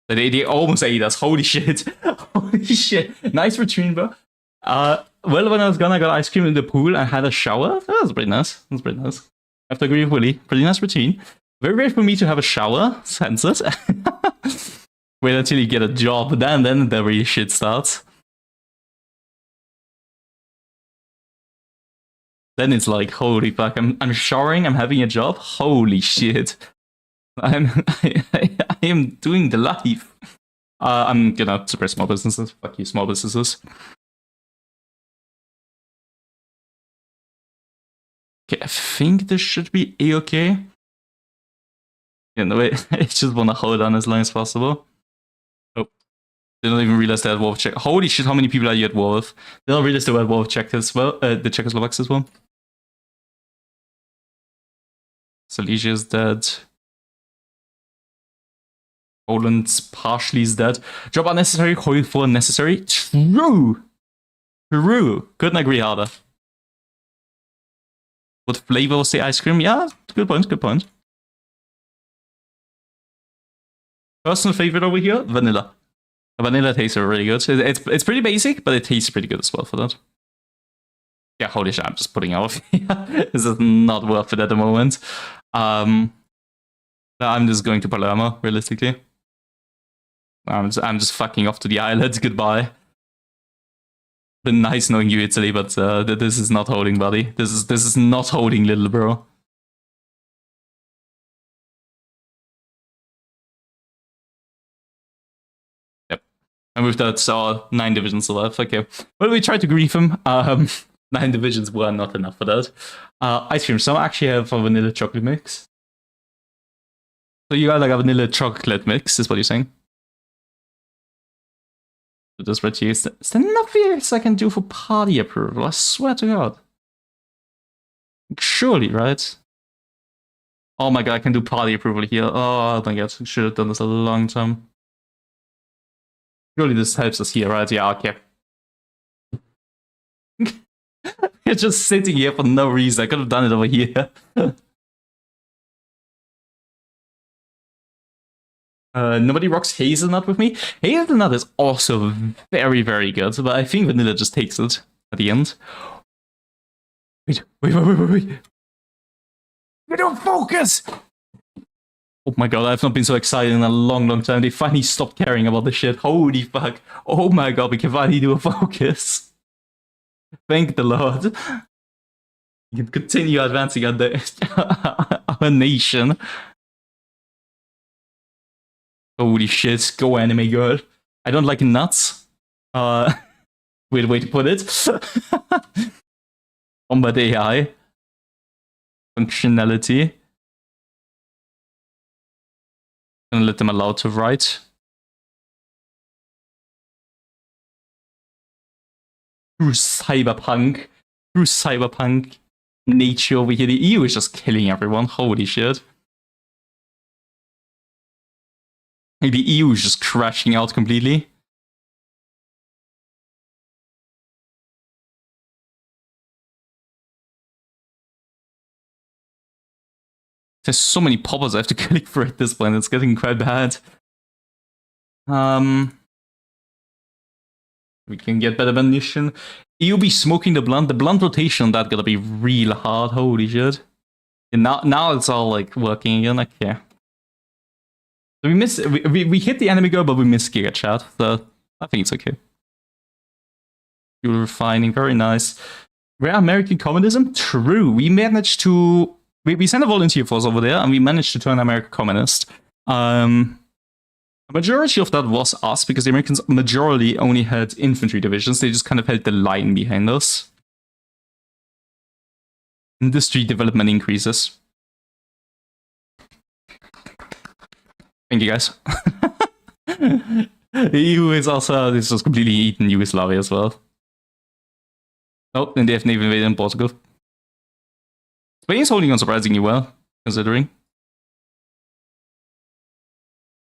They almost ate us. Holy shit. Holy shit. Nice routine, bro. Well, when I was gone, I got ice cream in the pool and had a shower. That was pretty nice. That was pretty nice. I have to agree with Willie. Pretty nice routine. Very rare for me to have a shower. Censored. Wait until you get a job. Then the real shit starts. Then it's like, holy fuck, I'm showering, I'm having a job. Holy shit. I am doing the life. I'm gonna suppress small businesses. Fuck you, small businesses. Okay, I think this should be a-okay. Yeah, no, I just want to hold on as long as possible. Oh, they don't even realize they're at war with Czech. Holy shit, how many people are you at war with? They don't realize they're at war with Czech as well, the Czechoslovaks as well. Silesia is dead. Poland's partially is dead. Drop unnecessary, HOI4 necessary. True! Couldn't agree harder. What flavor was the ice cream? Yeah, good point. Personal favorite over here, vanilla. Vanilla tastes really good. It's pretty basic, but it tastes pretty good as well for that. Yeah, holy shit, I'm just putting out. This is not worth it at the moment. I'm just going to Palermo, realistically. I'm just fucking off to the island. Goodbye. Been nice knowing you, Italy, but this is not holding, buddy. This is not holding, little bro. Yep. And with that, 9 divisions left. Okay. Well, we tried to grief him. 9 divisions were not enough for that. Ice cream. Some actually have a vanilla chocolate mix. So you got like a vanilla chocolate mix, is what you're saying? Just red cheese. Is there nothing else I can do for party approval? I swear to God. Surely, right? Oh my god, I can do party approval here. Oh my god, I should have done this a long time. Surely this helps us here, right? Yeah, okay. You're just sitting here for no reason. I could have done it over here. Nobody rocks hazelnut with me. Hazelnut is also very, very good, but I think vanilla just takes it at the end. Wait. We don't focus! Oh my god, I've not been so excited in a long time. They finally stopped caring about the shit. Holy fuck. Oh my god, we can finally do a focus. Thank the Lord. We can continue advancing our nation. Holy shit, go anime girl. I don't like nuts. Weird way to put it. Combat AI. Functionality. Gonna let them allow to write. True cyberpunk nature over here. The EU is just killing everyone. Holy shit. Like, the EU is just crashing out completely. There's so many poppers I have to click for at this point. It's getting quite bad. We can get better ammunition. EU be smoking the blunt. The blunt rotation on that gonna be real hard. Holy shit. And now it's all like working again. Okay. So we hit the enemy goal, but we missed Giga Chat. So I think it's okay. Fuel refining, very nice. Rare American communism? True. We managed to we sent a volunteer force over there, and we managed to turn America communist. A majority of that was us, because the Americans majority only had infantry divisions. They just kind of held the line behind us. Industry development increases. Thank you, guys. The EU is also, this was completely eaten Yugoslavia as well. Oh, and they have naval invaded in Portugal. Spain is holding on surprisingly well, considering.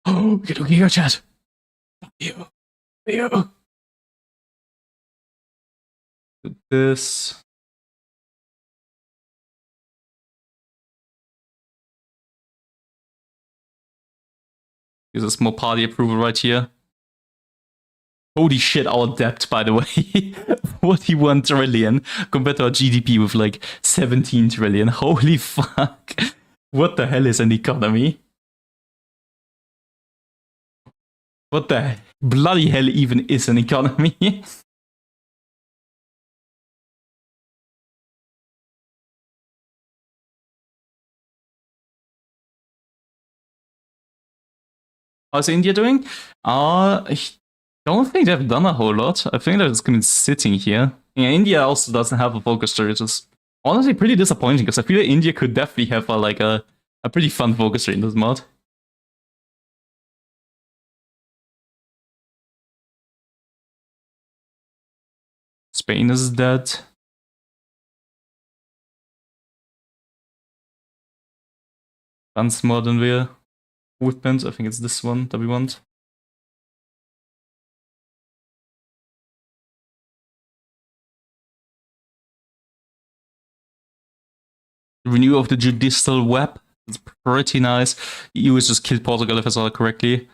Oh, we can do Giga Chat. Fuck you. You. This. Gives us more party approval right here. Holy shit, our debt, by the way. 41 trillion compared to our GDP with like 17 trillion. Holy fuck. What the hell is an economy? What the bloody hell even is an economy? How's India doing? I don't think they've done a whole lot. I think they're just been sitting here. Yeah, India also doesn't have a focus tree, which is honestly pretty disappointing, because I feel like India could definitely have a pretty fun focus tree in this mod. Spain is dead. Guns more than wir. Weapons, I think it's this one that we want. Renew of the judicial web. It's pretty nice. EU has just killed Portugal, if I saw it correctly.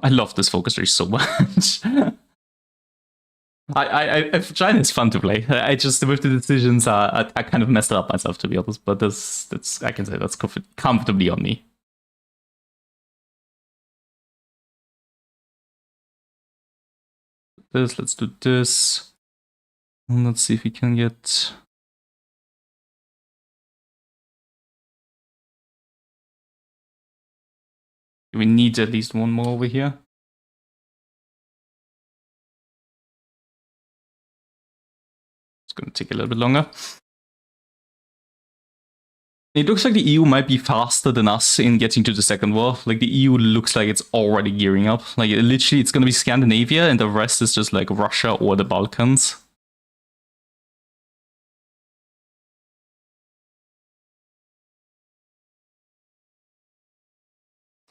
I love this focus tree so much. China is fun to play. I just, with the decisions, I kind of messed it up myself, to be honest. But that's I can say that's comfortably on me. Let's do this. And let's see if we can get. We need at least one more over here. It's going to take a little bit longer. It looks like the EU might be faster than us in getting to the second war. Like, the EU looks like it's already gearing up. Like, literally, it's going to be Scandinavia, and the rest is just like Russia or the Balkans.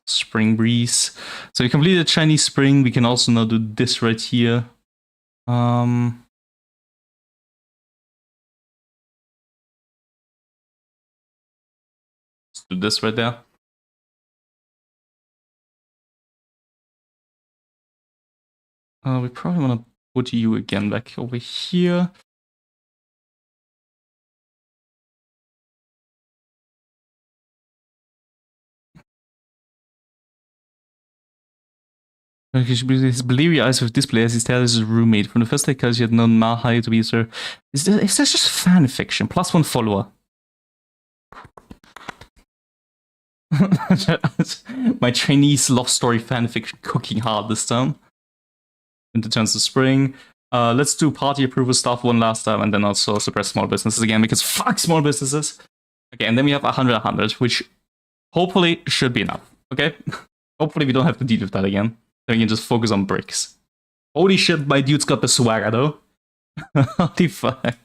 Spring breeze. So we completed Chinese spring. We can also now do this right here. Let's do this right there. We probably want to put you again back over here. His bleary eyes with display as he stares his roommate. From the first day, because he had known Mahai to be sir. Is that just fan fiction? Plus one follower. My Chinese love story fanfiction cooking hard this time. Into turns to spring. Let's do party approval stuff one last time, and then also suppress small businesses again, because fuck small businesses. Okay, and then we have 100, which Hopefully, should be enough. Okay? Hopefully, we don't have to deal with that again. Then we can just focus on bricks. Holy shit, my dude's got the swagger though. Holy fuck.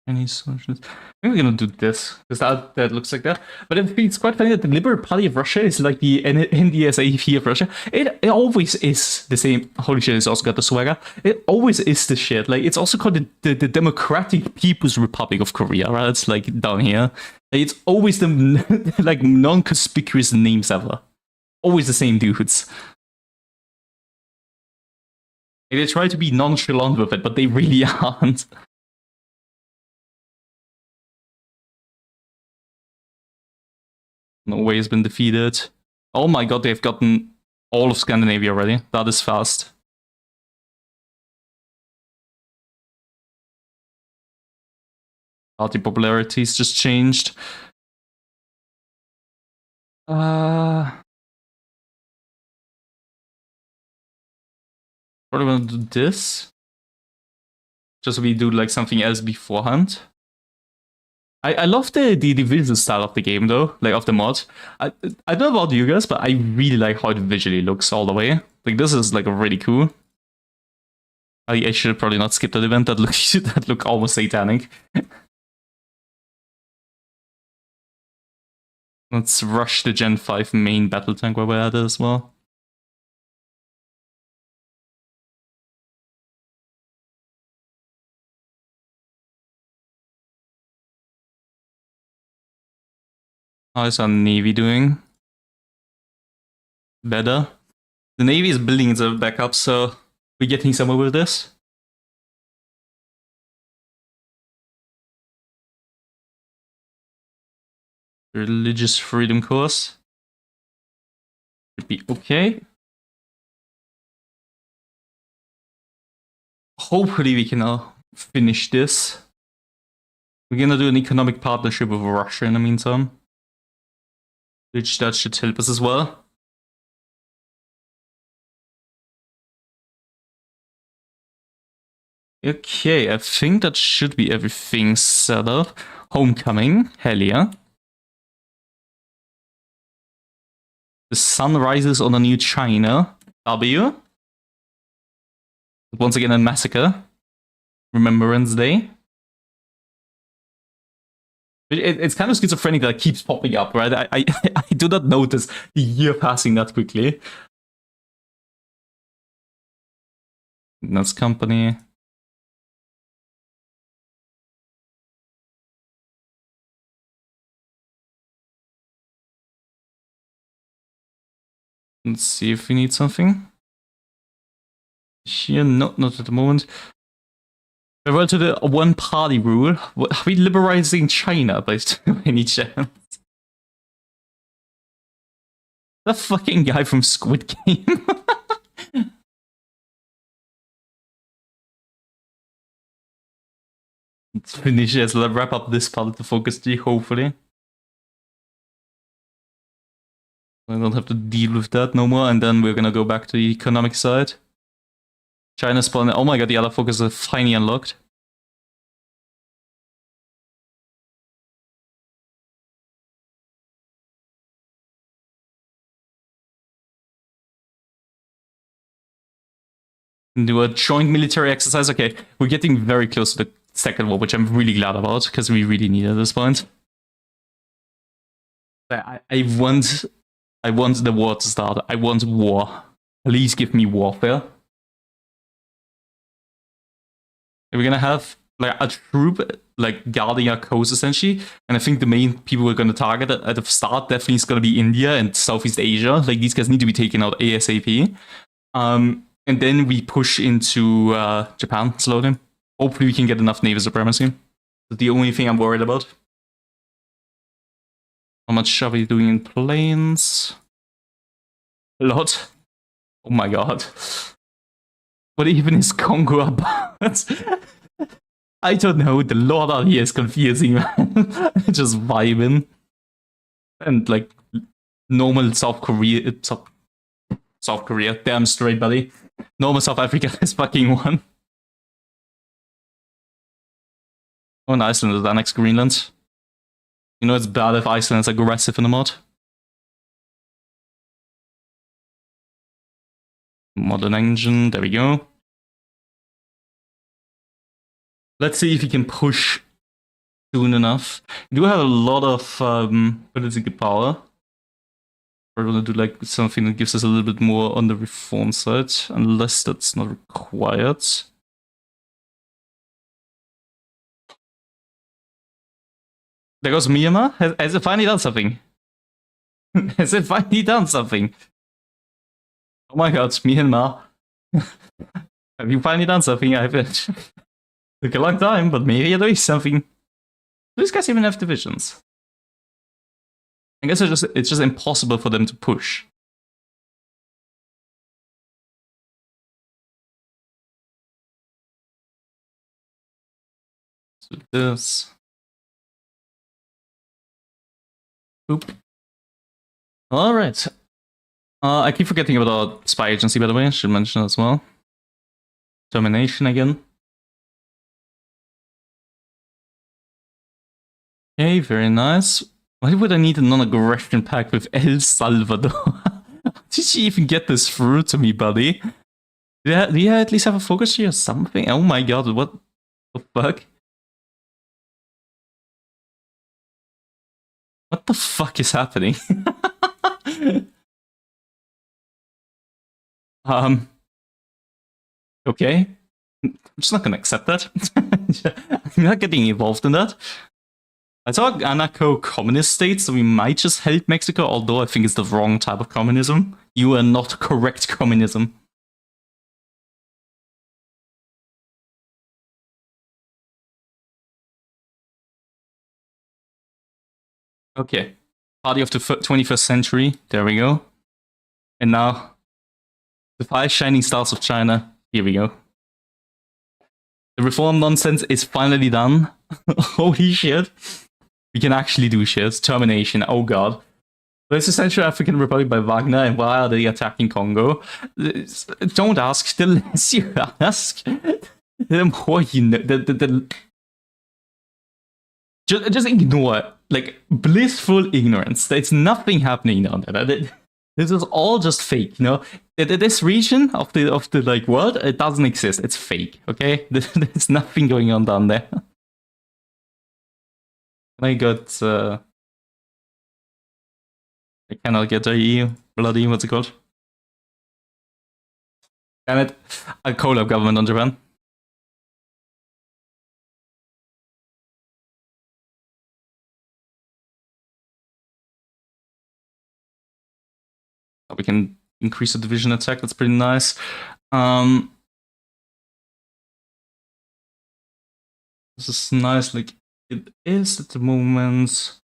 Any solutions? Maybe we're gonna do this because that looks like that. But it's quite funny that the Liberal Party of Russia is like the NDSAP of Russia. It always is the same. Holy shit! It's also got the swagger. It always is the shit. Like it's also called the Democratic People's Republic of Korea, right? It's like down here. Like, it's always the like non-conspicuous names ever. Always the same dudes. They try to be nonchalant with it, but they really aren't. Norway has been defeated. Oh my god, they've gotten all of Scandinavia already. That is fast. Party popularity's just changed. Probably gonna do this. Just so we do like something else beforehand. I love the visual style of the game though, like of the mod. I don't know about you guys, but I really like how it visually looks all the way. Like this is like really cool. I should probably not skip that event. That look almost satanic. Let's rush the Gen 5 main battle tank while we're at it as well. How is our Navy doing? Better. The Navy is building its backup, so we're getting somewhere with this. Religious freedom course. Should be okay. Hopefully we can now finish this. We're gonna do an economic partnership with Russia in the meantime. Which that should help us as well. Okay, I think that should be everything set up. Homecoming, hell yeah. The sun rises on a new China. W. Once again a massacre. Remembrance Day. It's kind of schizophrenic that it keeps popping up, right? I do not notice the year passing that quickly. Nuts Company. Let's see if we need something. Here, not at the moment. Farewell to the one-party rule. What, are we liberalizing China by any chance? The fucking guy from Squid Game. Let's finish it. Let's wrap up this part of the focus tree, hopefully. I don't have to deal with that no more, and then we're gonna go back to the economic side. China spawn. Oh my god, the other focus is finally unlocked. Do a joint military exercise. Okay, we're getting very close to the second war, which I'm really glad about because we really need it at this point. I want the war to start. I want war. Please give me warfare. We're gonna have like a troop like guarding our coast essentially, and I think the main people we're gonna target at the start definitely is gonna be India and Southeast Asia. Like these guys need to be taken out ASAP. And then we push into Japan slowly. Hopefully we can get enough naval supremacy. That's the only thing I'm worried about. How much are we doing in planes? A lot. Oh my god. What even is Congo about? I don't know. The lore out here is confusing, man. Just vibing. And like normal South Korea, South Korea, damn straight, buddy. Normal South Africa is fucking one. Oh, and Iceland is annexed Greenland. You know it's bad if Iceland's aggressive in the mod. Modern engine, there we go. Let's see if he can push soon enough. We do have a lot of political power. We're gonna do like something that gives us a little bit more on the reform side, unless that's not required. There goes Myanmar. Has it finally done something? Has it finally done something? Oh my god, Myanmar. Have you finally done something? I've took a long time, but maybe you're doing something. These guys even have divisions. I guess it's just impossible for them to push. So this. Oop. Alright. I keep forgetting about our spy agency, by the way. I should mention as well. Termination again. Okay, very nice. Why would I need a non-aggression pact with El Salvador? Did you even get this through to me, buddy? Do you at least have a focus here or something? Oh my god, what the fuck? What the fuck is happening? Okay. I'm just not gonna accept that. I'm not getting involved in that. I saw anarcho-communist states, so we might just help Mexico, although I think it's the wrong type of communism. You are not correct communism. Okay. Party of the 21st century. There we go. And now, the 5 shining stars of China. Here we go. The reform nonsense is finally done. Holy shit. We can actually do shit. Termination. Oh god. There's a Central African Republic by Wagner, and why are they attacking Congo? Don't ask. The less you ask, the more you know. Just ignore. Like, blissful ignorance. There's nothing happening down there. This is all just fake, you know? This region of the like world, it doesn't exist. It's fake, okay? There's nothing going on down there. I got I cannot get a bloody what's it called? Damn it. A collab government on Japan. We can increase the division attack, that's pretty nice. This is nice, like it is at the moment.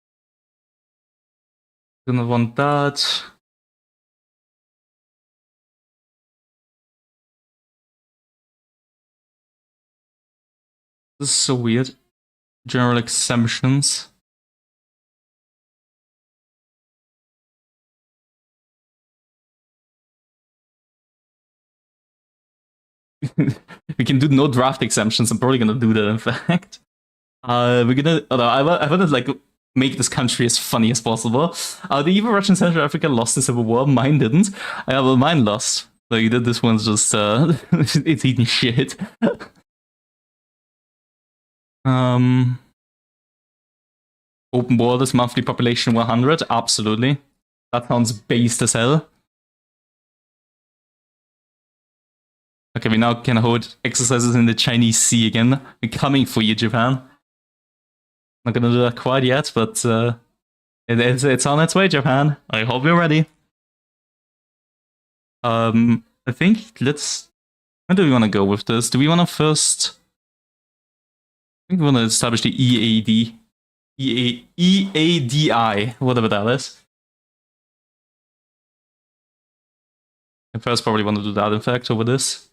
Gonna want that. This is so weird. General exemptions. We can do no draft exemptions. I'm probably gonna do that, in fact. We're gonna. I want to like make this country as funny as possible. The evil Russian Central Africa lost the civil war. Mine didn't. Well, mine lost. Like this one's just it's eating shit. Open borders, monthly population 100. Absolutely. That sounds based as hell. Okay, we now can hold exercises in the Chinese Sea again. We're coming for you, Japan. Not gonna do that quite yet, but it's on its way, Japan. I hope you're ready. I think let's. Where do we want to go with this? Do we want to first? I think we want to establish the EADI, whatever that is. I first probably want to do that, in fact, over this.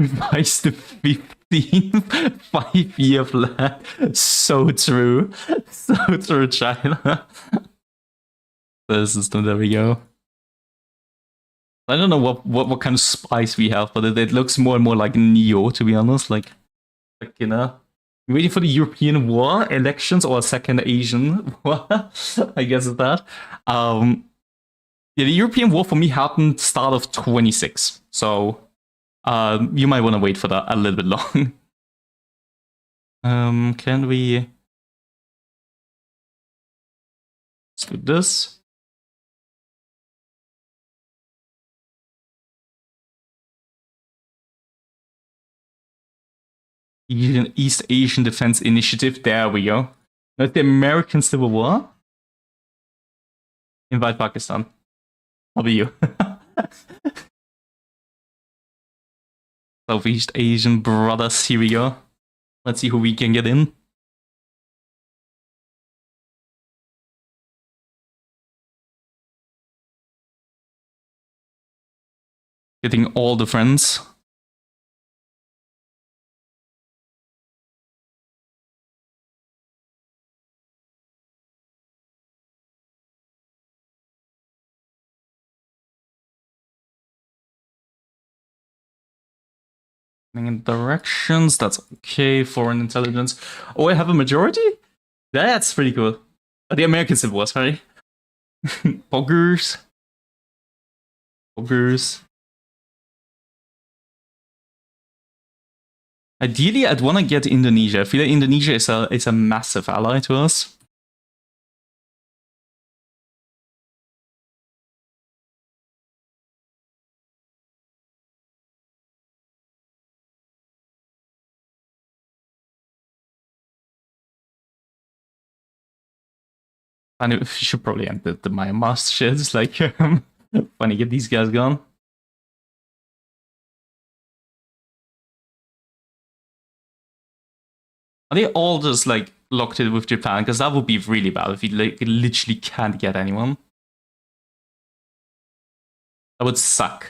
Vice the 15th 5-year plan. So true. So true, China. The system, there we go. I don't know what kind of spice we have, but it looks more and more like Neo, to be honest. Like you know, waiting for the European war elections or a second Asian war. I guess it's that. Yeah, the European war for me happened start of 26, so you might want to wait for that a little bit long. Can we? Let's do this. East Asian Defense Initiative. There we go. That's the American Civil War. Invite Pakistan. How about you? Southeast Asian brothers. Here we go. Let's see who we can get in. Getting all the friends. In directions, that's okay. Foreign intelligence. Oh, I have a majority? That's pretty cool. The American Civil War, sorry. Poggers. Poggers. Ideally, I'd want to get Indonesia. I feel like Indonesia is a massive ally to us. And we should probably end the Myanmar shit. It's like, funny, get these guys gone. Are they all just like locked in with Japan? Because that would be really bad if you like, literally can't get anyone. That would suck.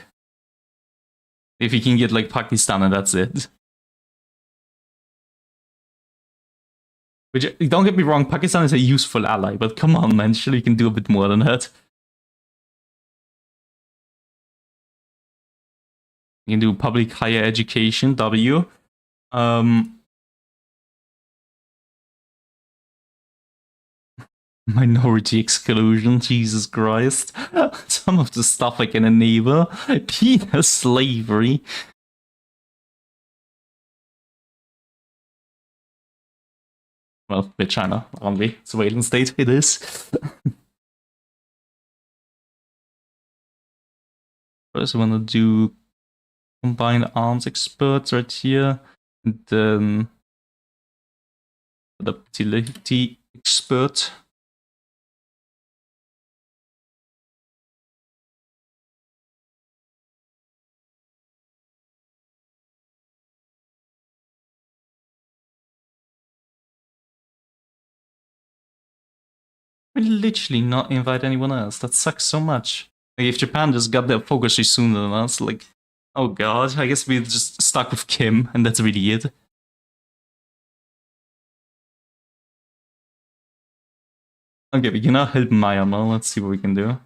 If you can get like Pakistan and that's it. Which, don't get me wrong, Pakistan is a useful ally, but come on, man, surely you can do a bit more than that. You can do public higher education, W. Minority exclusion, Jesus Christ. Some of the stuff I can enable. Penal slavery. Well, with China, only surveillance state, it is. First, I want to do combined arms experts right here, and then adaptability expert. We literally not invite anyone else. That sucks so much. Like, if Japan just got their focus sooner than us, like, oh god, I guess we're just stuck with Kim, and that's really it. Okay, we can now help Myanmar. Let's see what we can do.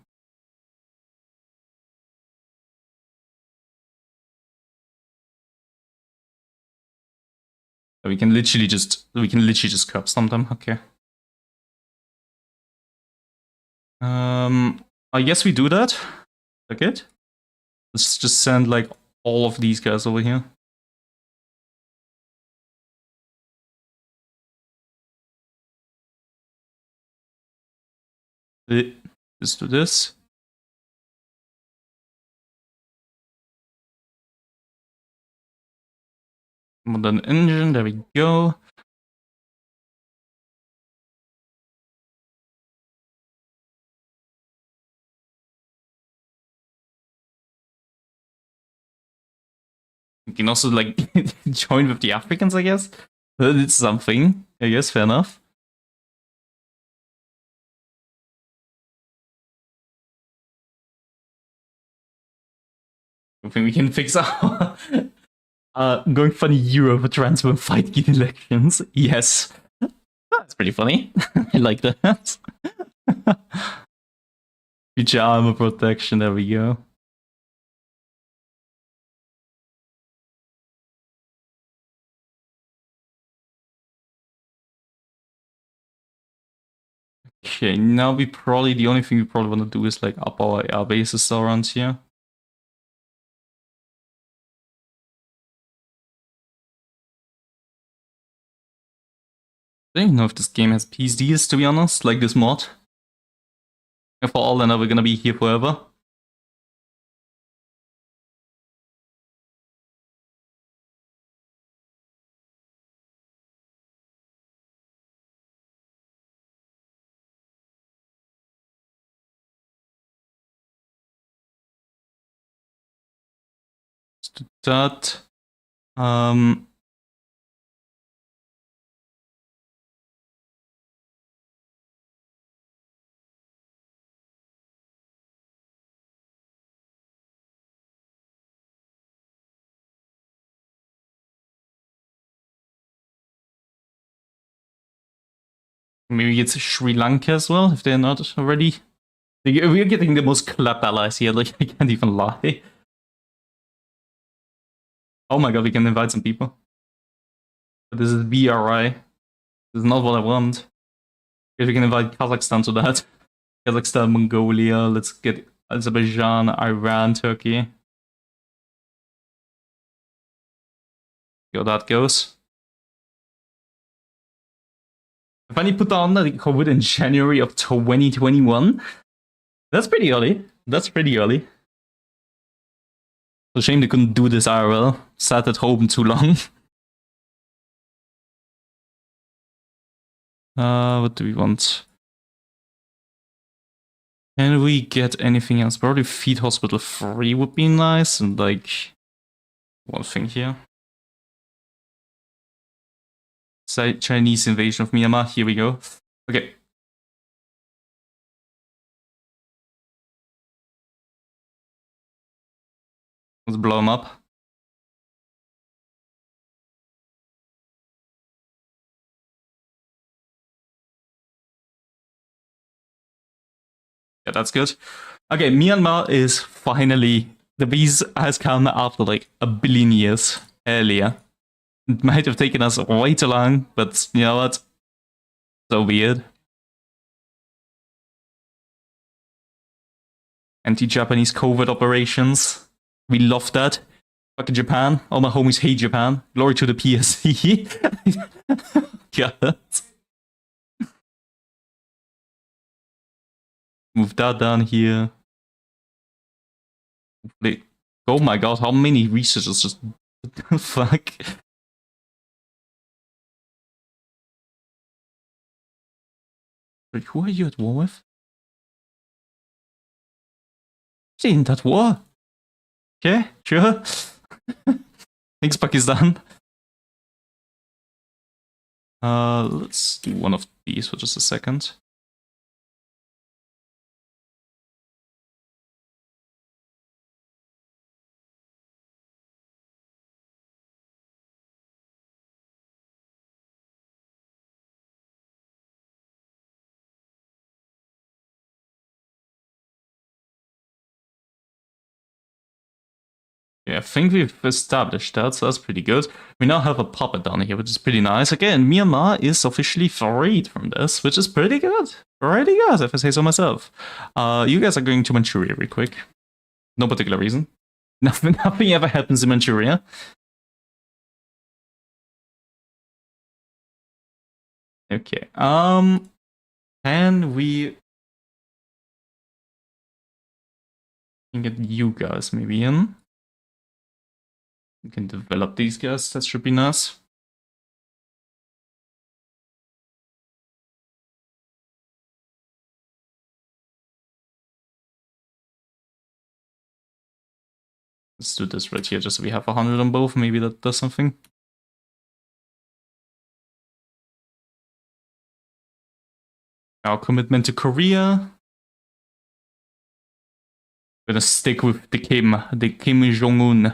We can literally just curb stomp them. Okay. I guess we do that. Like it. Let's just send like all of these guys over here. Let's do this. Modern engine, there we go. You can also like join with the Africans, I guess. It's something, I guess, fair enough. I think we can fix our Going funny Euro for transfer and fight key elections. Yes. That's pretty funny. I like that. Future armor protection, there we go. Okay, now the only thing we probably want to do is like up our air bases around here. I don't know if this game has PSDs, to be honest, like this mod. And for all I know, we're gonna be here forever. Let's do that. Maybe it's Sri Lanka as well, if they're not already. We're getting the most clapped allies here, like, I can't even lie. Oh my god, we can invite some people. But this is BRI. This is not what I want. If we can invite Kazakhstan to that. Kazakhstan, Mongolia, let's get Azerbaijan, Iran, Turkey. See how that goes. If I need to put on the COVID in January of 2021, that's pretty early. That's pretty early. It's a shame they couldn't do this IRL. Sat at home too long. What do we want? Can we get anything else? Probably Feed Hospital 3 would be nice, and like one thing here. Chinese invasion of Myanmar, here we go. Okay. Let's blow them up. Yeah, that's good. Okay, Myanmar is finally... The peace has come after like a billion years earlier. It might have taken us way too long, but you know what? So weird. Anti-Japanese covert operations. We love that. Fucking Japan. All my homies hate Japan. Glory to the PSC. God. Move that down here. Oh my god, how many researchers just... Fuck. Wait, who are you at war with? She's in that war. Okay, sure. Thanks, Pakistan. Let's do one of these for just a second. Yeah, I think we've established that, so that's pretty good. We now have a puppet down here, which is pretty nice. Again, Myanmar is officially freed from this, which is pretty good. Pretty good, if I say so myself. You guys are going to Manchuria real quick. No particular reason. Nothing ever happens in Manchuria. Okay, can we... can get you guys maybe in? We can develop these guys, that should be nice. Let's do this right here, just so we have 100 on both, maybe that does something. Our commitment to Korea. We're gonna stick with the Kim Jong-un.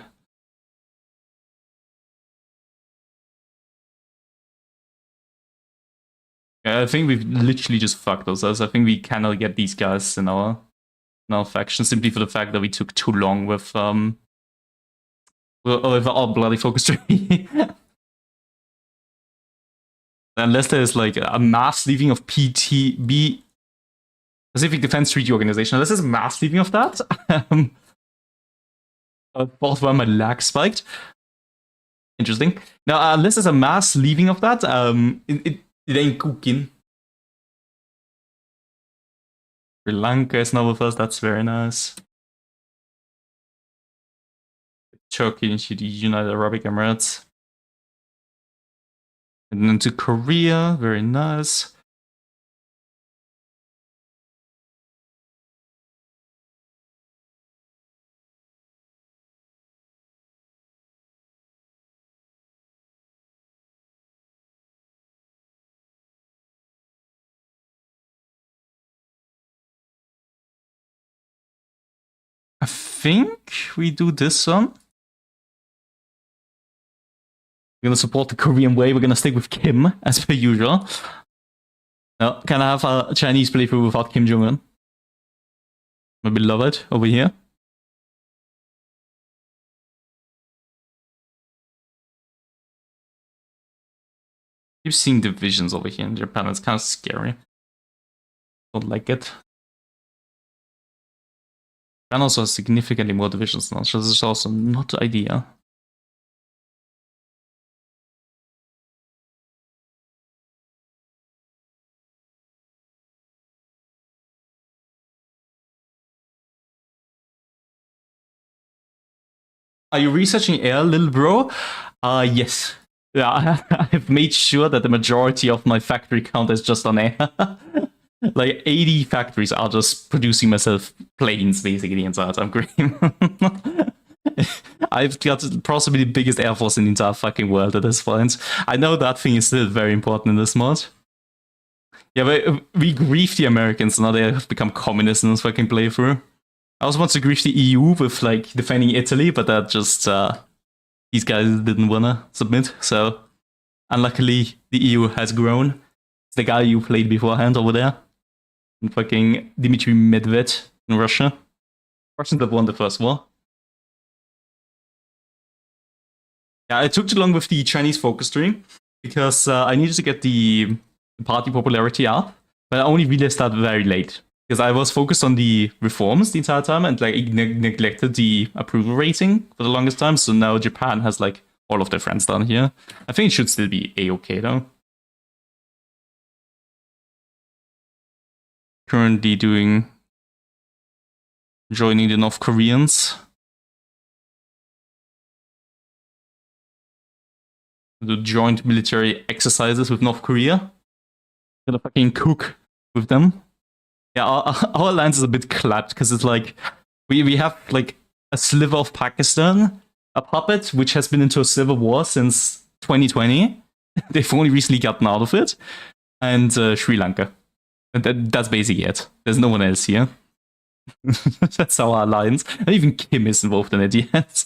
Yeah, I think we've literally just fucked ourselves. I think we cannot get these guys in our faction simply for the fact that we took too long with our bloody focus tree. Unless there's like a mass leaving of PTB, Pacific Defense Treaty Organization. Unless there's a mass leaving of that. Both where my lag spiked. Interesting. Now, unless there's a mass leaving of that, it ain't cooking. Sri Lanka is now with us. That's very nice. Turkey into the United Arab Emirates. And then to Korea. Very nice. I think we do this one. We're gonna support the Korean way. We're gonna stick with Kim as per usual. No, can I have a Chinese playthrough without Kim Jong-un? My beloved over here. Keep seeing divisions over here in Japan. It's kind of scary. Don't like it. Japan also has significantly more divisions now, so this is also not the idea. Are you researching air, little bro? Yes. Yeah, I've made sure that the majority of my factory count is just on air. Like 80 factories are just producing myself planes basically the entire time. Great. I've got possibly the biggest air force in the entire fucking world at this point. I know that thing is still very important in this mod. Yeah, but we grief the Americans, now they have become communists in this fucking playthrough. I also want to grief the EU with like defending Italy, but that just these guys didn't wanna submit. So unluckily the EU has grown. It's the guy you played beforehand over there. And fucking Dmitry Medved in Russia. Russians have won the first war. Yeah, it took too long with the Chinese focus tree because I needed to get the party popularity up, but I only realized that very late because I was focused on the reforms the entire time and like neglected the approval rating for the longest time. So now Japan has like all of their friends down here. I think it should still be a-okay though. Currently joining the North Koreans. Do joint military exercises with North Korea. Gonna fucking cook with them. Yeah, our alliance is a bit clapped because it's like we have like a sliver of Pakistan, a puppet which has been into a civil war since 2020. They've only recently gotten out of it, and Sri Lanka. And that's basically it. There's no one else here. That's our alliance. And even Kim is involved in it yet.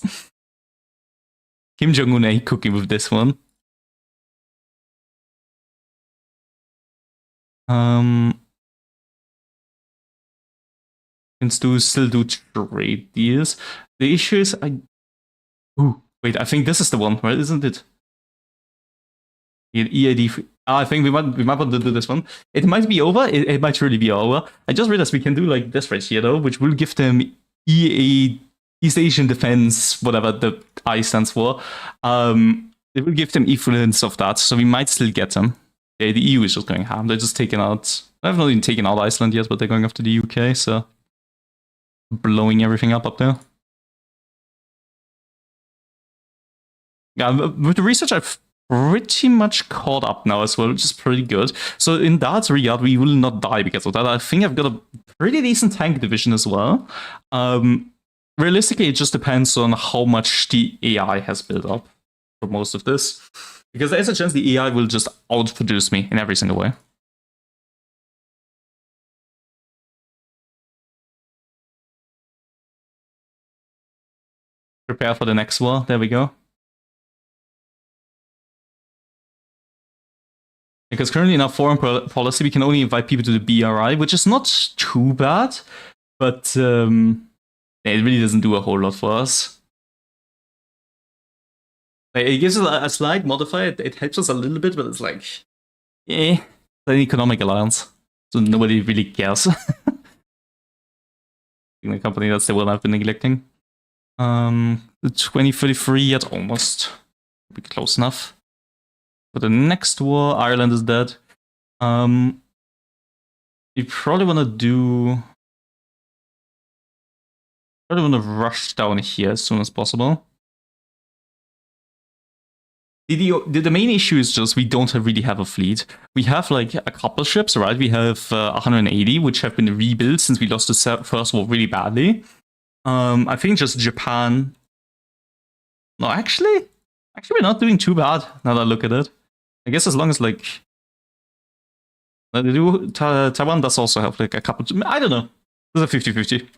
Kim Jong-un ain't cooking with this one. Can still do trade deals. The issue is wait, I think this is the one, right? Isn't it? EAD. I think we might want to do this one. It might be over. It might really be over. I just realized we can do like this right here though, which will give them East Asian Defense, whatever the I stands for. It will give them equivalents of that, so we might still get them. Yeah, the EU is just going ham. They're just taking out. I have not even taken out Iceland yet, but they're going after the UK, so blowing everything up there. Yeah, with the research, I've pretty much caught up now as well, which is pretty good. So in that regard, we will not die because of that. I think I've got a pretty decent tank division as well. Realistically, it just depends on how much the AI has built up for most of this. Because there's a chance the AI will just outproduce me in every single way. Prepare for the next war. There we go. Because currently in our foreign policy, we can only invite people to the BRI, which is not too bad, but it really doesn't do a whole lot for us. Like, it gives us a slight modifier. It helps us a little bit, but it's like, it's an economic alliance, so nobody really cares. The company that's the one I've been neglecting. The 2033, that's almost be close enough. For the next war, Ireland is dead. We probably want to do... Probably want to rush down here as soon as possible. The main issue is just we don't really have a fleet. We have like a couple ships, right? We have 180, which have been rebuilt since we lost the first war really badly. I think just Japan... No, actually we're not doing too bad now that I look at it. I guess as long as like... Taiwan does also have like a couple... I don't know. It's a 50-50.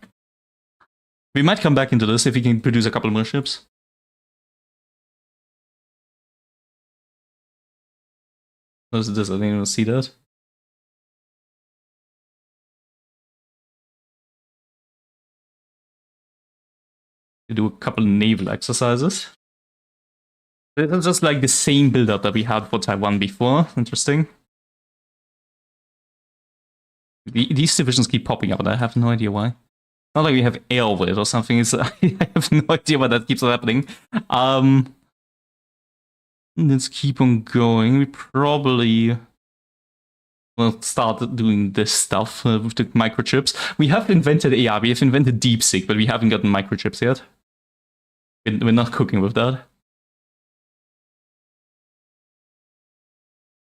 We might come back into this if we can produce a couple more ships. What is this? I didn't even see that. We do a couple naval exercises. It's just like the same build-up that we had for Taiwan before. Interesting. These divisions keep popping up, and I have no idea why. Not like we have air over it or something. It's, I have no idea why that keeps happening. Let's keep on going. We probably will start doing this stuff with the microchips. We have invented AI, we have invented DeepSeek, but we haven't gotten microchips yet. We're not cooking with that.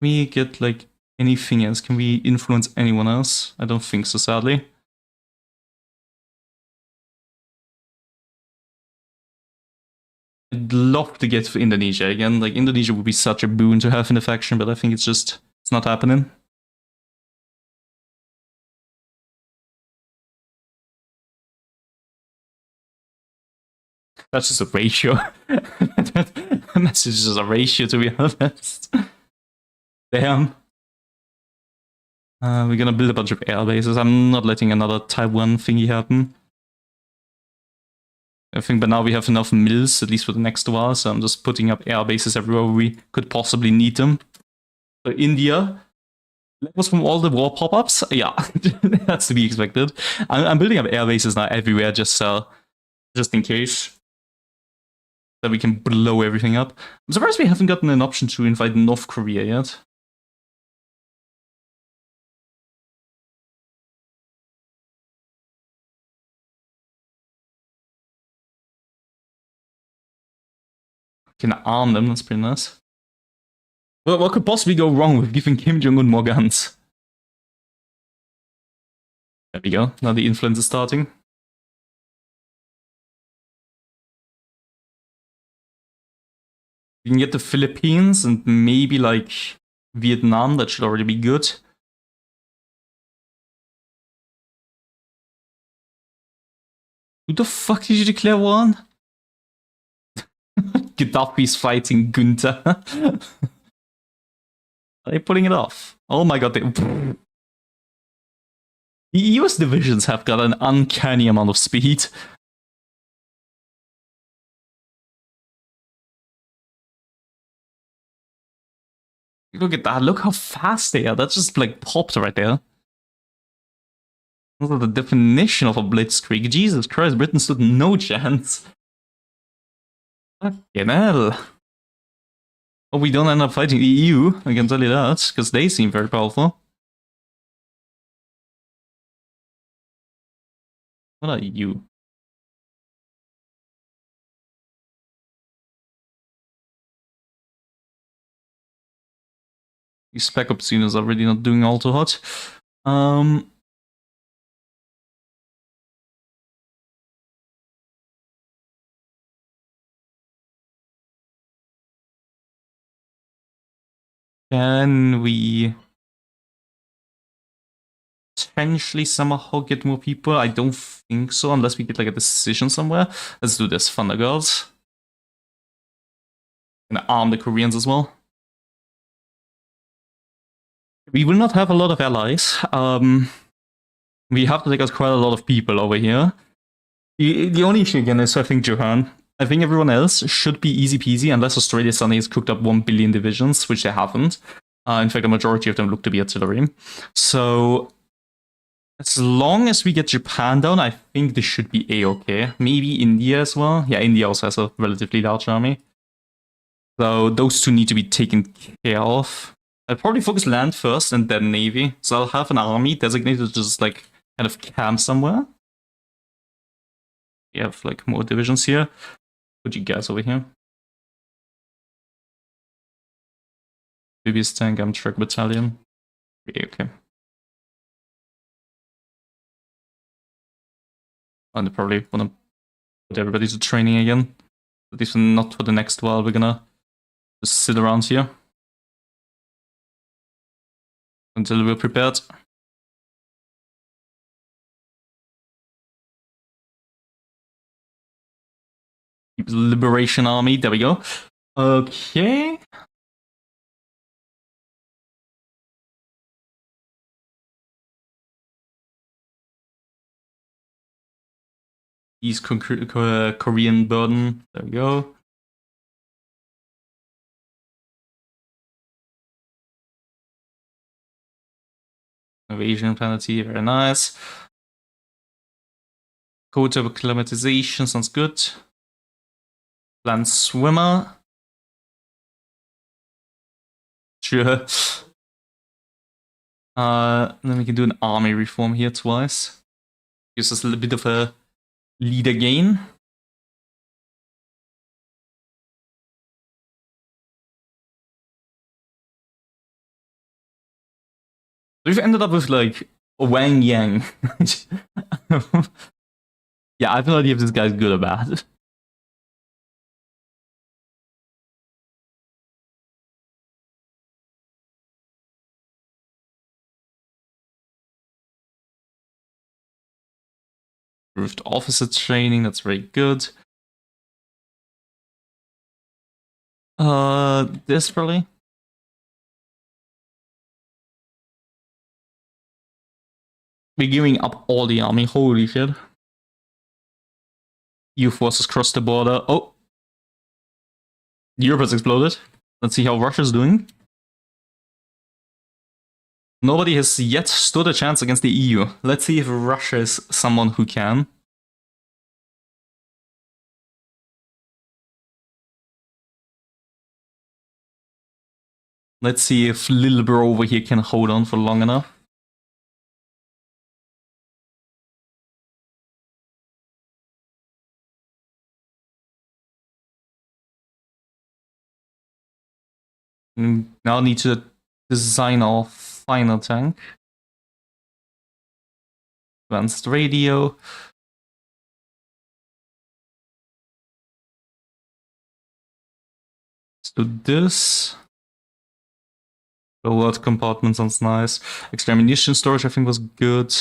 Can we get like anything else? Can we influence anyone else? I don't think so, sadly. I'd love to get for Indonesia again. Like, Indonesia would be such a boon to have in the faction, but I think it's not happening. That's just a ratio. That message is just a ratio, to be honest. Damn. We're gonna build a bunch of air bases. I'm not letting another Taiwan thingy happen. I think by now we have enough mills, at least for the next while, so I'm just putting up air bases everywhere we could possibly need them. So India, that was from all the war pop-ups? Yeah, that's to be expected. I'm building up air bases now everywhere, just in case. That we can blow everything up. I'm surprised we haven't gotten an option to invite North Korea yet. Can arm them, that's pretty nice. Well, what could possibly go wrong with giving Kim Jong-un more guns? There we go, now the influence is starting. We can get the Philippines and maybe like Vietnam, that should already be good. Who the fuck did you declare war on? Gaddafi's fighting Gunta. Are they pulling it off? Oh my god, the US divisions have got an uncanny amount of speed. Look at that, look how fast they are. That just like popped right there. That's the definition of a blitzkrieg. Jesus Christ, Britain stood no chance. Fucking hell. Oh, we don't end up fighting the EU, I can tell you that, because they seem very powerful. What are you? These spec ops units are really not doing all too hot. Can we potentially somehow get more people? I don't think so, unless we get like a decision somewhere. Let's do this, Thunder Girls. Gonna arm the Koreans as well. We will not have a lot of allies. We have to take out quite a lot of people over here. The only issue again is I think Japan. I think everyone else should be easy peasy unless Australia suddenly has cooked up 1 billion divisions, which they haven't. In fact, the majority of them look to be artillery. So as long as we get Japan down, I think this should be a-okay. Maybe India as well. Yeah, India also has a relatively large army. So those two need to be taken care of. I'd probably focus land first and then navy. So I'll have an army designated to just like kind of camp somewhere. We have like more divisions here. Put you guys over here. Previous tank, truck battalion. Okay. And they probably want to put everybody to training again. At least not for the next while. We're gonna just sit around here until we're prepared. Liberation Army, there we go. Okay. East Korean burden, there we go. Invasion penalty, very nice. Quota of acclimatization sounds good. Land swimmer. Sure. Then we can do an army reform here twice. Gives us a little bit of a leader gain. We've ended up with like Wang Yang. Yeah, I have no idea if this guy's good or bad. Improved officer training, that's very good. This probably. We're giving up all the army, holy shit. EU forces cross the border. Oh! Europe has exploded. Let's see how Russia's doing. Nobody has yet stood a chance against the EU. Let's see if Russia is someone who can. Let's see if little bro over here can hold on for long enough. Now I need to design our final tank. Advanced radio. Let's do this. Lowered compartment sounds nice. Extra ammunition storage I think was good.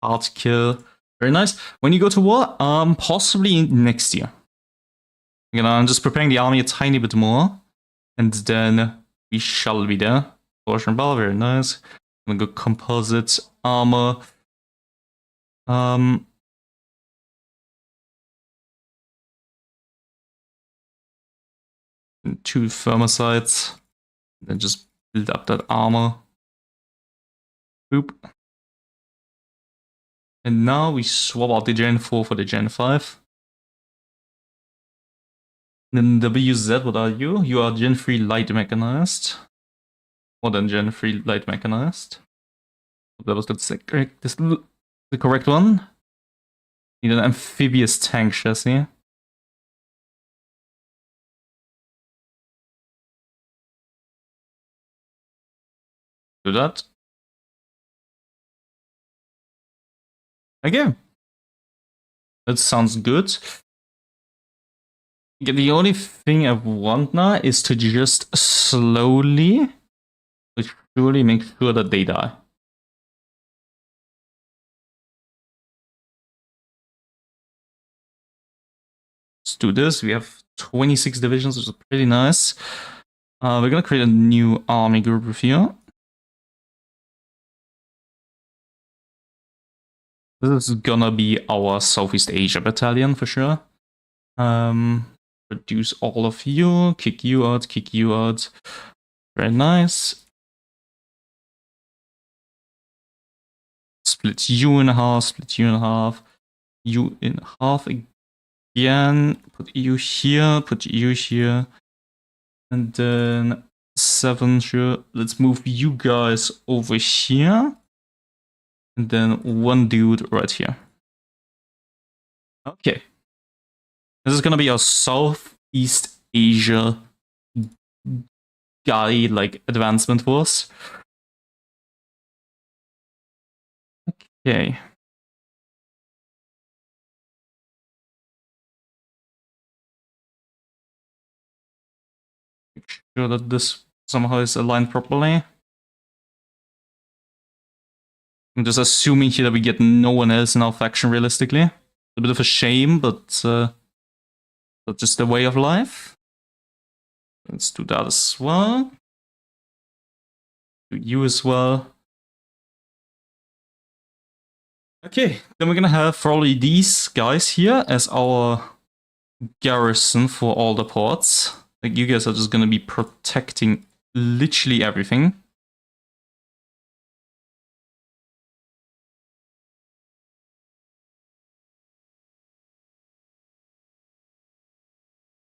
Hard kill. Very nice. When you go to war, possibly next year. You know, I'm just preparing the army a tiny bit more. And then we shall be there. Portion ball, very nice. I'm gonna go composite armor. Two thermosites. Then just build up that armor. Boop. And now we swap out the Gen 4 for the Gen 5. Then WZ, what are you? You are Gen 3 light mechanized. More than Gen 3 light mechanized. That was the correct one. Need an amphibious tank chassis. Do that. Okay. That sounds good. The only thing I want now is to just slowly, but surely make sure that they die. Let's do this. We have 26 divisions, which is pretty nice. We're gonna create a new army group with here. This is gonna be our Southeast Asia battalion for sure. Reduce all of you, kick you out, kick you out. Very nice. Split you in half, split you in half, you in half again. Put you here, and then 7, sure. Let's move you guys over here, and then one dude right here. Okay. This is gonna be our Southeast Asia guy, like, advancement force. Okay. Make sure that this somehow is aligned properly. I'm just assuming here that we get no one else in our faction realistically. A bit of a shame, but that's just the way of life. Let's do that as well. Do you as well. Okay, then we're gonna have probably these guys here as our garrison for all the ports. Like, you guys are just gonna be protecting literally everything.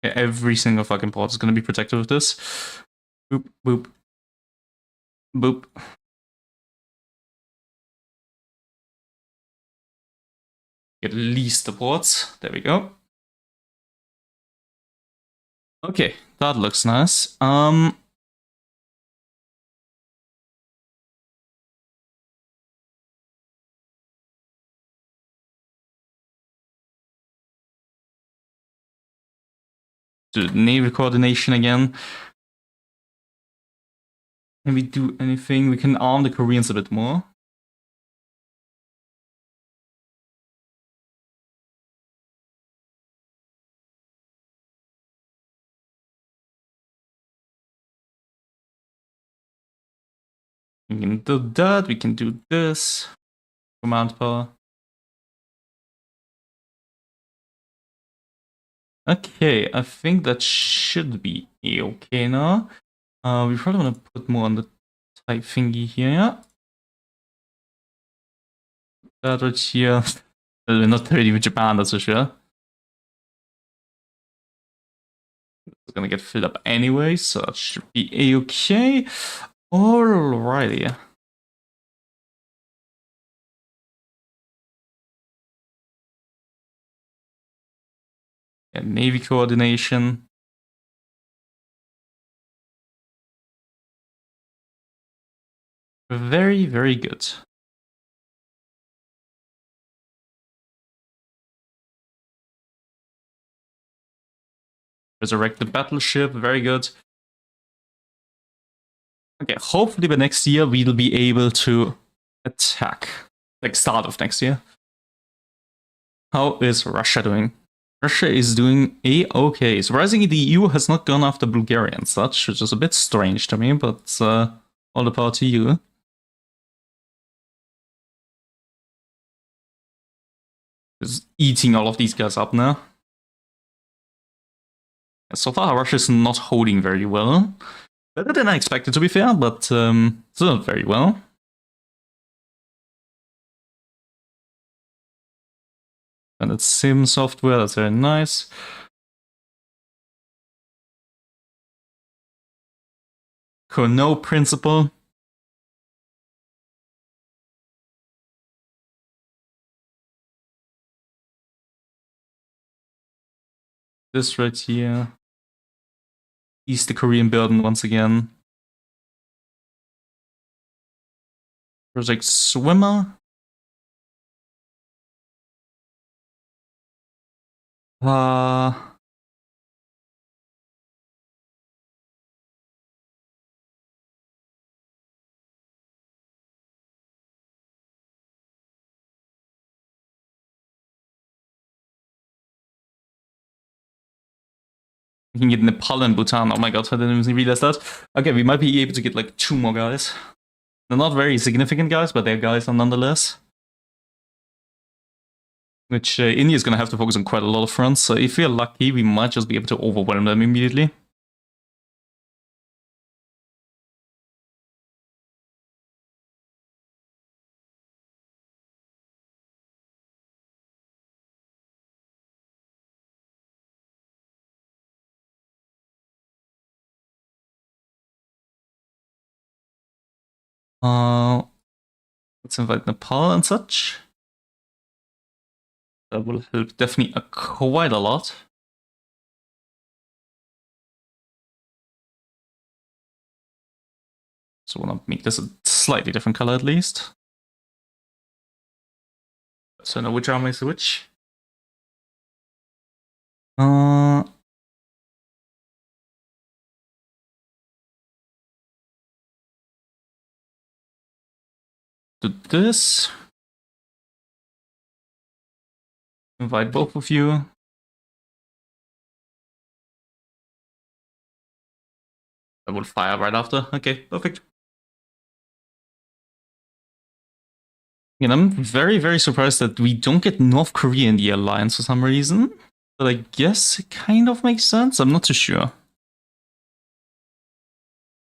Yeah, every single fucking port is gonna be protected with this. Boop, boop. Boop. At least the ports. There we go. Okay, that looks nice. Do naval coordination again. Can we do anything? We can arm the Koreans a bit more. We can do that. We can do this. Command power. Okay, I think that should be okay now. We probably want to put more on the type thingy here. That right here. We're not trading with Japan, that's for sure. It's gonna get filled up anyway, so that should be a-okay. Alrighty. Yeah, Navy coordination. Very, very good. Resurrect the battleship, very good. Okay, hopefully by next year we'll be able to attack. Like, start of next year. How is Russia doing? Russia is doing a-okay. Surprisingly, the EU has not gone after Bulgaria and such, which is a bit strange to me, but all the power to you. Just eating all of these guys up now. So far, Russia's not holding very well. Better than I expected, to be fair, but still not very well. And it's sim software, that's very nice. Cournot principle. This right here. Ease the Korean burden once again. Project Swimmer. We can get Nepal and Bhutan. Oh my god, I didn't even realize that. Okay, we might be able to get like 2 more guys. They're not very significant guys, but they're guys nonetheless. Which India is going to have to focus on quite a lot of fronts, so if we're lucky, we might just be able to overwhelm them immediately. Let's invite Nepal and such. That will help definitely quite a lot. So I want to make this a slightly different color at least. So I know which army is which. Do this. Invite both of you. I will fire right after. Okay, perfect. And I'm very, very surprised that we don't get North Korea in the alliance for some reason. But I guess it kind of makes sense. I'm not too sure.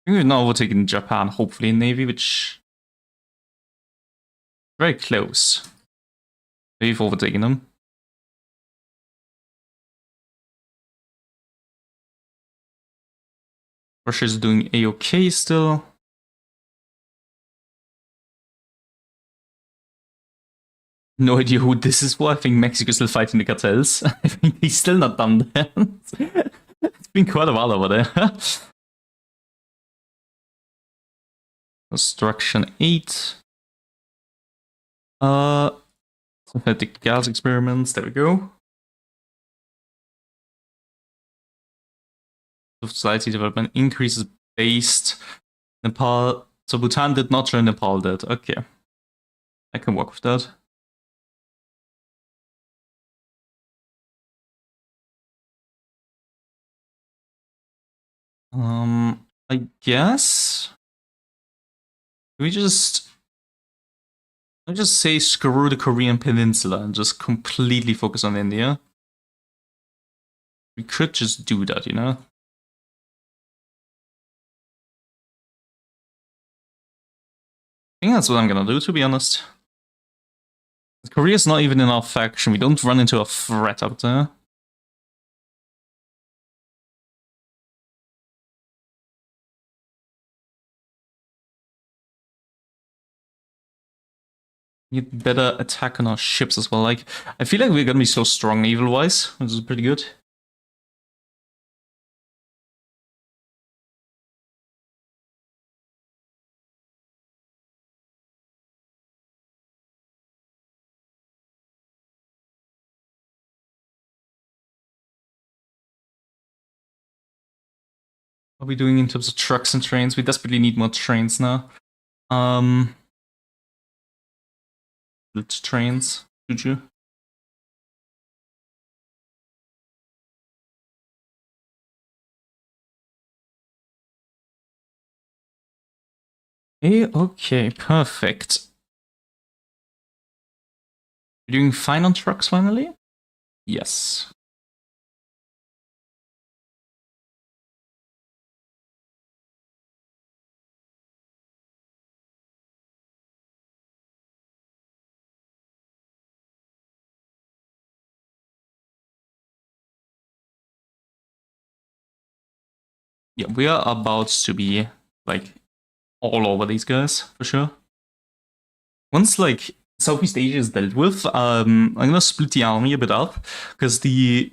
We've now overtaken Japan, hopefully in Navy, which... very close. We've overtaken them. Russia's doing A-OK still. No idea who this is for. I think Mexico's still fighting the cartels. I think he's still not done that. It's been quite a while over there. Construction 8. Synthetic gas experiments. There we go. Society development increases based. Nepal. So Bhutan did not join, Nepal did. Okay. I can work with that. I guess we just say screw the Korean Peninsula and just completely focus on India. We could just do that, you know? I think that's what I'm gonna do, to be honest. Korea's not even in our faction. We don't run into a threat out there. Need better attack on our ships as well. Like, I feel like we're gonna be so strong naval-wise, which is pretty good. What are we doing in terms of trucks and trains? We desperately need more trains now. Let's trains, should you? Okay, perfect. We're doing fine on trucks finally? Yes. Yeah, we are about to be, like, all over these guys, for sure. Once, like, Southeast Asia is dealt with, I'm gonna split the army a bit up, because the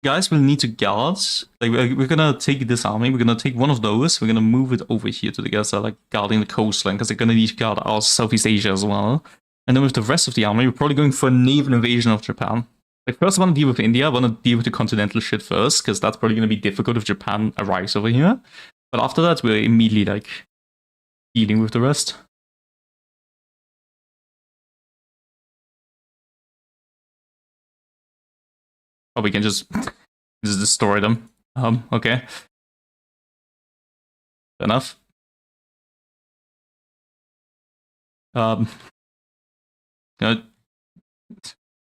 guys will need to guard. Like, we're gonna take this army, we're gonna take one of those, we're gonna move it over here to the guys that are, like, guarding the coastline, because they're gonna need to guard our Southeast Asia as well. And then with the rest of the army, we're probably going for a naval invasion of Japan. Like, first I want to deal with India, I want to deal with the continental shit first, because that's probably going to be difficult if Japan arrives over here. But after that, we're immediately, like, dealing with the rest. Or we can just destroy them. Okay. Fair enough. Um, you know,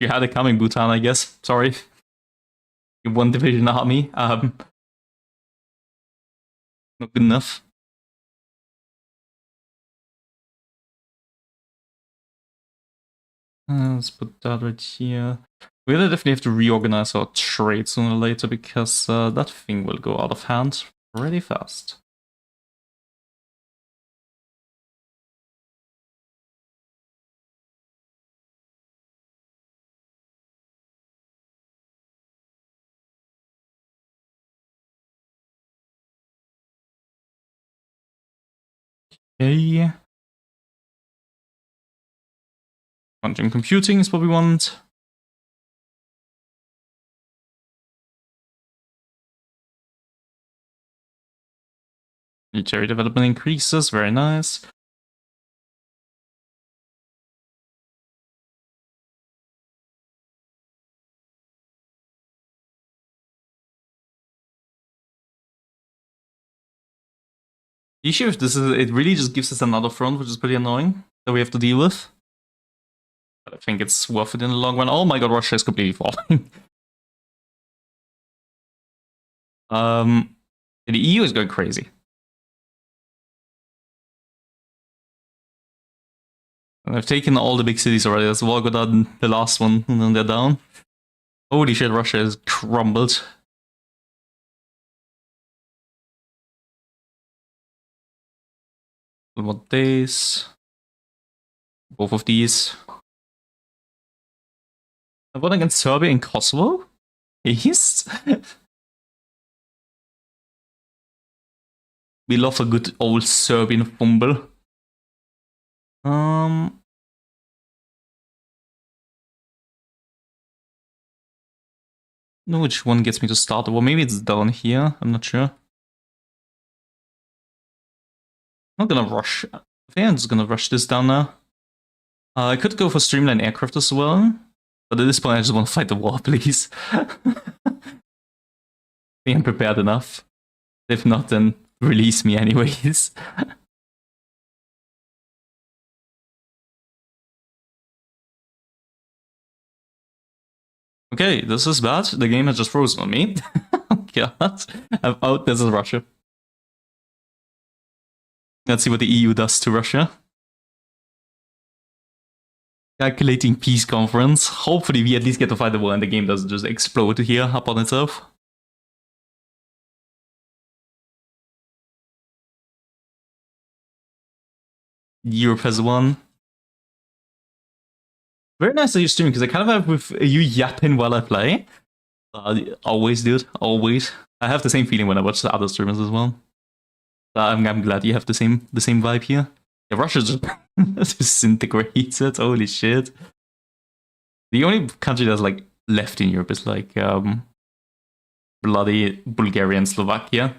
you had it coming, Bhutan, I guess. Sorry. You one division army. Not good enough. Let's put that right here. We're gonna definitely have to reorganize our trade sooner or later because that thing will go out of hand pretty fast. Okay. Quantum computing is what we want. Military development increases, very nice. The issue with this is it really just gives us another front, which is pretty annoying that we have to deal with. But I think it's worth it in the long run. Oh my god, Russia is completely falling. The EU is going crazy. And I've taken all the big cities already. That's Volgograd, the last one, and then they're down. Holy shit, Russia has crumbled. What days? Both of these. I won against Serbia and Kosovo? Yes? We love a good old Serbian fumble. No, which one gets me to start the war? Maybe it's down here. I'm not sure. I'm not gonna rush. I think I'm just gonna rush this down now. I could go for streamline aircraft as well, but at this point I just want to fight the war, please. I think I'm prepared enough. If not, then release me anyways. Okay, this is bad. The game has just frozen on me. God, I'm out. This is Russia. Let's see what the EU does to Russia. Calculating peace conference. Hopefully we at least get to fight the war and the game doesn't just explode here upon itself. Europe has won. Very nice that you're streaming, because I kind of have with you yapping while I play. Always, dude. Always. I have the same feeling when I watch the other streamers as well. I'm glad you have the same vibe here. Yeah, Russia just disintegrated. Holy shit. The only country that's like left in Europe is like bloody Bulgaria and Slovakia.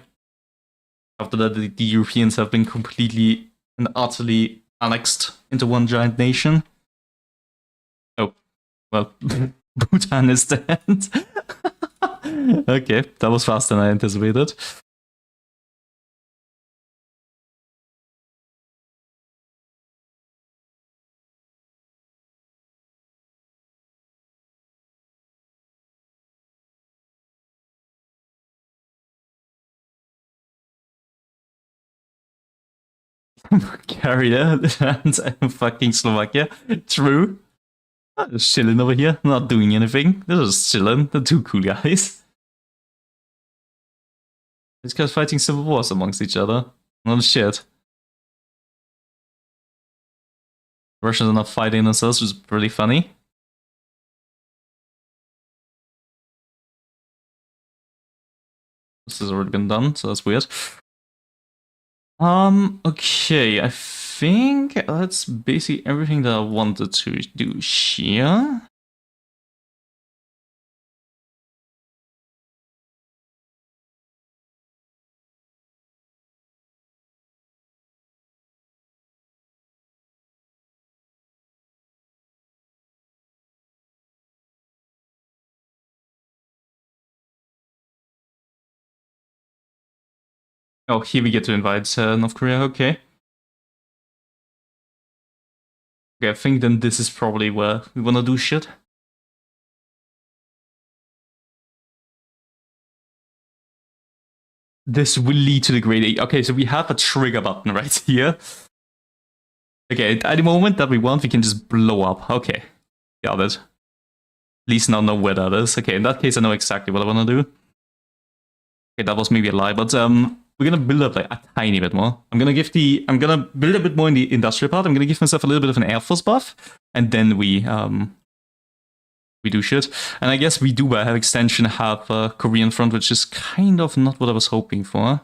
After that, the Europeans have been completely and utterly annexed into one giant nation. Oh, well, Bhutan is dead. Okay, that was faster than I anticipated. Bulgaria and fucking Slovakia. True. I'm just chilling over here, not doing anything. They're just chilling. The two cool guys. These guys fighting civil wars amongst each other. Not shit. Russians are not fighting themselves, which is pretty funny. This has already been done, so that's weird. Okay, I think that's basically everything that I wanted to do here. Oh, here we get to invite North Korea, okay. Okay, I think then this is probably where we wanna do shit. This will lead to the grade 8. Okay, so we have a trigger button right here. Okay, at the moment that we want, we can just blow up. Okay, got it. At least now know where that is. Okay, in that case, I know exactly what I want to do. Okay, that was maybe a lie, but we're gonna build up like a tiny bit more. I'm gonna build a bit more in the industrial part. I'm gonna give myself a little bit of an Air Force buff, and then we do shit. And I guess we do by extension have a Korean front, which is kind of not what I was hoping for.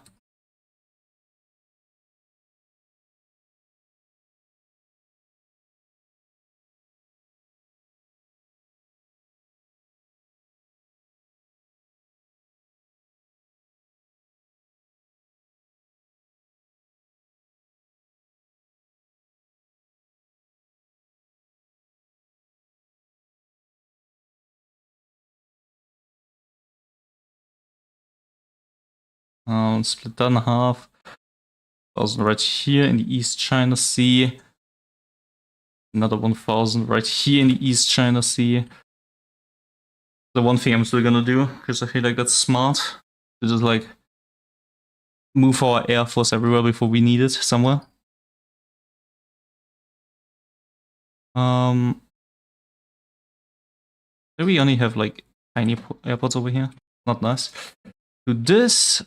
Split that in half. 1,000 right here in the East China Sea. Another 1,000 right here in the East China Sea. The one thing I'm still gonna do, because I feel like that's smart, to just like move our Air Force everywhere before we need it somewhere. Do we only have like tiny airports over here? Not nice. Do this.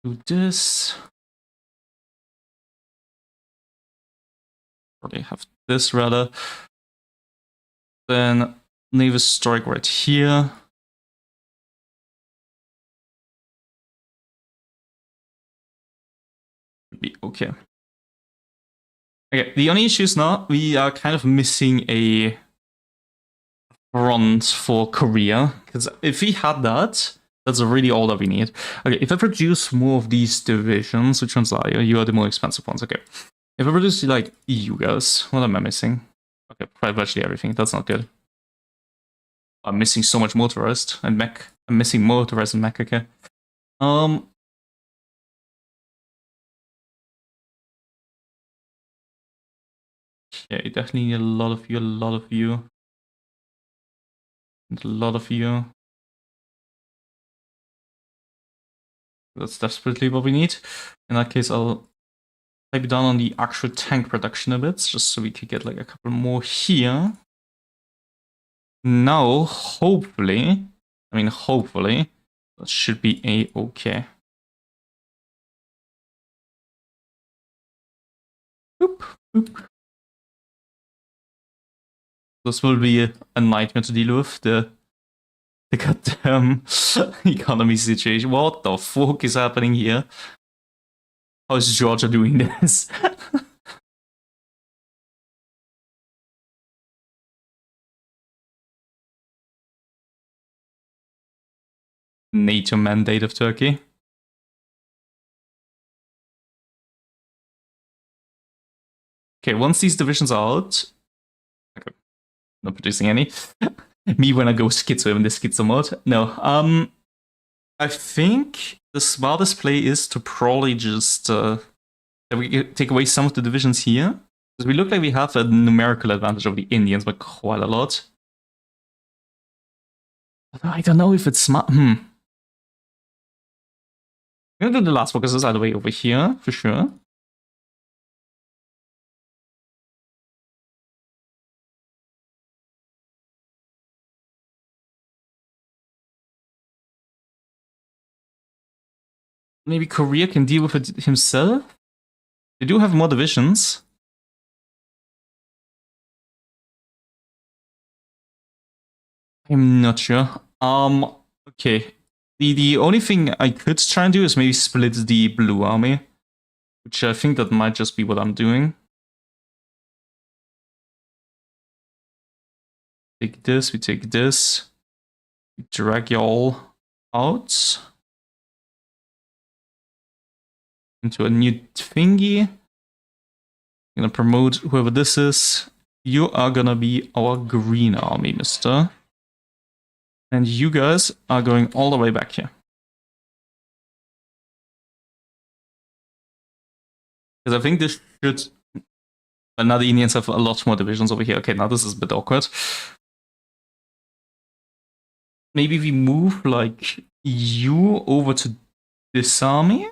Do this. Probably have this rather. Then Naval Strike right here. Would be okay. Okay, the only issue is now we are kind of missing a front for Korea. Because if we had that, that's really all that we need. Okay, if I produce more of these divisions, which ones are you? You are the more expensive ones, okay. If I produce like you guys, what am I missing? Okay, virtually everything, that's not good. I'm missing so much motorized and mech. I'm missing motorized and mech, okay. Yeah, you definitely need a lot of you, and a lot of you. That's desperately what we need. In that case, I'll type down on the actual tank production a bit, just so we could get like a couple more here. Now, hopefully, that should be a-okay. Boop, boop. This will be a nightmare to deal with, the goddamn economy situation. What the fuck is happening here? How is Georgia doing this? NATO mandate of Turkey. Okay, once these divisions are out, okay, not producing any. Me when I go schizo in this schizo mode. No, I think the smartest play is to probably just we take away some of the divisions here, because we look like we have a numerical advantage over the Indians by quite a lot. I don't know if it's smart. I'm gonna do the last focus all the way over here for sure. Maybe Korea can deal with it himself. They do have more divisions. I'm not sure. Okay. The only thing I could try and do is maybe split the blue army, which I think that might just be what I'm doing. Take this, we take this. We drag y'all out into a new thingy. I'm gonna promote whoever this is. You are gonna be our green army, mister. And you guys are going all the way back here. Because I think this should... But now the Indians have a lot more divisions over here. Okay, now this is a bit awkward. Maybe we move, like, you over to this army?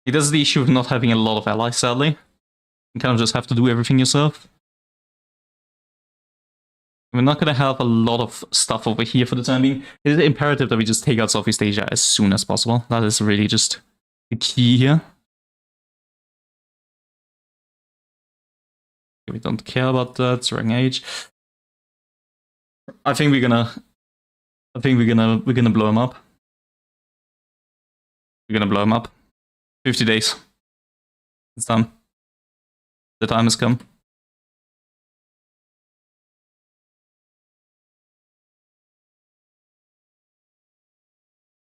It is the issue of not having a lot of allies, sadly. You kind of just have to do everything yourself. We're not going to have a lot of stuff over here for the time being. It is imperative that we just take out Southeast Asia as soon as possible. That is really just the key here. We don't care about that. Strong age. I think we're gonna blow him up. We're gonna blow him up. 50 days. It's done. The time has come.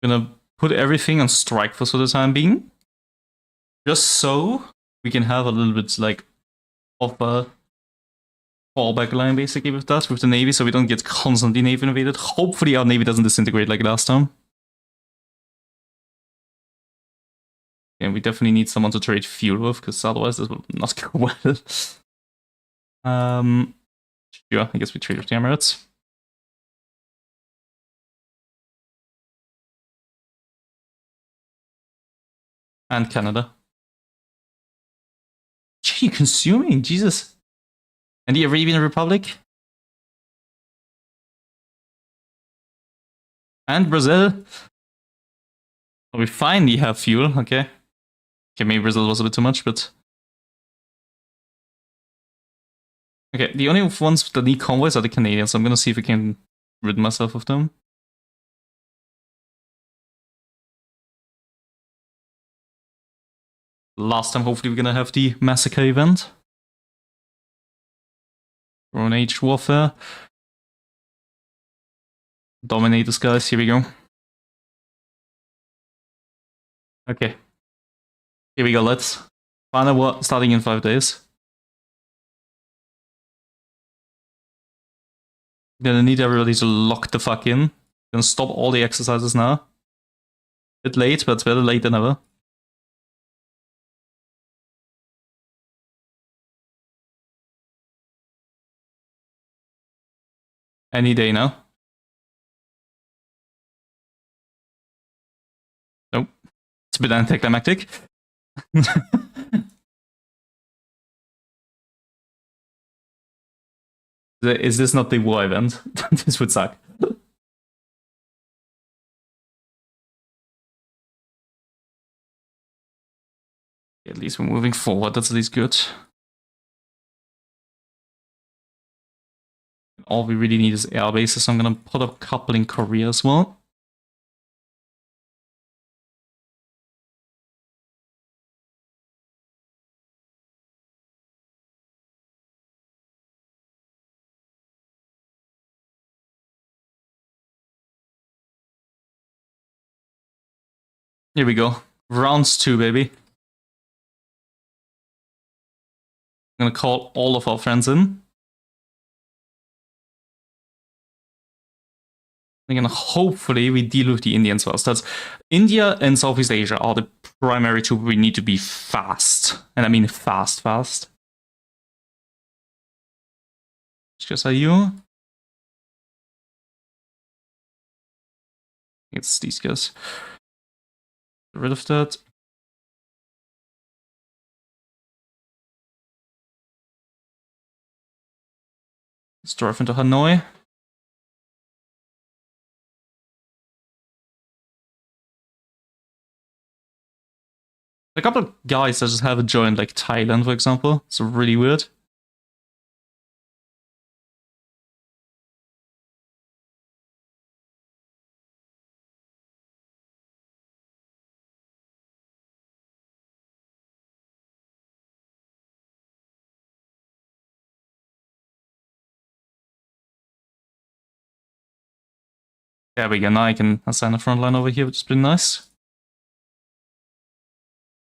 Gonna put everything on strike force for the time being. Just so we can have a little bit like of a fallback line basically with that, with the Navy, so we don't get constantly Navy invaded. Hopefully our Navy doesn't disintegrate like last time. And we definitely need someone to trade fuel with, because otherwise this will not go well. Sure, I guess we trade with the Emirates. And Canada. Gee, consuming, Jesus. And the Arabian Republic. And Brazil. Oh, we finally have fuel, okay. Okay, maybe Brazil was a bit too much, but... Okay, the only ones that need convoys are the Canadians, so I'm gonna see if I can rid myself of them. Last time, hopefully we're gonna have the massacre event. Drone age warfare. Dominate this, guys, here we go. Okay. Here we go, let's find a war starting in 5 days. Gonna need everybody to lock the fuck in. Gonna stop all the exercises now. Bit late, but it's better late than never. Any day now. Nope. It's a bit anticlimactic. Is this not the war event? This would suck. At least we're moving forward, that's at least good. All we really need is air bases, so I'm gonna put a couple in Korea as well. Here we go. Rounds 2, baby. I'm gonna call all of our friends in. And then hopefully we deal with the Indians first. That's India and Southeast Asia are the primary two we need to be fast. And I mean fast. Just are you? It's these guys. Get rid of that. Let's drive into Hanoi. A couple of guys that just haven't joined, like Thailand, for example. It's really weird. There we go, now I can assign a front line over here, which is pretty nice.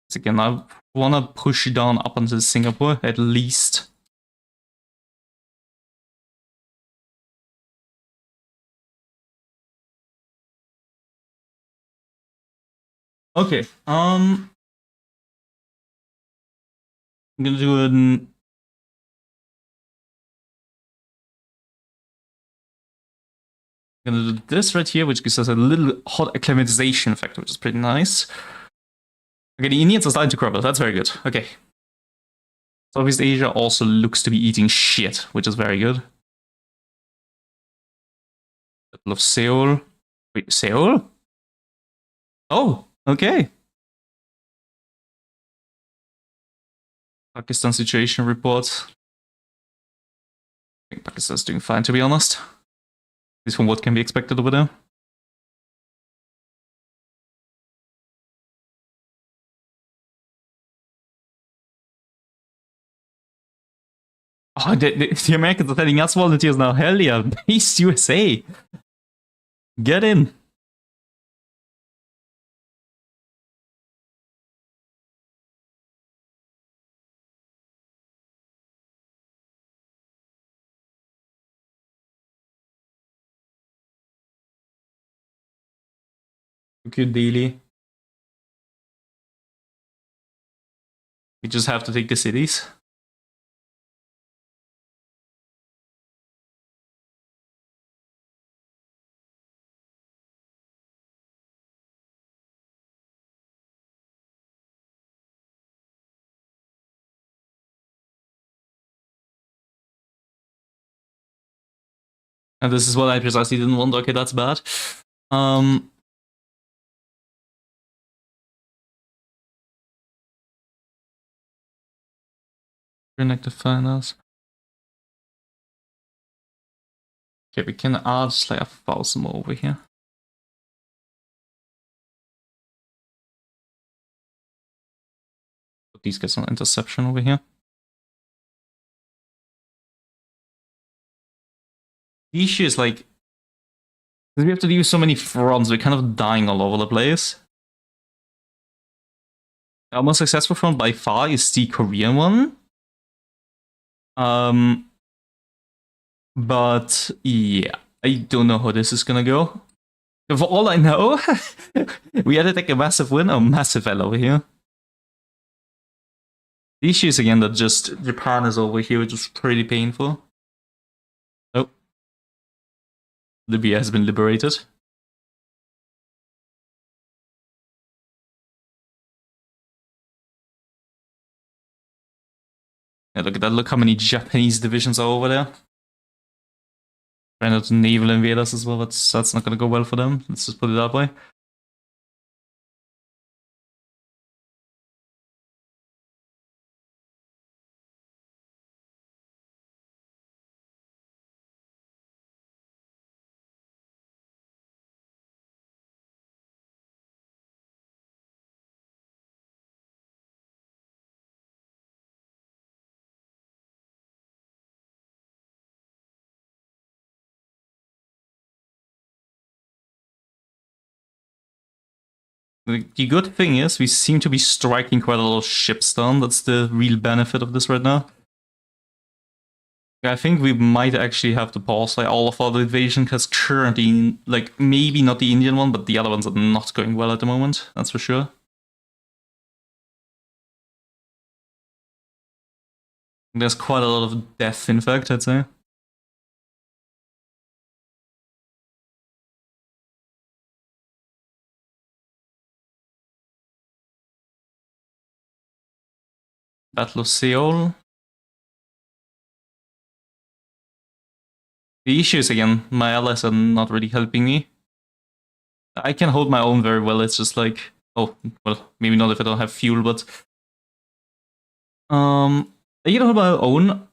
So again, I want to push down up until Singapore, at least. Okay. I'm gonna do an. I'm gonna do this right here, which gives us a little hot acclimatization effect, which is pretty nice. Okay, the Indians are starting to crumble. That's very good. Okay. Southeast Asia also looks to be eating shit, which is very good. Battle of Seoul. Wait, Seoul? Oh, okay. Pakistan situation report. I think Pakistan's doing fine, to be honest. At least from what can be expected over there. Oh, the Americans are telling us volunteers now. Hell yeah, base USA. Get in. Tokyo daily. We just have to take the cities. And this is what I precisely didn't want. Okay, that's bad. Inactive finals. Okay, we can add like 1,000 more over here. Put these guys on interception over here. The issue is like, we have to do so many fronts, we're kind of dying all over the place. Our most successful front by far is the Korean one. But yeah, I don't know how this is gonna go. For all I know, we had to take a massive win or massive L over here. The issue is again that just Japan is over here, which is pretty painful. Oh. Libya has been liberated. Yeah, look at that. Look how many Japanese divisions are over there. Trying to naval invade us as well. That's not going to go well for them. Let's just put it that way. The good thing is we seem to be striking quite a lot of ships down. That's the real benefit of this right now. I think we might actually have to pause like all of our invasion because currently, like maybe not the Indian one, but the other ones are not going well at the moment. That's for sure. There's quite a lot of death, in fact, I'd say. Battle of Seoul. The issue is again, my allies are not really helping me. I can hold my own very well. It's just like, oh, well, maybe not if I don't have fuel, but I can hold my own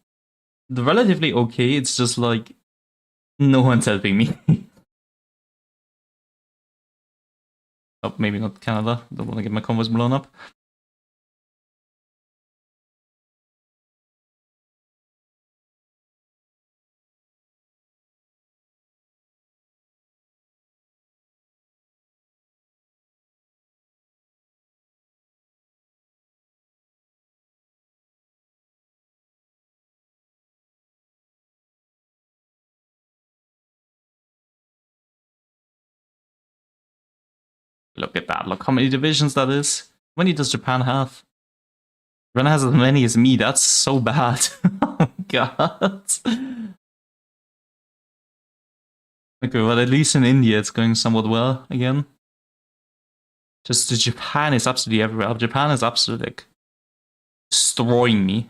relatively okay. It's just like no one's helping me. Oh, maybe not Canada. Don't want to get my convoys blown up. Look at that. Look how many divisions that is. How many does Japan have? Japan has as many as me. That's so bad. Oh, God. Okay, well, at least in India it's going somewhat well again. Just Japan is absolutely everywhere. Japan is absolutely like destroying me.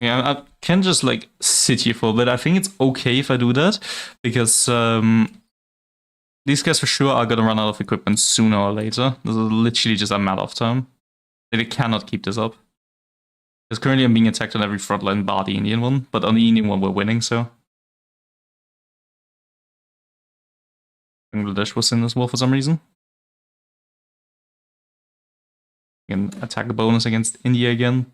Yeah, I can just like sit here for a bit. I think it's okay if I do that because these guys for sure are gonna run out of equipment sooner or later. This is literally just a matter of time. They cannot keep this up. Because currently I'm being attacked on every frontline bar the Indian one, but on the Indian one we're winning, so. Bangladesh was in this war for some reason. You can attack a bonus against India again.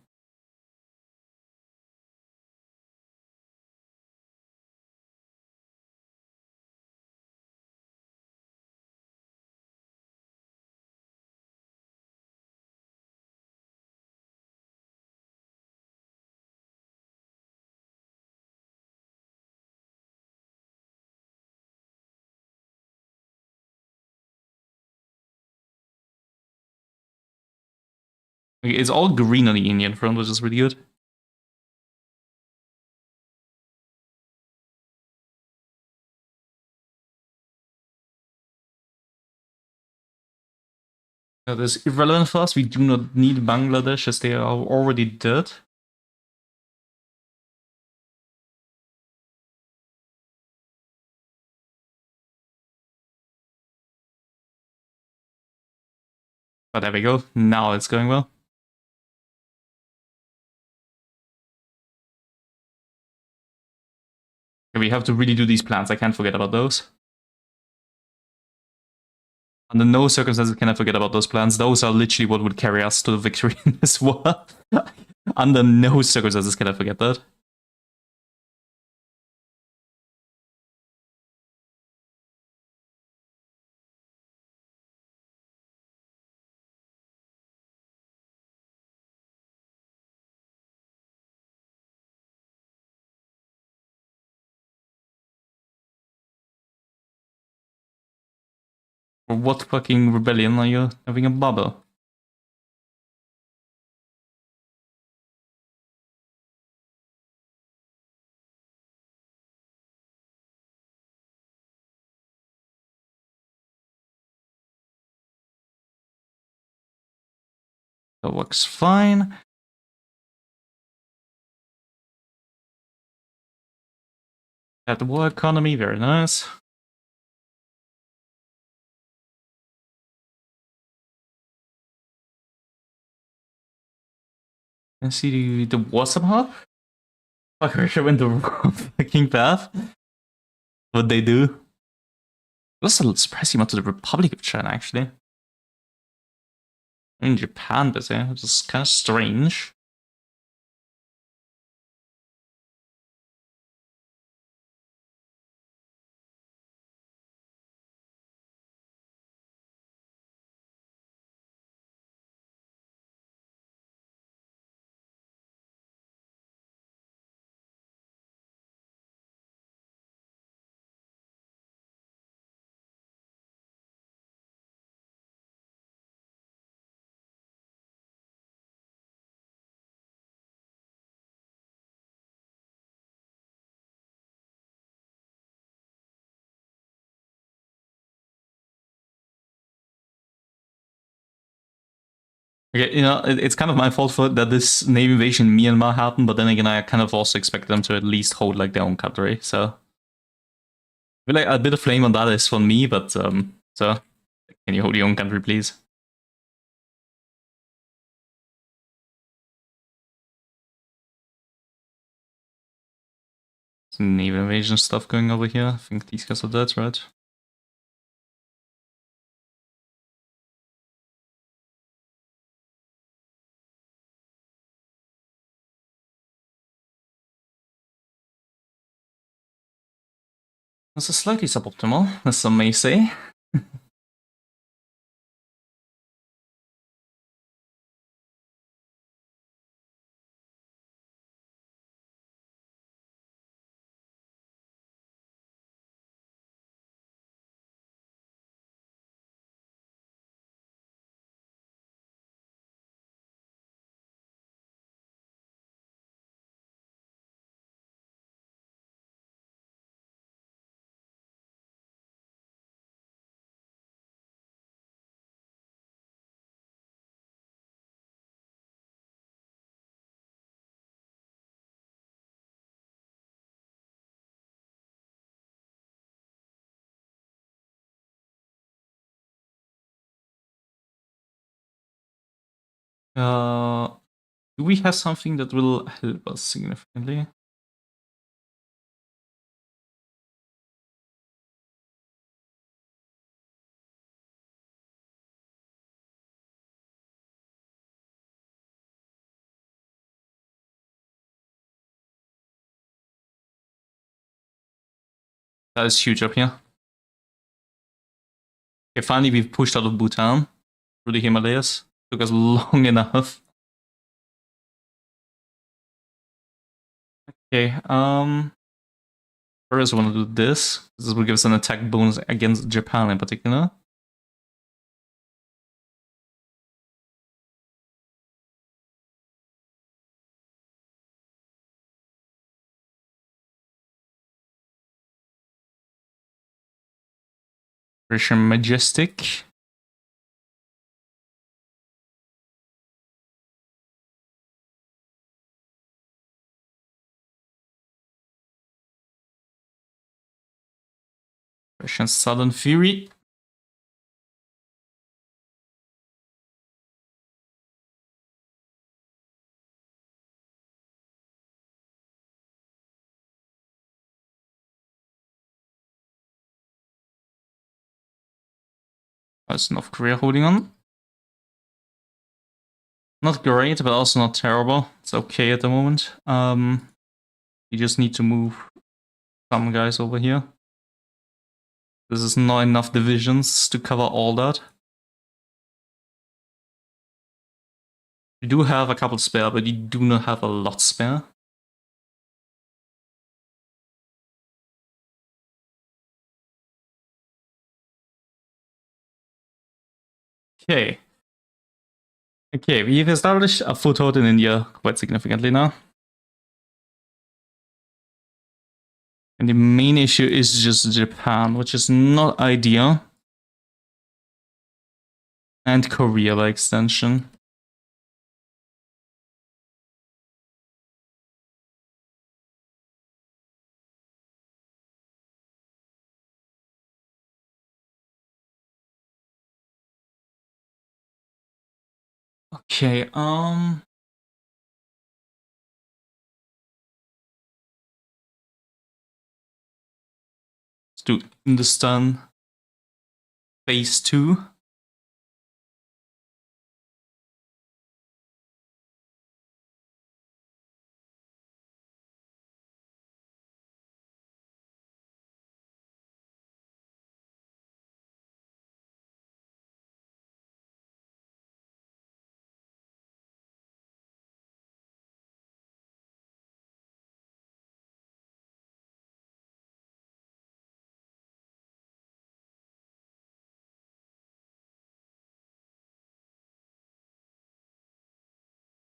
It's all green on the Indian front, which is really good. That is irrelevant for us. We do not need Bangladesh as they are already dead. But there we go. Now it's going well. We have to really do these plans. I can't forget about those. Under no circumstances can I forget about those plans. Those are literally what would carry us to the victory in this war. Under no circumstances can I forget that. For what fucking rebellion are you having a bubble? That works fine. At the war economy, very nice. And see the war somehow? Fuck, I went the wrong fucking path. What'd they do? That's a surprising amount to the Republic of China, actually. In Japan, busy, which is kind of strange. Okay, you know, it's kind of my fault for that this Navy invasion in Myanmar happened, but then again, I kind of also expect them to at least hold like their own country, so. I feel like a bit of flame on that is for me, but so can you hold your own country, please? Some Navy invasion stuff going over here. I think these guys are dead, right? This is slightly suboptimal, as some may say. Do we have something that will help us significantly? That is huge up here. Okay, finally we've pushed out of Bhutan through the Himalayas. Took us long enough. Okay, first I want to do this. This will give us an attack bonus against Japan in particular. Very majestic. Russian Southern Fury. How's North Korea holding on? Not great, but also not terrible. It's okay at the moment. You just need to move some guys over here. This is not enough divisions to cover all that. You do have a couple spare, but you do not have a lot spare. Okay. Okay, we've established a foothold in India quite significantly now. And the main issue is just Japan, which is not ideal. And Korea by extension. Okay, let's do Hindustan phase 2.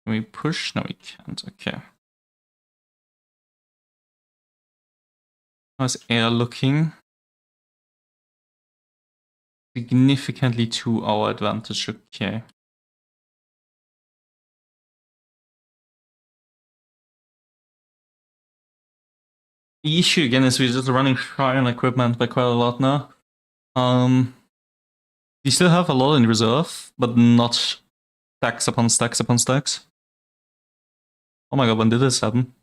Can we push? No, we can't. Okay. How's air looking? Significantly to our advantage. Okay. The issue again is we're just running shy on equipment by quite a lot now. We still have a lot in reserve, but not stacks upon stacks upon stacks. Oh my god, when did this happen?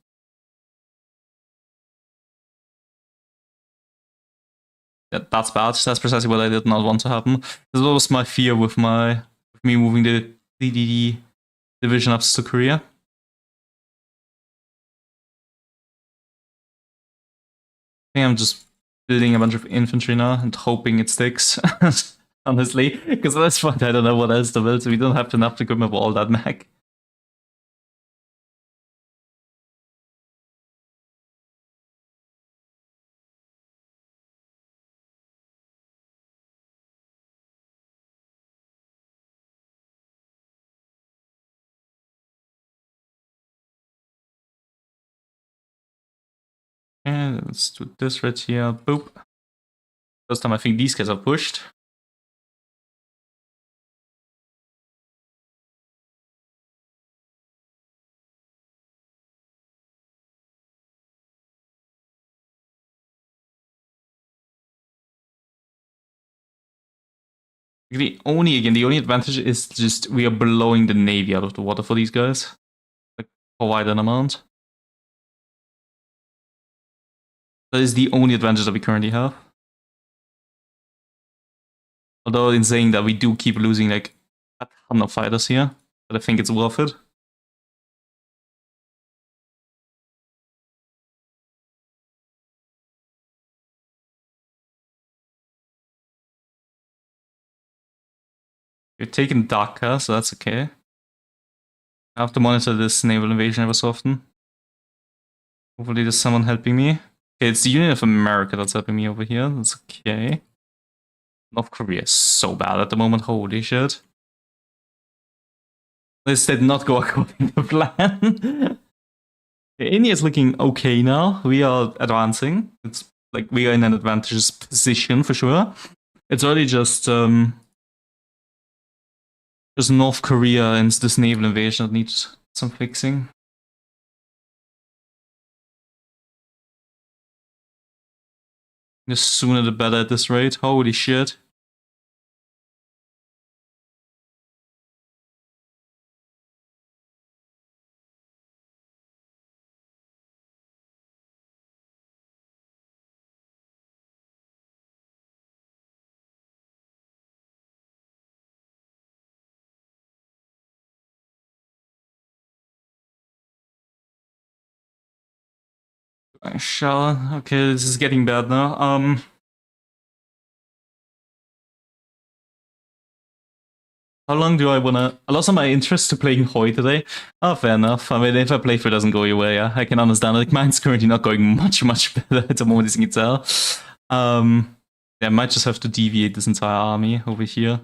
Yeah, that's bad. That's precisely what I did not want to happen. This was my fear with me moving the DDD division up to Korea. I think I'm just building a bunch of infantry now and hoping it sticks. Honestly, because at this point I don't know what else to build, so we don't have enough equipment for all that mech. And let's do this right here. Boop. First time I think these guys are pushed. The only advantage is just we are blowing the navy out of the water for these guys. Like, quite an amount. That is the only advantage that we currently have. Although in saying that we do keep losing like a ton of fighters here, but I think it's worth it. You're taking Dhaka, so that's okay. I have to monitor this naval invasion ever so often. Hopefully there's someone helping me. Okay, it's the Union of America that's helping me over here. That's okay. North Korea is so bad at the moment. Holy shit. This did not go according to plan. India is looking okay now. We are advancing. It's like we are in an advantageous position for sure. It's really just North Korea and this naval invasion that needs some fixing. The sooner the better at this rate. Holy shit. Okay, this is getting bad now. How long do I wanna... I lost my interest to playing HOI today. Oh, fair enough. I mean, if a playthrough doesn't go your way, yeah, I can understand it. Like, mine's currently not going much better at the moment, as you can tell. Yeah, I might just have to deviate this entire army over here.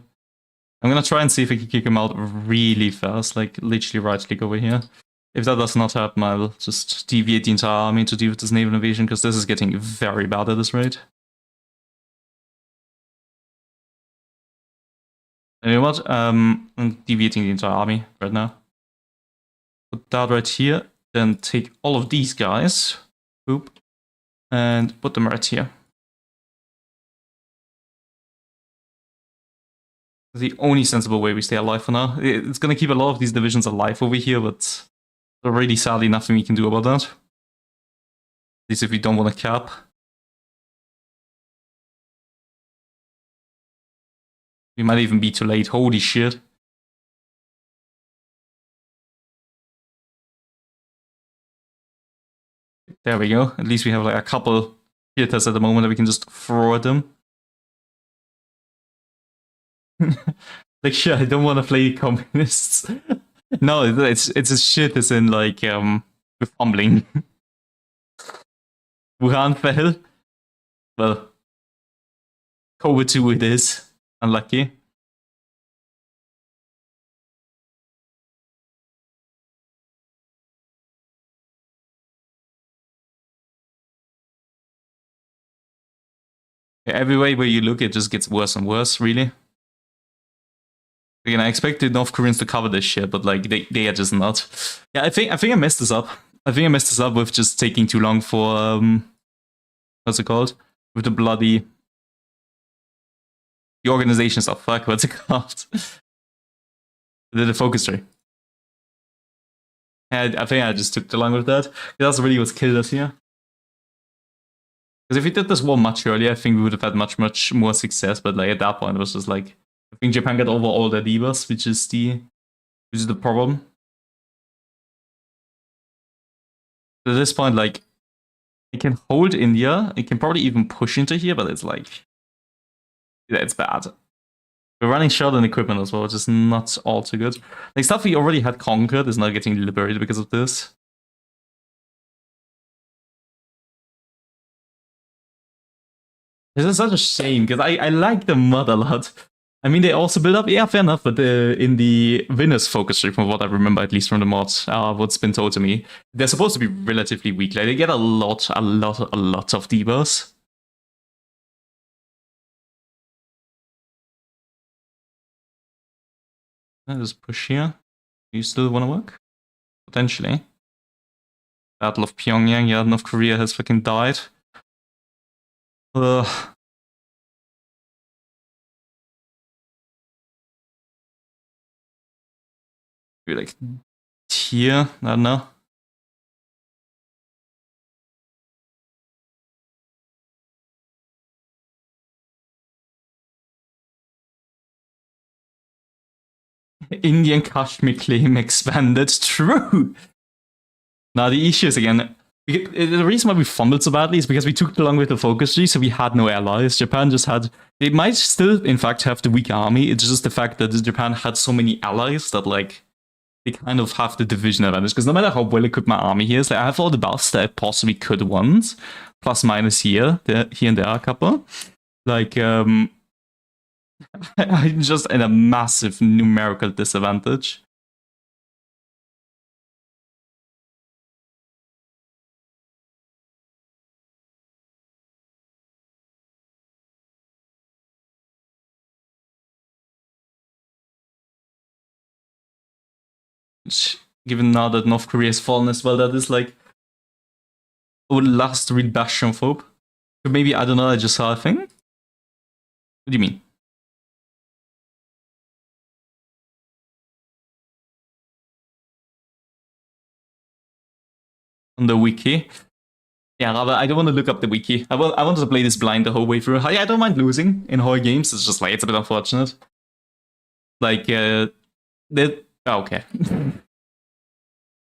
I'm gonna try and see if I can kick him out really fast, like literally right-click over here. If that does not happen, I'll just deviate the entire army to deal with this naval invasion, because this is getting very bad at this rate. And you know what? I'm deviating the entire army right now. Put that right here, then take all of these guys, boop, and put them right here. The only sensible way we stay alive for now. It's gonna keep a lot of these divisions alive over here, but there's really sadly nothing we can do about that. At least if we don't want to cap. We might even be too late. Holy shit. There we go. At least we have like a couple theaters at the moment that we can just throw at them. Like, sure, I don't want to play communists. No, it's a shit as in like with fumbling. Wuhan fell. Well, COVID 2 it is. Unlucky. Every way where you look, it just gets worse and worse, really. Again, I expected North Koreans to cover this shit, but like they are just not. Yeah, I think I messed this up. I think I messed this up with just taking too long for what's it called? With the bloody the organization stuff. Fuck, what's it called? The focus tree. I think I just took too long with that. That's really what's killed us here. Because if we did this war much earlier, I think we would have had much more success. But like at that point, it was just like I think Japan got over all their divas, which is the problem. At this point, like It can hold India. It can probably even push into here, but it's like, yeah, it's bad. We're running short on equipment as well, which is not all too good. Like stuff we already had conquered is now getting liberated because of this. This is such a shame because I like the mod a lot. I mean, they also build up, yeah, fair enough, but in the winners focus tree, from what I remember, at least from the mods, what's been told to me, they're supposed to be relatively weak. Like, they get a lot of debuffs. I'll just push here. Do you still want to work? Potentially. Battle of Pyongyang, yeah, North Korea has fucking died. Ugh. Like, here, I don't know. Indian Kashmir claim expanded. True. Now the issue is again, the reason why we fumbled so badly is because we took too long with the focus tree, so we had no allies. Japan just had. They might still, in fact, have the weak army. It's just the fact that Japan had so many allies that like they kind of have the division advantage. Because no matter how well equipped my army here is, like I have all the buffs that I possibly could want, plus minus here and there a couple. Like I'm just in a massive numerical disadvantage. Given now that North Korea has fallen as well, that is like a last real bastion of hope. But maybe, I don't know, I just saw a thing? What do you mean? On the wiki? Yeah, but I don't want to look up the wiki. I wanted to play this blind the whole way through. I don't mind losing in HOI games, it's just like, it's a bit unfortunate. Like, okay.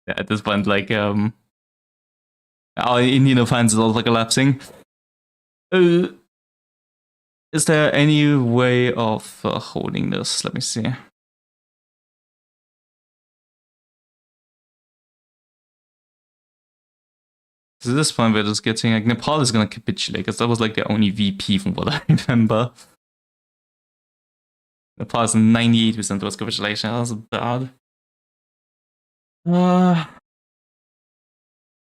Yeah, at this point, like, our Indian offense is also collapsing. Is there any way of holding this? Let me see. So at this point, we're just getting like Nepal is gonna capitulate because that was like the only VP from what I remember. Nepal is 98% towards capitulation. That was bad.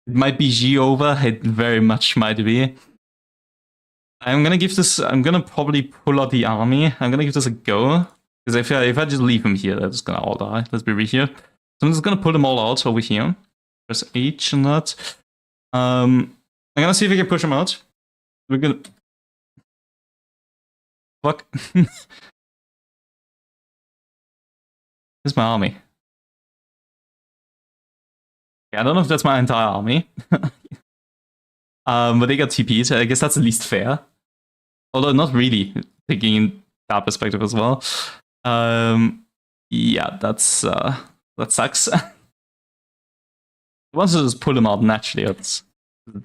It might be G over. It very much might be. I'm gonna give this. I'm gonna probably pull out the army. I'm gonna give this a go because if I just leave them here, they're just gonna all die. Let's be real here. So I'm just gonna pull them all out over here. Press H and that. I'm gonna see if we can push them out. We're gonna. Fuck. Here's my army. Yeah, I don't know if that's my entire army. But they got TP'd. I guess that's the least fair. Although not really, taking in that perspective as well. Yeah, that's that sucks. Once I just pull them out naturally, it's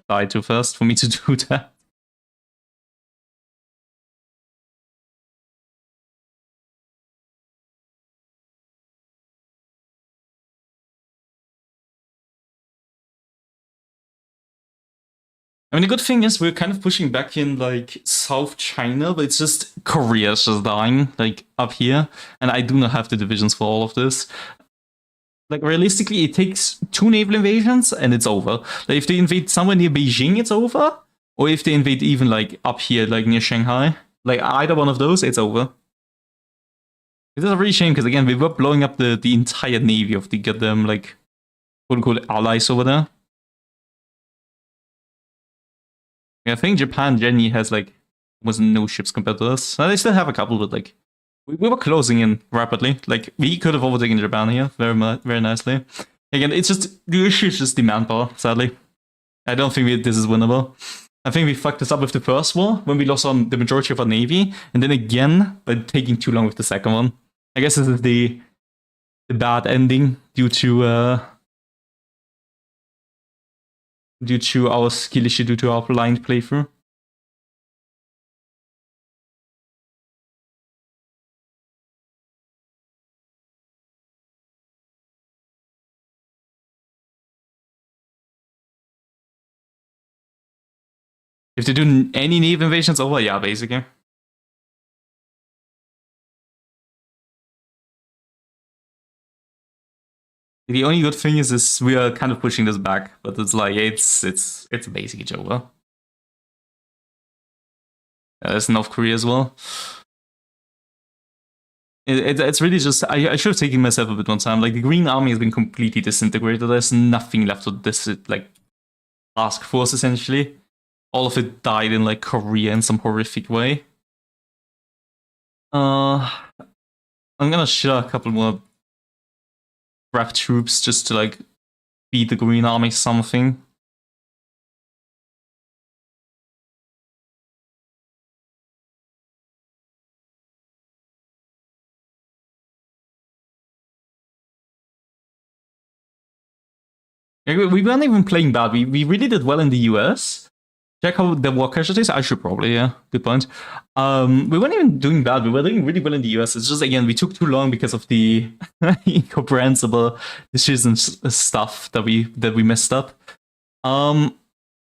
die too first for me to do that. I mean, the good thing is we're kind of pushing back in like South China, but it's just Korea's just dying like up here, and I do not have the divisions for all of this. Like realistically, it takes 2 naval invasions and it's over. Like if they invade somewhere near Beijing, it's over. Or if they invade even like up here, like near Shanghai, like either one of those, it's over. It is a really shame because again, we were blowing up the entire navy of the goddamn like quote unquote allies over there. Yeah, I think Japan generally has like almost no ships compared to us. They still have a couple, but like we were closing in rapidly. Like we could have overtaken Japan here very nicely. Again, it's just the issue is just the manpower. Sadly, I don't think this is winnable. I think we fucked this up with the first war when we lost on the majority of our navy, and then again by taking too long with the second one. I guess this is the bad ending due to due to our skill issue, due to our blind playthrough. If they do any naval invasions over, yeah, basically. The only good thing is we are kind of pushing this back, but it's like it's basically over. There's North Korea as well. It's really just I should have taken myself a bit more time. Like the Green Army has been completely disintegrated. There's nothing left of this like task force essentially. All of it died in like Korea in some horrific way. I'm gonna share a couple more draft troops just to like beat the Green Army something. We weren't even playing bad. We really did well in the US. Check how the war casualties. I should probably, yeah. Good point. We weren't even doing bad. We were doing really well in the US. It's just again we took too long because of the incomprehensible decisions stuff that we messed up.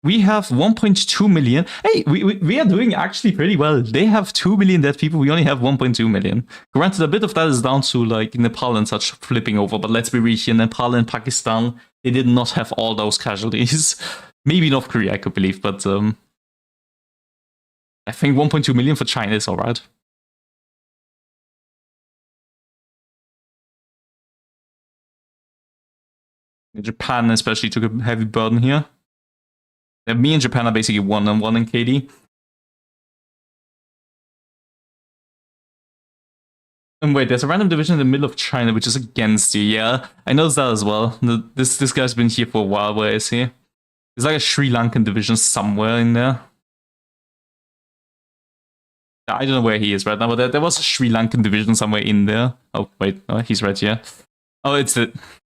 We have 1.2 million. Hey, we are doing actually pretty well. They have 2 million dead people. We only have 1.2 million. Granted, a bit of that is down to like Nepal and such flipping over. But let's be real here, Nepal and Pakistan, they did not have all those casualties. Maybe North Korea, I could believe, but I think 1.2 million for China is alright. Japan especially took a heavy burden here. Me and Japan are basically 1-on-1 in KD. And wait, there's a random division in the middle of China which is against you. Yeah, I noticed that as well. This guy's been here for a while. Where is he? There's like a Sri Lankan division somewhere in there. I don't know where he is right now, but there was a Sri Lankan division somewhere in there. Oh, wait, no, he's right here. Oh, it's a...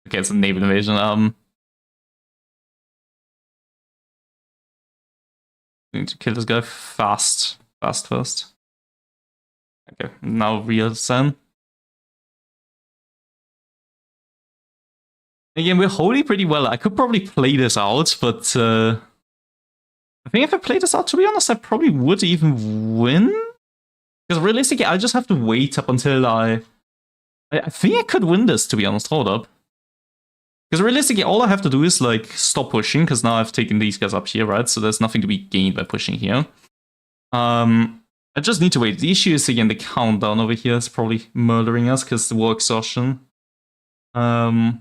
Okay, it's a naval invasion. Need to kill this guy fast first. Okay, now real Sen. Again, we're holding pretty well. I could probably play this out, but I think if I play this out, to be honest, I probably would even win. Because realistically, I just have to wait up until I think I could win this, to be honest. Hold up. Because realistically, all I have to do is like stop pushing, because now I've taken these guys up here, right? So there's nothing to be gained by pushing here. I just need to wait. The issue is, again, the countdown over here is probably murdering us, because the war exhaustion. Yeah,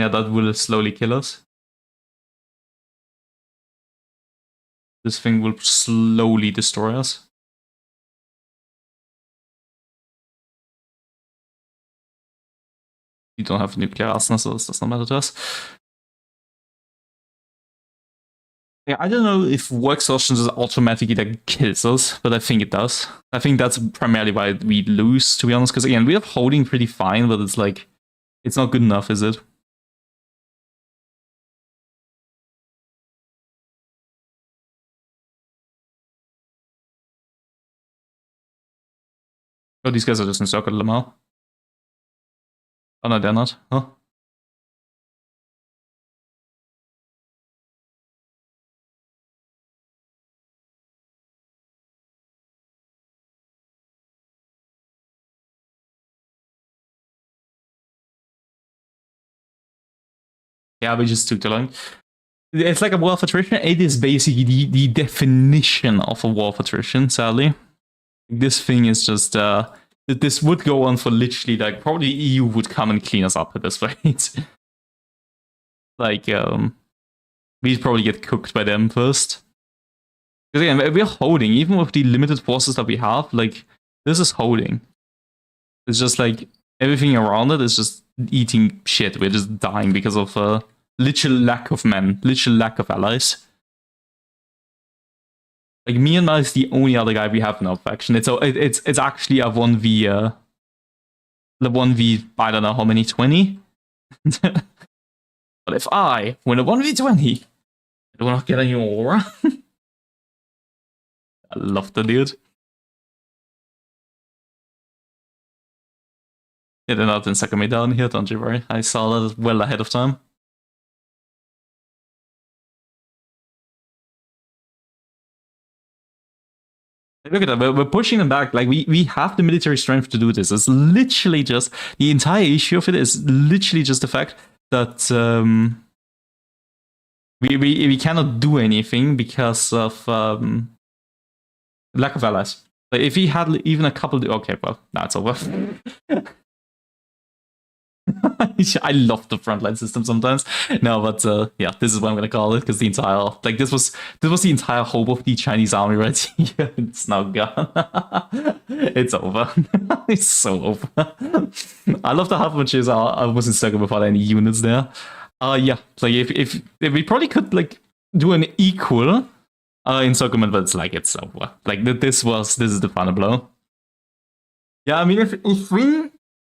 that will slowly kill us. This thing will slowly destroy us. We don't have nuclear arsenal, so this does not matter to us. Yeah, I don't know if war exhaustion just automatically like kills us, but I think it does. I think that's primarily why we lose, to be honest, because again, we are holding pretty fine, but it's like, it's not good enough, is it? Oh, these guys are just encircled Lamau. Oh no, they're not. Huh? Yeah, we just took too long. It's like a war of attrition. It is basically the definition of a war of attrition, sadly. This thing is just... this would go on for literally, like, probably EU would come and clean us up at this rate. Like, we'd probably get cooked by them first. Because again, we're holding, even with the limited forces that we have, like, this is holding. It's just like, everything around it is just eating shit. We're just dying because of literal lack of men, literal lack of allies. Like, Myanmar is the only other guy we have in our faction. It's actually a 1v, the 1v, I don't know how many, 20? But if I win a 1v20, I do not get any more. I love the dude. Yeah, they're not sucking me down here, don't you worry. I saw that well ahead of time. Look at that, we're pushing them back. Like, we have the military strength to do this. It's literally just, the entire issue of it is literally just the fact that we cannot do anything because of lack of allies. Like, if he had even a couple, okay, well, that's over. I love the frontline system sometimes. No, but yeah, this is what I'm gonna call it, because the entire, like, this was the entire hope of the Chinese army right here. It's now gone. It's over. It's so over. I love the half matches. I wasn't stuck without any units there. Yeah, like if we probably could like do an equal encirclement, but it's like it's over. Like this is the final blow. Yeah, I mean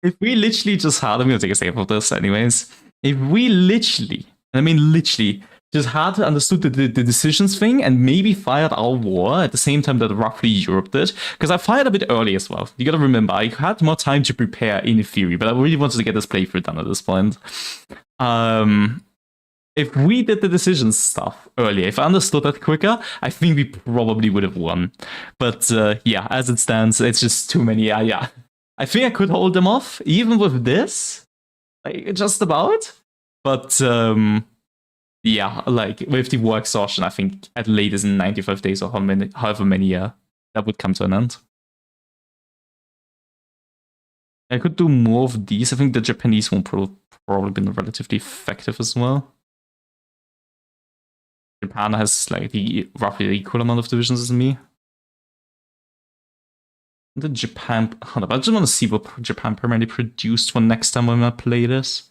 if we literally just had, I'm gonna take a save of this anyways. If we literally, and I mean literally, just had understood the decisions thing and maybe fired our war at the same time that roughly Europe did, because I fired a bit early as well. You gotta remember, I had more time to prepare in theory, but I really wanted to get this playthrough done at this point. If we did the decisions stuff earlier, if I understood that quicker, I think we probably would have won. But yeah, as it stands, it's just too many. Yeah, I think I could hold them off, even with this, like, just about. But yeah, like, with the war exhaustion, I think at latest in 95 days or however many, that would come to an end. I could do more of these. I think the Japanese one probably been relatively effective as well. Japan has like roughly the equal amount of divisions as me. The Japan, hold up, I just want to see what Japan primarily produced for next time when I play this.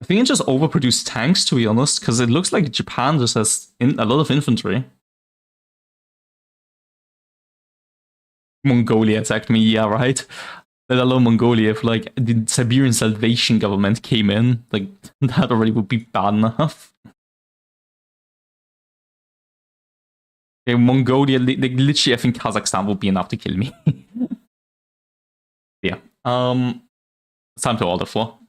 I think it just overproduced tanks, to be honest, because it looks like Japan just has a lot of infantry. Mongolia attacked me, yeah, right? Let alone Mongolia, if like the Siberian Salvation government came in, like that already would be bad enough. Okay, Mongolia, literally, I think Kazakhstan will be enough to kill me. Yeah. It's time to order for.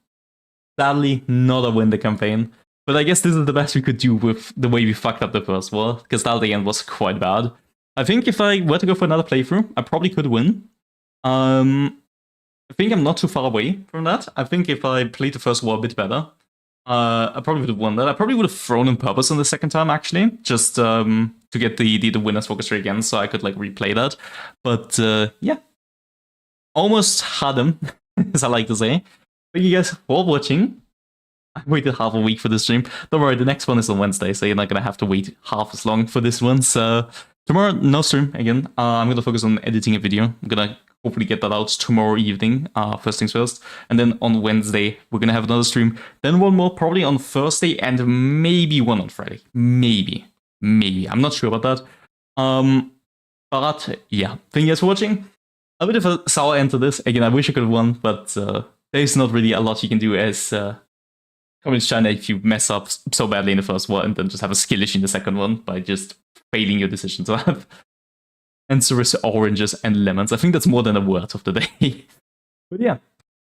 Sadly, not a win the campaign. But I guess this is the best we could do with the way we fucked up the first war, because that at the end was quite bad. I think if I were to go for another playthrough, I probably could win. I think I'm not too far away from that. I think if I played the first war a bit better, I probably would have won that. I probably would have thrown in purpose on the second time, actually, just to get the winner's focus rate again, so I could like replay that. But yeah, almost had him, as I like to say. Thank you guys for watching. I waited half a week for this stream. Don't worry, the next one is on Wednesday, so you're not gonna have to wait half as long for this one. So tomorrow, no stream again. I'm gonna focus on editing a video. I'm gonna hopefully get that out tomorrow evening, first things first. And then on Wednesday, we're gonna have another stream. Then one more probably on Thursday, and maybe one on Friday. Maybe. I'm not sure about that. But yeah, thank you guys for watching. A bit of a sour end to this. Again, I wish I could have won, but there's not really a lot you can do as Communist China if you mess up so badly in the first one and then just have a skill issue in the second one by just failing your decision to have answers oranges and lemons. I think that's more than a word of the day. But yeah,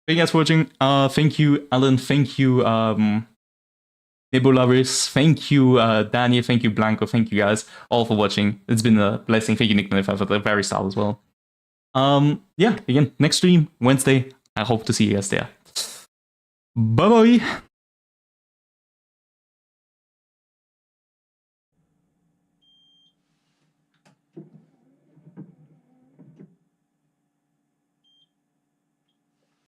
thank you guys for watching. Thank you, Alan. Thank you, Nebularis. Thank you, Daniel. Thank you, Blanco. Thank you guys all for watching. It's been a blessing. Thank you, Nick, for the very start as well. Yeah, again, next stream, Wednesday. I hope to see you guys there. Bye-bye.